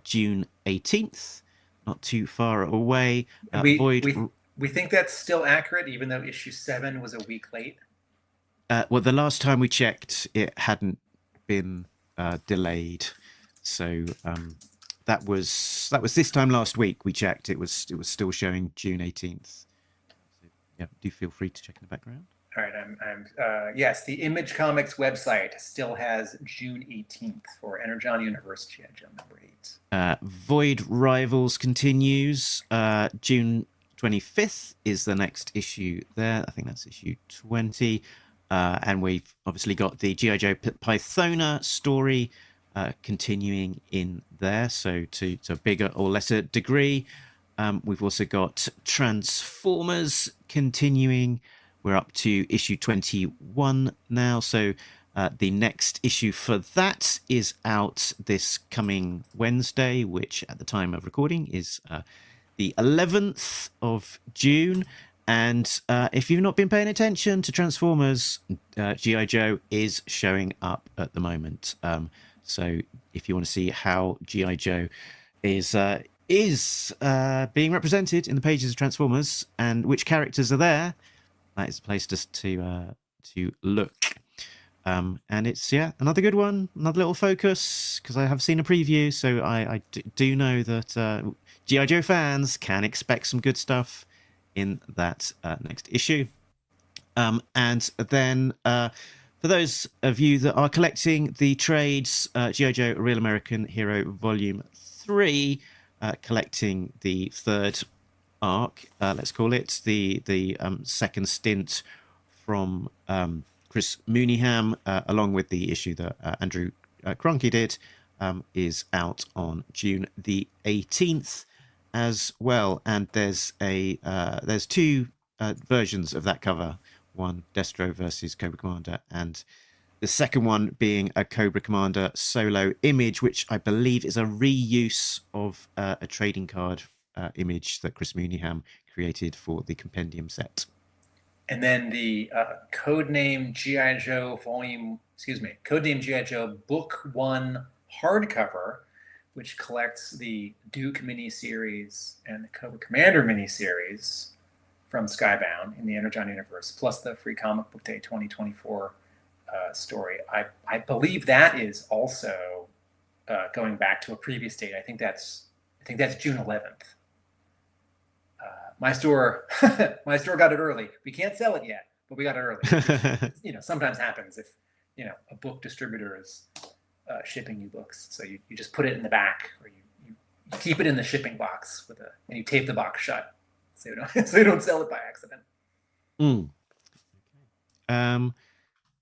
June 18th, not too far away. We think that's still accurate, even though issue 7 was a week late. Well, the last time we checked, it hadn't been delayed, so that was this time last week. We checked; it was still showing June 18th. So, yeah, do feel free to check in the background. All right, yes, the Image Comics website still has June 18th for Energon Universe G.I. Joe number 8. Void Rivals continues. June 25th is the next issue there. I think that's issue 20. And we've obviously got the G.I. Joe Pythona story continuing in there, so to a bigger or lesser degree. We've also got Transformers continuing. We're up to issue 21 now, so the next issue for that is out this coming Wednesday, which at the time of recording is the 11th of June. And if you've not been paying attention to Transformers, G.I. Joe is showing up at the moment. So if you want to see how G.I. Joe is being represented in the pages of Transformers and which characters are there, that is the place to look. And it's another good one, another little focus, because I have seen a preview, so I do know that G.I. Joe fans can expect some good stuff in that next issue. And then for those of you that are collecting the trades, G.I. Joe Real American Hero Volume 3, collecting the third arc, let's call it, the second stint from Chris Mooneyham, along with the issue that Andrew Cronky did, is out on June the 18th as well. And there's two versions of that cover, one Destro versus Cobra Commander, and The second one being a Cobra Commander solo image, which I believe is a reuse of a trading card image that Chris Mooneyham created for the compendium set. And then the Codename G.I. Joe Codename G.I. Joe Book 1 hardcover, which collects the Duke miniseries and the Cobra Commander miniseries from Skybound in the Energon universe, plus the Free Comic Book Day 2024 story. I believe that is also going back to a previous date. I think that's June 11th. My store got it early. We can't sell it yet, but we got it early. Which, sometimes happens if a book distributor is shipping you books. So you just put it in the back, or you keep it in the shipping box and you tape the box shut, so you don't sell it by accident.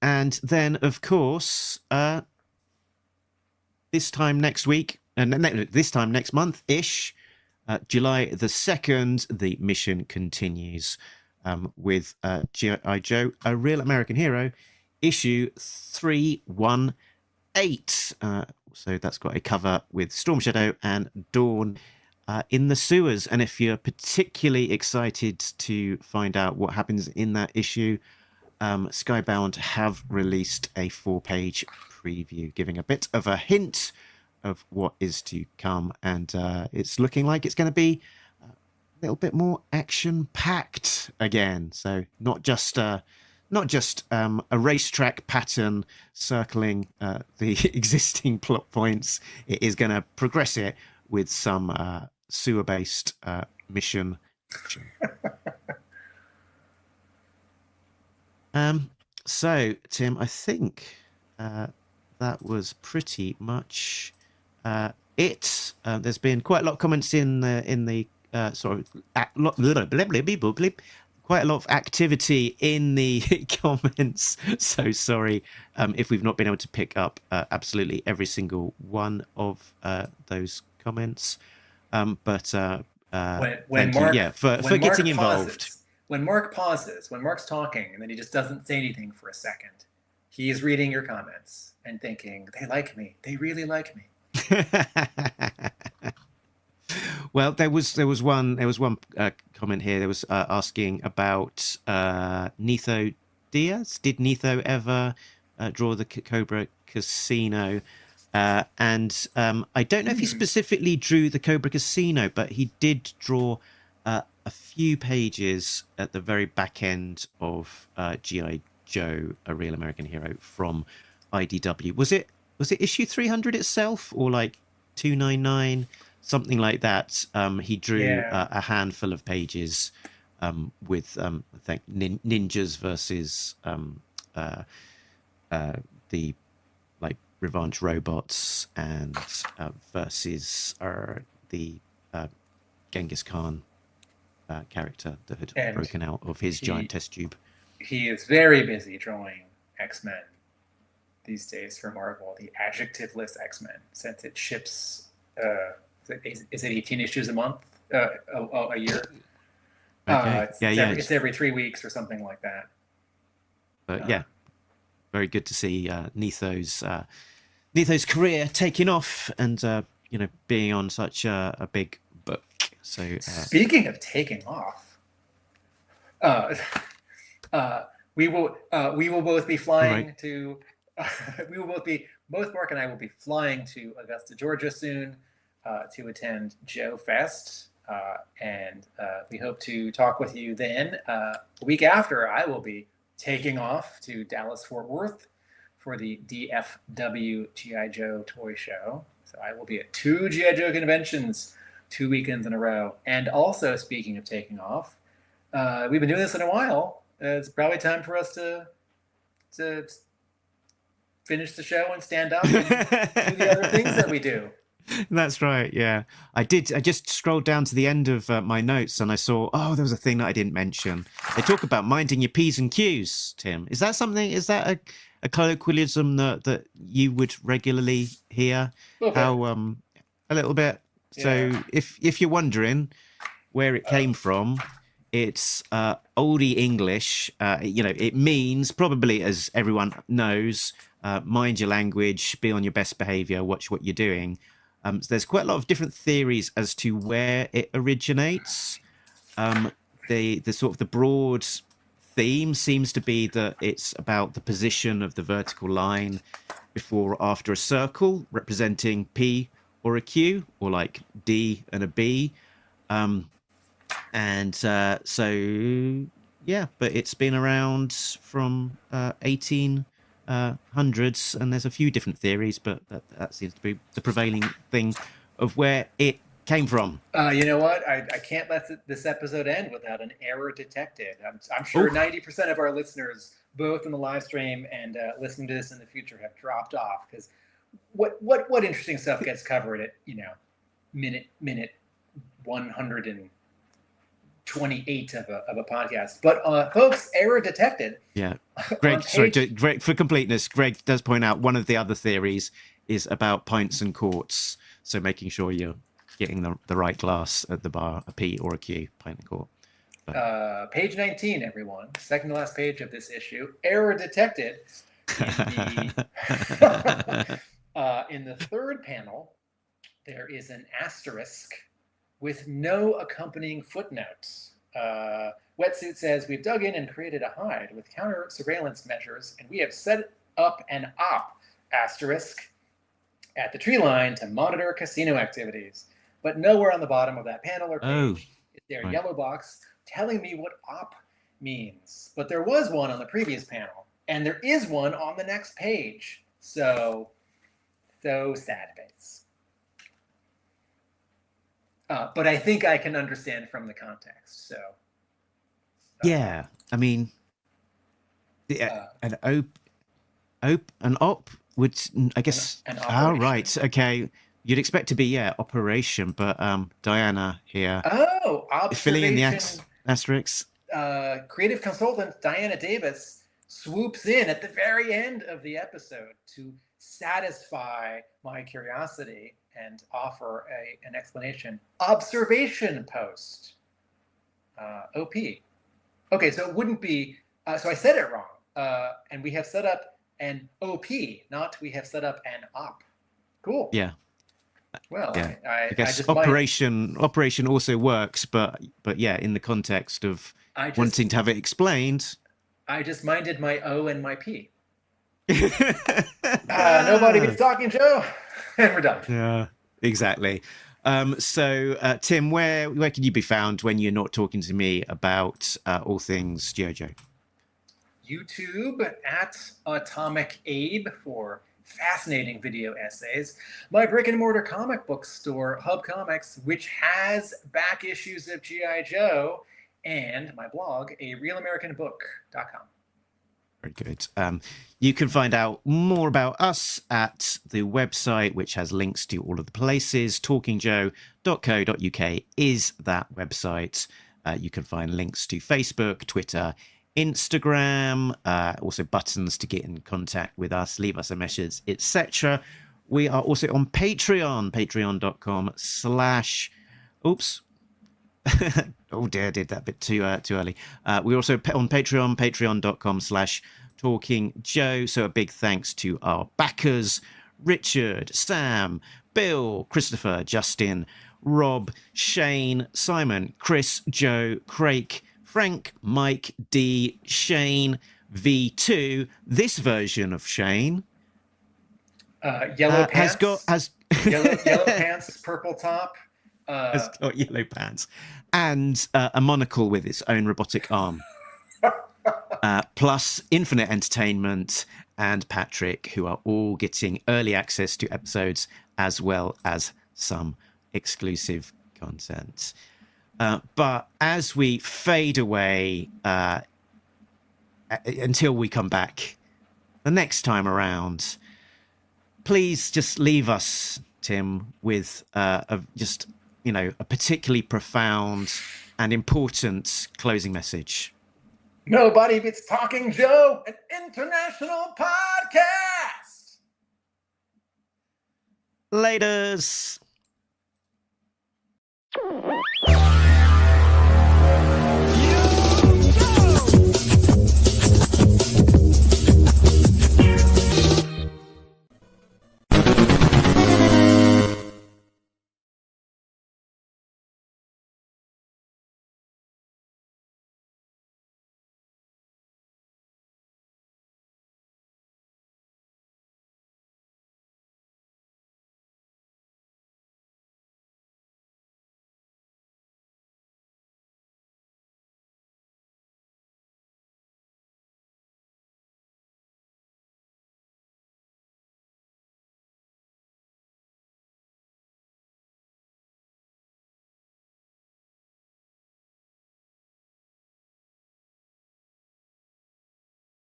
And then, of course, this time next week, this time next month-ish, July the 2nd, the mission continues with G.I. Joe, A Real American Hero, issue 318. So that's got a cover with Storm Shadow and Dawn in the sewers. And if you're particularly excited to find out what happens in that issue, Skybound have released a 4-page preview giving a bit of a hint of what is to come, and it's looking like it's going to be a little bit more action-packed again. So not just a racetrack pattern circling the existing plot points. It is going to progress it with some sewer-based mission action. So, Tim, I think that was pretty much it. There's been quite a lot of comments in the quite a lot of activity in the comments. So sorry if we've not been able to pick up absolutely every single one of those comments. But when thank Mark, you, for getting involved. When Mark's talking, and then he just doesn't say anything for a second, he is reading your comments and thinking, they like me. They really like me. Well, there was one comment here. There was asking about Netho Diaz. Did Netho ever draw the Cobra Casino? And I don't know if he specifically drew the Cobra Casino, but he did draw a few pages at the very back end of G.I. Joe, A Real American Hero from IDW. Was it issue 300 itself, or like 299, something like that? He drew a handful of pages with I think ninjas versus the like Revanche robots, and versus the Genghis Khan character that had broken out of his giant test tube. He is very busy drawing X-Men these days for Marvel, the adjectiveless X-Men, since it ships, is it 18 issues a month, a year? Okay. It's every 3 weeks or something like that. But very good to see Netho's career taking off, and being on such a big book. So speaking of taking off, we will both be flying to. Both Mark and I will be flying to Augusta, Georgia soon to attend Joe Fest, and we hope to talk with you then. A week after, I will be taking off to Dallas Fort Worth for the DFW G.I. Joe toy show. So I will be at 2 G.I. Joe conventions 2 weekends in a row. And also, speaking of taking off, we've been doing this in a while. It's probably time for us to finish the show and stand up and do the other things that we do. That's right. Yeah, I did. I just scrolled down to the end of my notes, and I saw, there was a thing that I didn't mention. They talk about minding your P's and Q's, Tim. Is that something? Is that a colloquialism that you would regularly hear? A little bit. So if you're wondering where it came from, It's oldie English. It means, probably as everyone knows, mind your language, be on your best behavior, watch what you're doing. So there's quite a lot of different theories as to where it originates. The sort of the broad theme seems to be that it's about the position of the vertical line before or after a circle representing P or a Q, or like D and a B. But it's been around from 1800s, and there's a few different theories, but that seems to be the prevailing thing of where it came from. You know what? I can't let this episode end without an error detected. I'm sure 90% of our listeners, both in the live stream and listening to this in the future, have dropped off, because what interesting stuff gets covered at minute 128 of a podcast. But folks, error detected. Yeah, Greg. Greg, for completeness, Greg does point out one of the other theories is about pints and quarts. So making sure you're getting the right glass at the bar, a P or a Q, pint and quart. Page 19, everyone. Second to last page of this issue. Error detected. In the third panel, there is an asterisk with no accompanying footnotes. Wetsuit says, we've dug in and created a hide with counter surveillance measures, and we have set up an op asterisk at the tree line to monitor casino activities. But nowhere on the bottom of that panel or page is there a yellow box telling me what op means. But there was one on the previous panel, and there is one on the next page. So sad face. But I think I can understand from the context. So yeah, I mean, an op would, I guess. Right, okay. You'd expect to be operation, but Diana here. Oh, observation. Filling in the asterisks. Creative consultant Diana Davis swoops in at the very end of the episode to satisfy my curiosity and offer an explanation. Observation post. OP. Okay, so it wouldn't be. So I said it wrong. And we have set up an OP, not we have set up an op. Cool. Yeah. Well, yeah. I guess just operation also works, but yeah, in the context of wanting to have it explained. I just minded my O and my P. Nobody beats Talking Joe, and we're done. Yeah, exactly. So, Tim, where can you be found when you're not talking to me about all things G.I. Joe? YouTube at Atomic Abe for fascinating video essays. My brick and mortar comic book store, Hub Comics, which has back issues of G.I. Joe, and my blog, arealamericanbook.com. Very good. You can find out more about us at the website, which has links to all of the places. talkingjoe.co.uk is that website. You can find links to Facebook, Twitter, Instagram, also buttons to get in contact with us, leave us a message, etc. We are also on Patreon, patreon.com/ oops. Oh dear, I did that bit too early. We're also on Patreon, patreon.com/Talking Joe. So a big thanks to our backers, Richard, Sam, Bill, Christopher, Justin, Rob, Shane, Simon, Chris, Joe, Craig, Frank, Mike, D, Shane, V2. This version of Shane yellow pants, has yellow pants, purple top. Has got yellow pants and a monocle with its own robotic arm. Plus Infinite Entertainment and Patrick, who are all getting early access to episodes as well as some exclusive content. But as we fade away until we come back the next time around, please just leave us, Tim, with a particularly profound and important closing message. Nobody beats Talking Joe, an international podcast. Laters.